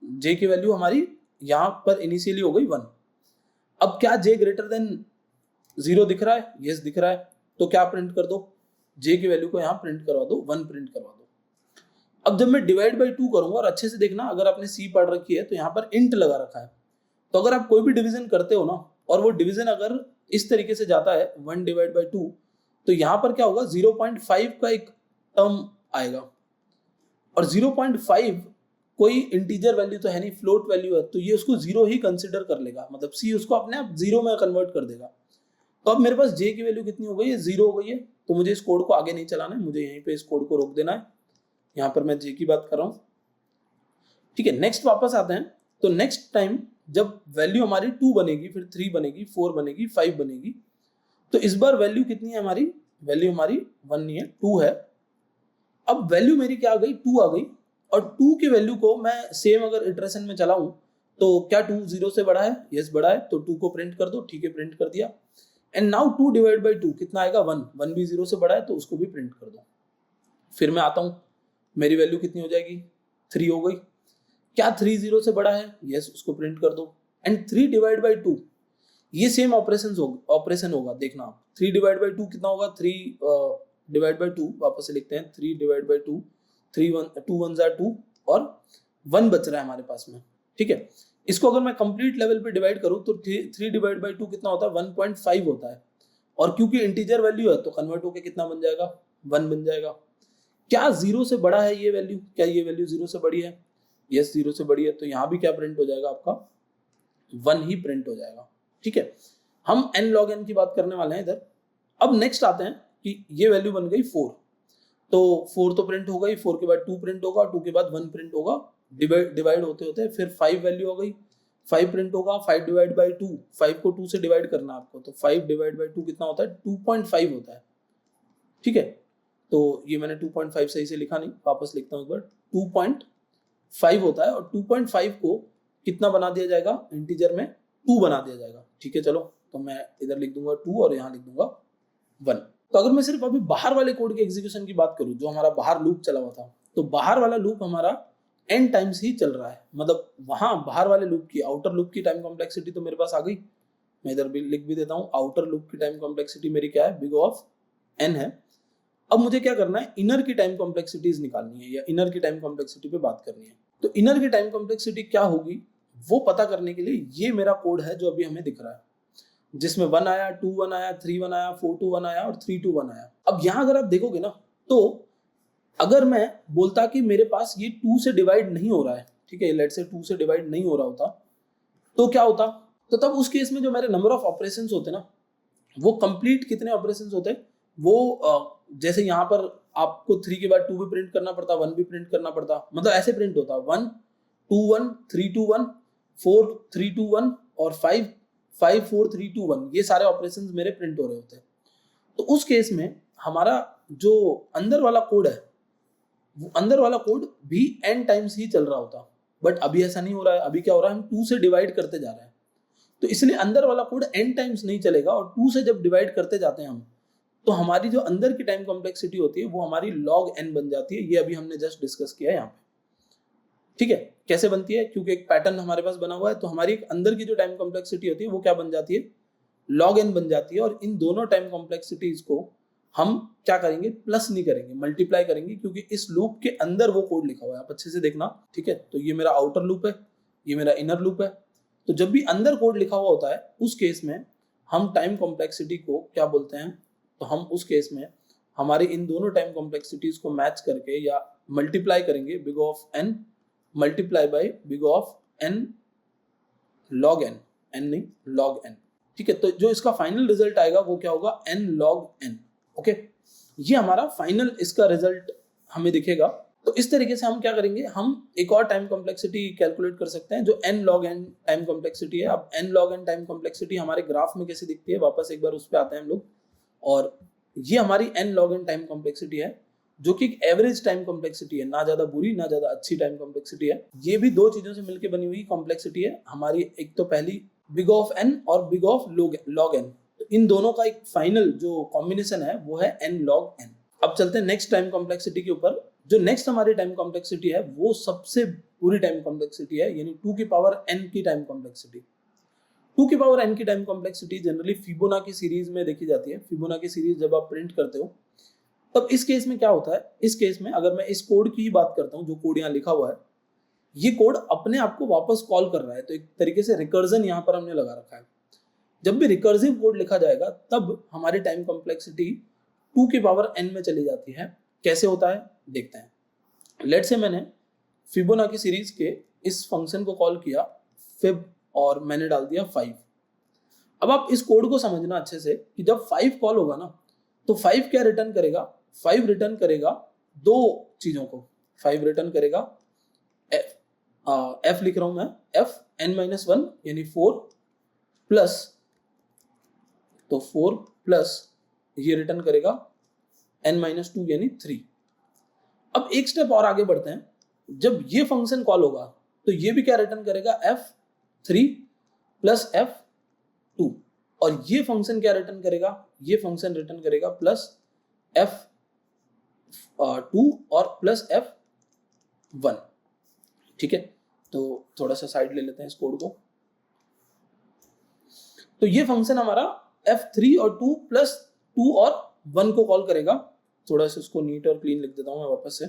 j की वैल्यू हमारी यहां पर इनिशियली हो गई 1। अब क्या j ग्रेटर देन 0 दिख रहा है, यस दिख रहा है, तो क्या प्रिंट कर दो, j की वैल्यू को यहां प्रिंट करवा दो, 1 प्रिंट करवा दो। अब जब मैं डिवाइड बाई 2 करूंगा, और अच्छे से देखना अगर आपने C पढ़ रखी है तो यहाँ पर इंट लगा रखा है, तो अगर आप कोई भी डिवीजन करते हो ना, और वो डिवीजन अगर इस तरीके से जाता है 1 डिवाइड बाई 2, तो यहाँ पर क्या होगा, 0.5 का एक टर्म आएगा, और 0.5 कोई इंटीजर वैल्यू तो है नहीं, फ्लोट वैल्यू है, तो ये उसको 0 ही कंसिडर कर लेगा, मतलब C उसको अपने आप 0 में कन्वर्ट कर देगा। तो अब मेरे पास J की वैल्यू कितनी हो गई है, 0 हो गई है, तो मुझे इस कोड को आगे नहीं चलाना है, मुझे यहीं पे इस कोड को रोक देना है। यहाँ पर मैं J की बात कर रहा हूँ। ठीक है, नेक्स्ट वापस आते हैं। तो नेक्स्ट टाइम जब वैल्यू हमारी 2 बनेगी, फिर 3 बनेगी, 4 बनेगी, 5 बनेगी, तो इस बार वैल्यू कितनी है हमारी, वैल्यू हमारी 1 नहीं है, 2 है। अब वैल्यू मेरी क्या आ गई, 2 आ गई, और 2 की वैल्यू को मैं सेम अगर इटरेशन में चलाऊं तो क्या 2 0 से बड़ा है? यस बड़ा है, तो 2 को प्रिंट कर दो। ठीक है, प्रिंट कर दिया। एंड नाउ 2 डिवाइड बाई 2 कितना आएगा? 1। 1 भी 0 से बड़ा है तो उसको भी प्रिंट कर दो। फिर मैं आता हूं, मेरी वैल्यू कितनी हो जाएगी? 3 हो गई। क्या 3 0 से बड़ा है? यस, उसको प्रिंट कर दो। एंड 3 डिवाइड बाई 2, ये सेम ऑपरेशन होगा, देखना आप। 3 डिवाइड बाई 2 कितना होगा? 3 डिवाइड बाई 2, वापस से लिखते हैं, 3 डिवाइड बाई 2, 2 1 जार 2 और 1 बच रहा है हमारे पास में। ठीक है, इसको अगर मैं कंप्लीट लेवल पे डिवाइड करूं तो 3 डिवाइड बाई 2 कितना होता है? 1.5 होता है। और क्योंकि इंटीजर वैल्यू है तो कन्वर्ट होकर कितना बन जाएगा? 1 बन जाएगा। क्या 0 से बड़ा है ये वैल्यू? क्या ये वैल्यू 0 से बड़ी है? यस, 0 से बड़ी है, तो यहां भी क्या प्रिंट हो जाएगा आपका? 1 ही प्रिंट हो जाएगा। ठीक है, हम n log n की बात करने वाले हैं इधर। अब नेक्स्ट आते हैं कि ये वैल्यू बन गई 4, तो 4 तो प्रिंट हो गई, 4 के बाद 2 प्रिंट होगा, 2 के बाद 1 प्रिंट होगा, डिवाइड होते होते फिर 5 वैल्यू हो गई, 5 प्रिंट होगा। 5 डिवाइड बाई 2, 5 को 2 से डिवाइड करना आपको, तो 5 डिवाइड बाई 2 कितना होता है? 2.5 होता है। ठीक है, तो ये मैंने 2.5 सही से लिखा नहीं, वापस लिखता हूँ एक बार। 2.5 होता है, और 2.5 को कितना बना दिया जाएगा? इंटीजर में 2 बना दिया जाएगा। ठीक है, चलो, तो मैं इधर लिख दूंगा 2 और यहाँ लिख दूंगा 1। तो अगर मैं सिर्फ अभी बाहर वाले कोड के एग्जीक्यूशन की बात करूं, जो हमारा बाहर लूप चला हुआ था, तो बाहर वाला लूप हमारा n टाइम्स ही चल रहा है। मतलब वहां बाहर वाले लूप की, आउटर लूप की टाइम कॉम्प्लेक्सिटी तो मेरे पास आ गई। मैं इधर भी लिख भी देता हूँ, आउटर लूप की टाइम कॉम्प्लेक्सिटी मेरी क्या है? बिग ऑफ n है। अब मुझे क्या करना है? इनर की टाइम कॉम्प्लेक्सिटीज निकालनी है, या इनर की टाइम कॉम्प्लेक्सिटी पे बात करनी है। तो इनर की टाइम कॉम्प्लेक्सिटी क्या होगी वो पता करने के लिए ये मेरा कोड है जो अभी हमें दिख रहा है, जिसमें 1 आया, 2 1 आया, 3 1 आया, 4 2 1 आया और 3 2 1 आया। अब यहां अगर आप देखोगे ना, तो अगर मैं बोलता कि मेरे पास ये 2 से डिवाइड नहीं हो रहा है, ठीक है, लेट्स से 2 से डिवाइड नहीं हो रहा होता, तो क्या होता? तो तब उस केस में जो मेरे नंबर ऑफ ऑपरेशंस होते ना, वो कंप्लीट कितने ऑपरेशंस होते? वो जैसे यहाँ पर आपको 3 के बाद 2 भी प्रिंट करना पड़ता, 1 भी प्रिंट करना पड़ता, मतलब ऐसे प्रिंट होता 1 2 1 3 2 1 4 3 2 1 और 5 5 4 3 2 1, ये सारे ऑपरेशंस मेरे प्रिंट हो रहे होते हैं। तो उस केस में हमारा जो अंदर वाला कोड है, वो अंदर वाला कोड भी n टाइम्स ही चल रहा होता। बट अभी ऐसा नहीं हो रहा है। अभी क्या हो रहा है? हम 2 से डिवाइड करते जा रहे हैं, तो इसलिए अंदर वाला कोड n टाइम्स नहीं चलेगा। और 2 से जब डिवाइड करते जाते हैं हम, तो हमारी जो अंदर की टाइम कॉम्प्लेक्सिटी होती है वो हमारी log n बन जाती है। ये अभी हमने जस्ट डिस्कस किया है यहाँ पे। ठीक है, कैसे बनती है? क्योंकि एक पैटर्न हमारे पास बना हुआ है, तो हमारी अंदर की जो टाइम कॉम्प्लेक्सिटी होती है वो क्या बन जाती है? log n बन जाती है। और इन दोनों टाइम कॉम्प्लेक्सिटीज को हम क्या करेंगे? प्लस नहीं करेंगे, मल्टीप्लाई करेंगे, क्योंकि इस लूप के अंदर वो कोड लिखा हुआ है। आप अच्छे से देखना। ठीक है, तो ये मेरा आउटर लूप है, ये मेरा इनर लूप है। तो जब भी अंदर कोड लिखा हुआ होता है, उस केस में हम टाइम कॉम्प्लेक्सिटी को क्या बोलते हैं? तो हम उस केस में हमारे इन दोनों टाइम कॉम्प्लेक्सिटीज को मैच करके या मल्टीप्लाई करेंगे, big of n multiply by big of n log n, n नहीं log n। ठीक है, तो जो इसका फाइनल रिजल्ट आएगा वो क्या होगा? n log n। ओके, ये हमारा फाइनल इसका रिजल्ट हमें दिखेगा। तो इस तरीके से हम क्या करेंगे? हम एक और टाइम कॉम्प्लेक्सिटी कैलकुलेट कर सकते हैं जो n log n time complexity है। अब n log n time complexity हमारे ग्राफ में कैसे दिखती है, वापस एक बार उस पर आते हैं हम लोग। और ये हमारी n log n time complexity है, जो कि एक एवरेज टाइम कॉम्प्लेक्सिटी है, ना ज्यादा बुरी ना ज्यादा अच्छी टाइम कॉम्प्लेक्सिटी है। ये भी दो चीजों से मिलकर बनी हुई कॉम्प्लेक्सिटी है हमारी। एक तो पहली बिग ऑफ n और बिग ऑफ log n, तो इन दोनों का एक फाइनल जो कॉम्बिनेशन है वो है n log n। अब चलते हैं नेक्स्ट टाइम कॉम्प्लेक्सिटी के ऊपर। जो नेक्स्ट हमारी टाइम कॉम्प्लेक्सिटी है वो सबसे बुरी टाइम कॉम्प्लेक्सिटी है, यानी 2 की पावर n की टाइम कॉम्प्लेक्सिटी। 2 की पावर n की time complexity generally Fibonacci series में देखी जाती है। फिबोनाची सीरीज जब आप प्रिंट करते हो, तब इस केस में क्या होता है? इस केस में अगर मैं इस कोड की ही बात करता हूं, जो कोड यहाँ लिखा हुआ है, ये कोड अपने आप को वापस कॉल कर रहा है। तो एक तरीके से रिकर्जन यहाँ पर हमने लगा रखा है। जब भी रिकर्सिव कोड लिखा जाएगा तब हमारी टाइम कॉम्प्लेक्सिटी 2 की पावर n में चली जाती है। कैसे होता है देखते हैं। लेट्स से मैंने फिबोनाची सीरीज के इस फंक्शन को कॉल किया फिब, और मैंने डाल दिया 5। अब आप इस कोड को समझना अच्छे से कि जब 5 कॉल होगा ना, तो 5 क्या रिटर्न करेगा? 5 रिटर्न करेगा दो चीजों को। 5 रिटर्न करेगा f लिख रहा हूं मैं, f n-1 यानी 4 प्लस, तो 4 प्लस ये रिटर्न करेगा n माइनस 2 यानी 3। अब एक स्टेप और आगे बढ़ते हैं, जब ये फंक्शन कॉल होगा तो ये भी क्या रिटर्न करेगा, f3 प्लस f2, और ये फंक्शन क्या रिटर्न करेगा, ये फंक्शन रिटर्न करेगा प्लस f2 और प्लस f1। ठीक है, तो थोड़ा सा साइड ले लेते हैं इस कोड को। तो ये फंक्शन हमारा f3 और 2 प्लस 2 और 1 को कॉल करेगा। थोड़ा सा इसको नीट और क्लीन लिख देता हूं मैं वापस से,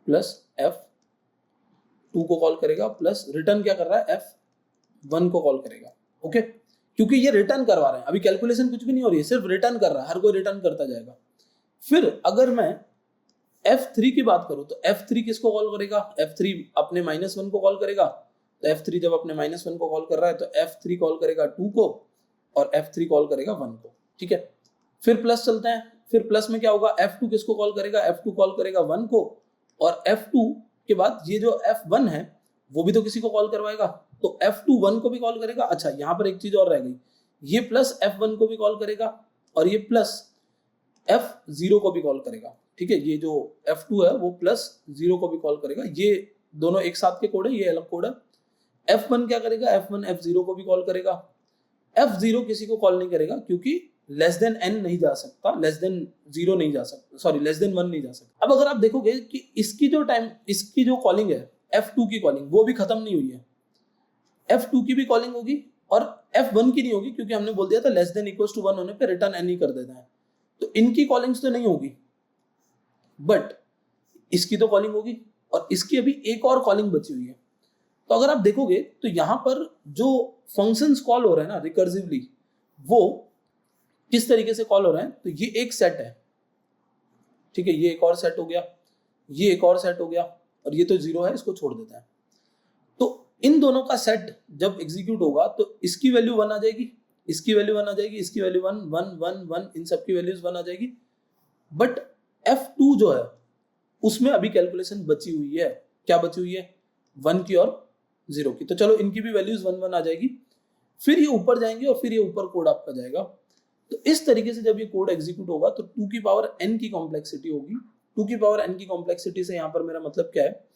प्लस f2 को कॉल करेगा, प्लस रिटर्न क्या कर रहा है, f1 को कॉल करेगा। ओके, क्योंकि ये रिटर्न करवा रहे हैं, अभी कैलकुलेशन कुछ भी नहीं हो रही है, सिर्फ रिटर्न कर रहा है, हर कोई रिटर्न करता जाएगा। फिर अगर मैं f3 की बात करूं तो f3 किसको कॉल करेगा, f3 अपने -1 को कॉल करेगा। तो f3 जब अपने -1 को कॉल कर रहा है तो f3 कॉल करेगा 2 को और f3 कॉल करेगा 1 को। ठीक है, फिर प्लस चलते हैं, फिर प्लस में क्या होगा, f2 किसको कॉल करेगा, f2 कॉल करेगा 1 को, और f2 के बाद ये जो f1 है वो भी तो किसी को कॉल करवाएगा, तो f2 1 को भी कॉल करेगा। अच्छा, यहाँ पर एक चीज और रह गई, ये प्लस f1 को भी कॉल करेगा और ये प्लस f0 को भी कॉल करेगा। ठीक है, ये जो f2 है वो प्लस 0 को भी कॉल करेगा। ये दोनों एक साथ के कोड है, ये अलग कोड है। f1 क्या करेगा, f1 f0 को भी कॉल करेगा। f0 किसी को कॉल नहीं करेगा क्योंकि लेस देन n नहीं जा सकता, लेस देन 0 नहीं जा सकता, सॉरी लेस देन 1 नहीं जा सकता। अब अगर आप देखोगे कि इसकी जो कॉलिंग है f2 की कॉलिंग वो भी खत्म नहीं हुई है, f2 की भी कॉलिंग होगी और f1 की नहीं होगी, क्योंकि हमने बोल दिया था लेस देन इक्वल टू 1 होने पे रिटर्न n ही कर देता है। तो इनकी कॉलिंग्स तो नहीं होगी, बट इसकी तो कॉलिंग होगी, और इसकी अभी एक और कॉलिंग बची हुई है। तो अगर आप देखोगे तो यहां पर जो फंक्शंस कॉल हो रहे हैं ना रिकर्सिवली, वो किस तरीके से कॉल हो रहे हैं, तो ये एक सेट है। ठीक है, ये एक और सेट हो गया, ये एक और सेट हो गया, और ये तो 0 है, इसको छोड़ देते हैं। तो इन दोनों का सेट जब एग्जीक्यूट होगा तो इसकी वैल्यू 1 आ जाएगी, इसकी वैल्यू 1 आ जाएगी, इसकी वैल्यू 1 1 1 1, इन सब की वैल्यूज 1 आ जाएगी। बट f2 जो है उसमें अभी कैलकुलेशन बची हुई है, क्या बची हुई है, 1 की और 0 की। तो चलो इनकी भी वैल्यूज 1 1 आ जाएगी, फिर ये ऊपर जाएंगे और फिर ये ऊपर कोड आपका जाएगा। तो इस तरीके से जब ये कोड एग्जीक्यूट होगा तो 2 की पावर n की कॉम्प्लेक्सिटी होगी। 2 की पावर n की कॉम्प्लेक्सिटी से यहाँ पर मेरा मतलब क्या है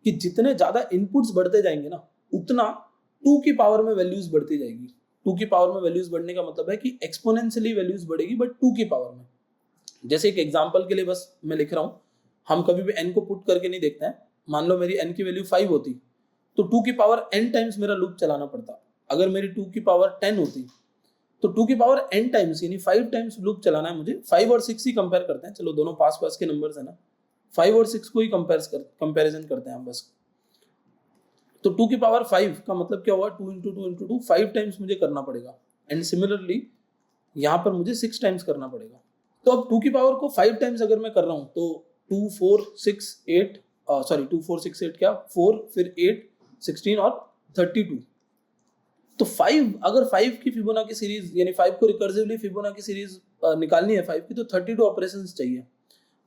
कि जितने ज्यादा इनपुट्स बढ़ते जाएंगे ना, उतना 2 की पावर में वैल्यूज बढ़ती जाएगी। 2 की पावर में वैल्यूज बढ़ने का मतलब है कि एक्सपोनेंशियली वैल्यूज बढ़ेगी, बट 2 की पावर में। जैसे एक एग्जांपल के लिए बस मैं लिख रहा हूं, हम कभी भी n को पुट करके नहीं देखते हैं। मान लो मेरी n की वैल्यू 5 होती तो 2 की पावर n टाइम्स मेरा लूप चलाना पड़ता। अगर मेरी 2 की पावर 10 होती तो 2 की पावर n टाइम्स यानी 5 टाइम्स लूप चलाना है मुझे। 5 और 6 ही कंपेयर करते हैं, चलो दोनों पास पास के नंबर्स है ना, 5 और 6 को ही कंपैरिजन करते हैं हम बस। तो 2 की पावर 5 का मतलब क्या हुआ, 2 इंटू 2 इंटू 2, 5 टाइम्स मुझे करना पड़ेगा। एंड सिमिलरली यहाँ पर मुझे 6 टाइम्स करना पड़ेगा। तो अब 2 की पावर को 5 टाइम्स अगर मैं कर रहा हूँ तो 2 4 6 8 सॉरी 2 4 6 8 क्या 4 फिर 8 16 और 32। तो 5 अगर 5 की फिबोनाची सीरीज यानी 5 को रिकर्सिवली फिबोनाची सीरीज निकालनी है 5 की, तो 32 ऑपरेशंस चाहिए।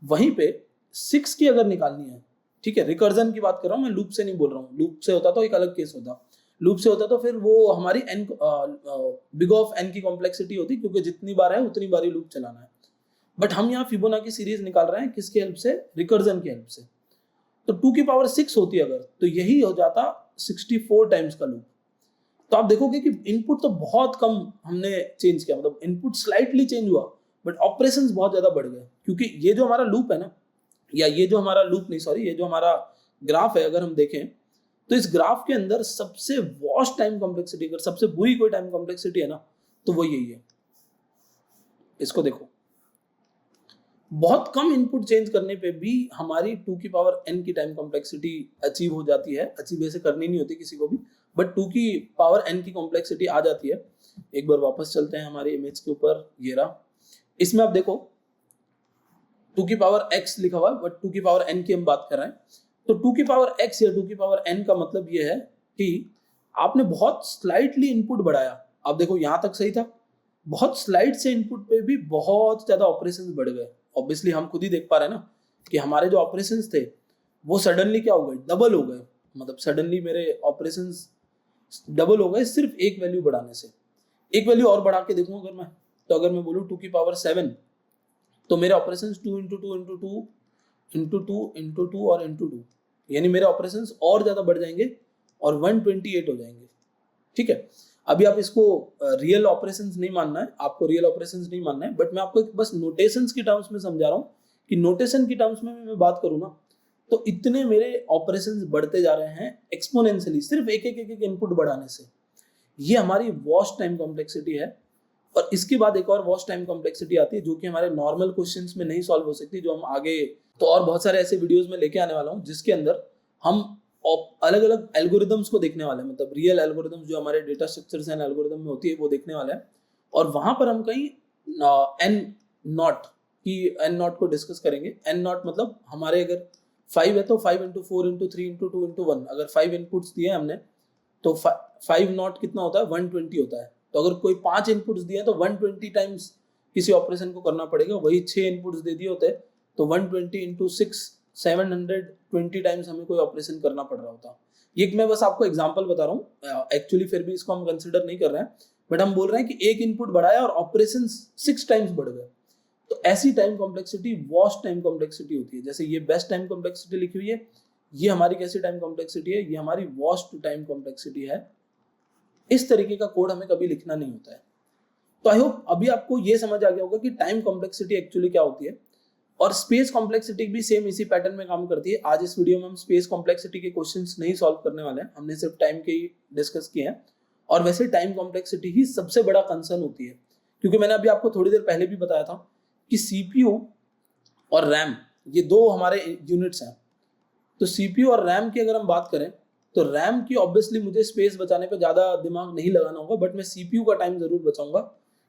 वहीं पे 6 की अगर निकालनी है, ठीक है, रिकर्जन की बात कर रहा हूँ मैं, लूप से नहीं बोल रहा हूँ। लूप से होता तो एक अलग केस होता, लूप से होता तो फिर वो हमारी n बिग ऑफ n की कॉम्प्लेक्सिटी होती, क्योंकि जितनी बार है उतनी बार ही लूप चलाना है। बट हम यहाँ फिबोनाची सीरीज निकाल रहे हैं किसकी हेल्प से, रिकर्जन की हेल्प से। तो 2 की पावर 6 होती अगर, तो यही हो जाता 64 टाइम्स का लूप। तो आप देखोगे कि इनपुट तो बहुत कम हमने चेंज किया, मतलब इनपुट स्लाइटली चेंज हुआ बट ऑपरेशंस बहुत ज्यादा बढ़ गए। क्योंकि ये जो हमारा लूप है ना, या ये जो हमारा लूप नहीं सॉरी ये जो हमारा ग्राफ है, अगर हम देखें तो इस ग्राफ के अंदर सबसे वर्स्ट टाइम कॉम्प्लेक्सिटी, अगर सबसे बुरी कोई टाइम कॉम्प्लेक्सिटी है ना तो वो यही है। इसको देखो, बहुत कम इनपुट चेंज करने पे भी हमारी 2 की पावर n की टाइम कॉम्प्लेक्सिटी अचीव हो जाती है। अचीव ऐसे करनी नहीं होती किसी को भी, बट 2 की पावर n की कॉम्प्लेक्सिटी आ जाती है। एक बार वापस चलते हैं हमारे इमेज के ऊपर, ये रहा। इसमें आप देखो 2 की पावर x लिखा हुआ है, बट 2 की पावर n की हम बात कर रहे हैं। तो 2 की पावर x या 2 की पावर n का मतलब ये है कि आपने बहुत स्लाइटली इनपुट बढ़ाया। आप देखो यहाँ तक सही था, बहुत स्लाइड से इनपुट पे भी बहुत ज्यादा ऑपरेशंस बढ़ गए। ऑब्वियसली हम खुद ही देख पा रहे हैं ना कि हमारे जो ऑपरेशंस थे वो सडनली क्या हो गए, डबल हो गए। मतलब सडनली मेरे ऑपरेशंस डबल हो गए सिर्फ एक वैल्यू बढ़ाने से। एक वैल्यू और बढ़ा के देखूं अगर मैं, तो अगर मैं बोलूं 2 की पावर 7 तो मेरे operation 2 into two into two into two into two और इंटू टू, यानी मेरे ऑपरेशन और ज़्यादा बढ़ जाएंगे और 128 हो जाएंगे। ठीक है, अभी आप इसको रियल ऑपरेशंस नहीं मानना है, आपको रियल ऑपरेशंस नहीं मानना है, बट मैं आपको बस नोटेशंस की टर्म्स में समझा रहा हूँ कि नोटेशन की टर्म्स में मैं बात करूँ ना, तो इतने मेरे ऑपरेशंस बढ़ते जा रहे हैं एक्सपोनेंशियली, सिर्फ एक एक एक एक इनपुट बढ़ाने से। ये हमारी वॉश टाइम कॉम्प्लेक्सिटी है। और इसके बाद एक और वॉश टाइम कॉम्प्लेक्सिटी आती है जो कि हमारे नॉर्मल क्वेश्चंस में नहीं सॉल्व हो सकती, जो हम आगे तो और बहुत सारे ऐसे वीडियोस में लेके आने वाला हूँ जिसके अंदर हम अलग अलग एल्गोरिदम्स को देखने वाले हैं, मतलब रियल एल्गोरिदम्स जो हमारे डेटा स्ट्रक्चर्स एंड एल्गोरिदम में होती है वो देखने वाले हैं। और वहां पर हम कहीं एन नॉट को डिस्कस करेंगे। एन नॉट मतलब हमारे अगर 5 है तो 5 इंटू 4 इंटू 3 इंटू 2 इंटू 1, अगर 5 इनपुट्स दिए हमने तो 5 नॉट कितना होता है, 120 होता है। तो अगर कोई 5 इनपुट्स दिए तो 120 टाइम्स किसी ऑपरेशन को करना पड़ेगा। वही 6 इनपुट्स दे दिए होते तो 120 इंटू 6 720 टाइम्स हमें कोई ऑपरेशन करना पड़ रहा होता। ये मैं बस आपको एग्जांपल बता रहा हूँ, एक्चुअली फिर भी इसको हम कंसिडर नहीं कर रहे हैं, बट हम बोल रहे हैं कि एक इनपुट बढ़ाया और ऑपरेशन 6 टाइम्स बढ़ गए। तो ऐसी time complexity wash time complexity होती है। जैसे ये बेस्ट टाइम कॉम्प्लेक्सिटी लिखी हुई है, ये हमारी कैसी टाइम कॉम्प्लेक्सिटी है, ये हमारी वॉश टू टाइम कॉम्प्लेक्सिटी है। इस तरीके का कोड हमें कभी लिखना नहीं होता है। तो आई होप अभी आपको ये समझ आ गया होगा कि टाइम कॉम्प्लेक्सिटी एक्चुअली क्या होती है। और स्पेस कॉम्प्लेक्सिटी भी सेम इसी पैटर्न में काम करती है। आज इस वीडियो में हम स्पेस कॉम्प्लेक्सिटी के क्वेश्चंस नहीं सॉल्व करने वाले हैं, हमने सिर्फ टाइम के ही डिस्कस किए हैं। और वैसे टाइम कॉम्प्लेक्सिटी ही सबसे बड़ा कंसर्न होती है, क्योंकि मैंने अभी आपको थोड़ी देर पहले भी बताया था कि सीपीयू और रैम ये दो हमारे यूनिट्स हैं। तो सीपीयू और रैम की अगर हम बात करें तो रैम की ऑब्वियसली मुझे स्पेस बचाने पे ज़्यादा दिमाग नहीं लगाना होगा, बट मैं सीपीयू का टाइम जरूर बचाऊंगा,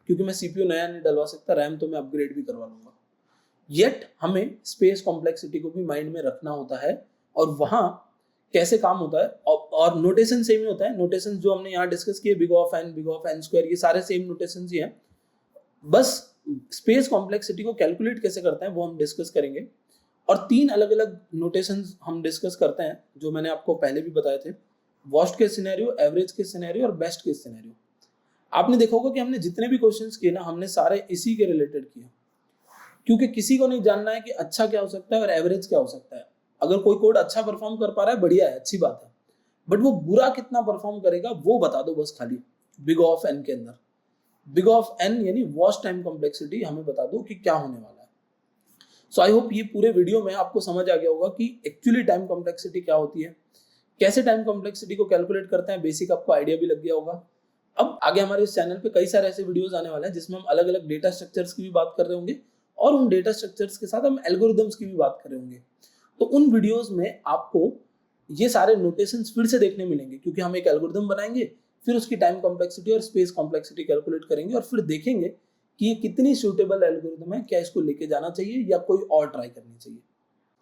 क्योंकि मैं सीपीयू नया नहीं डलवा सकता, रैम तो मैं अपग्रेड भी करवा लूंगा। येट हमें स्पेस कॉम्प्लेक्सिटी को भी माइंड में रखना होता है और वहाँ कैसे काम होता है। और नोटेशन सेम ही होता है। नोटेशन जो हमने यहाँ डिस्कस किए, बिग ऑफ एन स्क्वायर, ये सारे सेम नोटेशन ही हैं। बस स्पेस कॉम्प्लेक्सिटी को कैलकुलेट कैसे करते हैं वो हम डिस्कस करेंगे। और 3 अलग अलग नोटेशंस हम डिस्कस करते हैं जो मैंने आपको पहले भी बताए थे, worst case scenario, average case scenario और बेस्ट केस सिनेरियो। आपने देखा होगा कि हमने जितने भी क्वेश्चंस किए ना, हमने सारे इसी के रिलेटेड किए, क्योंकि किसी को नहीं जानना है कि अच्छा क्या हो सकता है और एवरेज क्या हो सकता है। अगर कोई कोड अच्छा परफॉर्म कर पा रहा है, बढ़िया है, अच्छी बात है, बट वो बुरा कितना परफॉर्म करेगा वो बता दो बस खाली बिग ऑफ एन के अंदर। बिग ऑफ एन यानी वर्स्ट टाइम कॉम्प्लेक्सिटी हमें बता दो कि क्या होने वाला है। सो आई होप ये पूरे वीडियो में आपको समझ आ गया होगा कि एक्चुअली टाइम कॉम्प्लेक्सिटी क्या होती है, कैसे टाइम कॉम्प्लेक्सिटी को कैलकुलेट करते हैं, बेसिक आपको आइडिया भी लग गया होगा। अब आगे हमारे इस चैनल पे कई सारे ऐसे वीडियोस आने वाले हैं जिसमें हम अलग अलग डेटा स्ट्रक्चर्स की भी बात कर रहे होंगे और उन डेटा स्ट्रक्चर्स के साथ हम एल्गोरिदम्स की भी बात कर रहे होंगे। तो उन वीडियोस में आपको ये सारे नोटेशंस फिर से देखने मिलेंगे, क्योंकि हम एक एल्गोरिदम बनाएंगे, फिर उसकी टाइम कॉम्प्लेक्सिटी और स्पेस कॉम्प्लेक्सिटी कैलकुलेट करेंगे और फिर देखेंगे कि ये कितनी सूटेबल एल्गोरिदम है, क्या इसको लेके जाना चाहिए या कोई और ट्राई करनी चाहिए।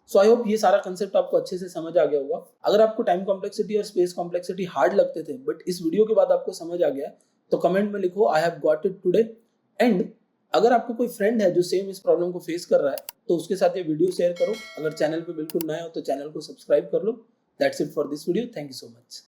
सो आई होप ये सारा कंसेप्ट आपको अच्छे से समझ आ गया होगा। अगर आपको टाइम कॉम्प्लेक्सिटी और स्पेस कॉम्प्लेक्सिटी हार्ड लगते थे बट इस वीडियो के बाद आपको समझ आ गया, तो कमेंट में लिखो I have got it today. And अगर आपको कोई फ्रेंड है जो सेम इस प्रॉब्लम को फेस कर रहा है तो उसके साथ ये वीडियो शेयर करो। अगर चैनल पे बिल्कुल नए हो तो चैनल को सब्सक्राइब कर लो। That's it for this video. Thank you so much.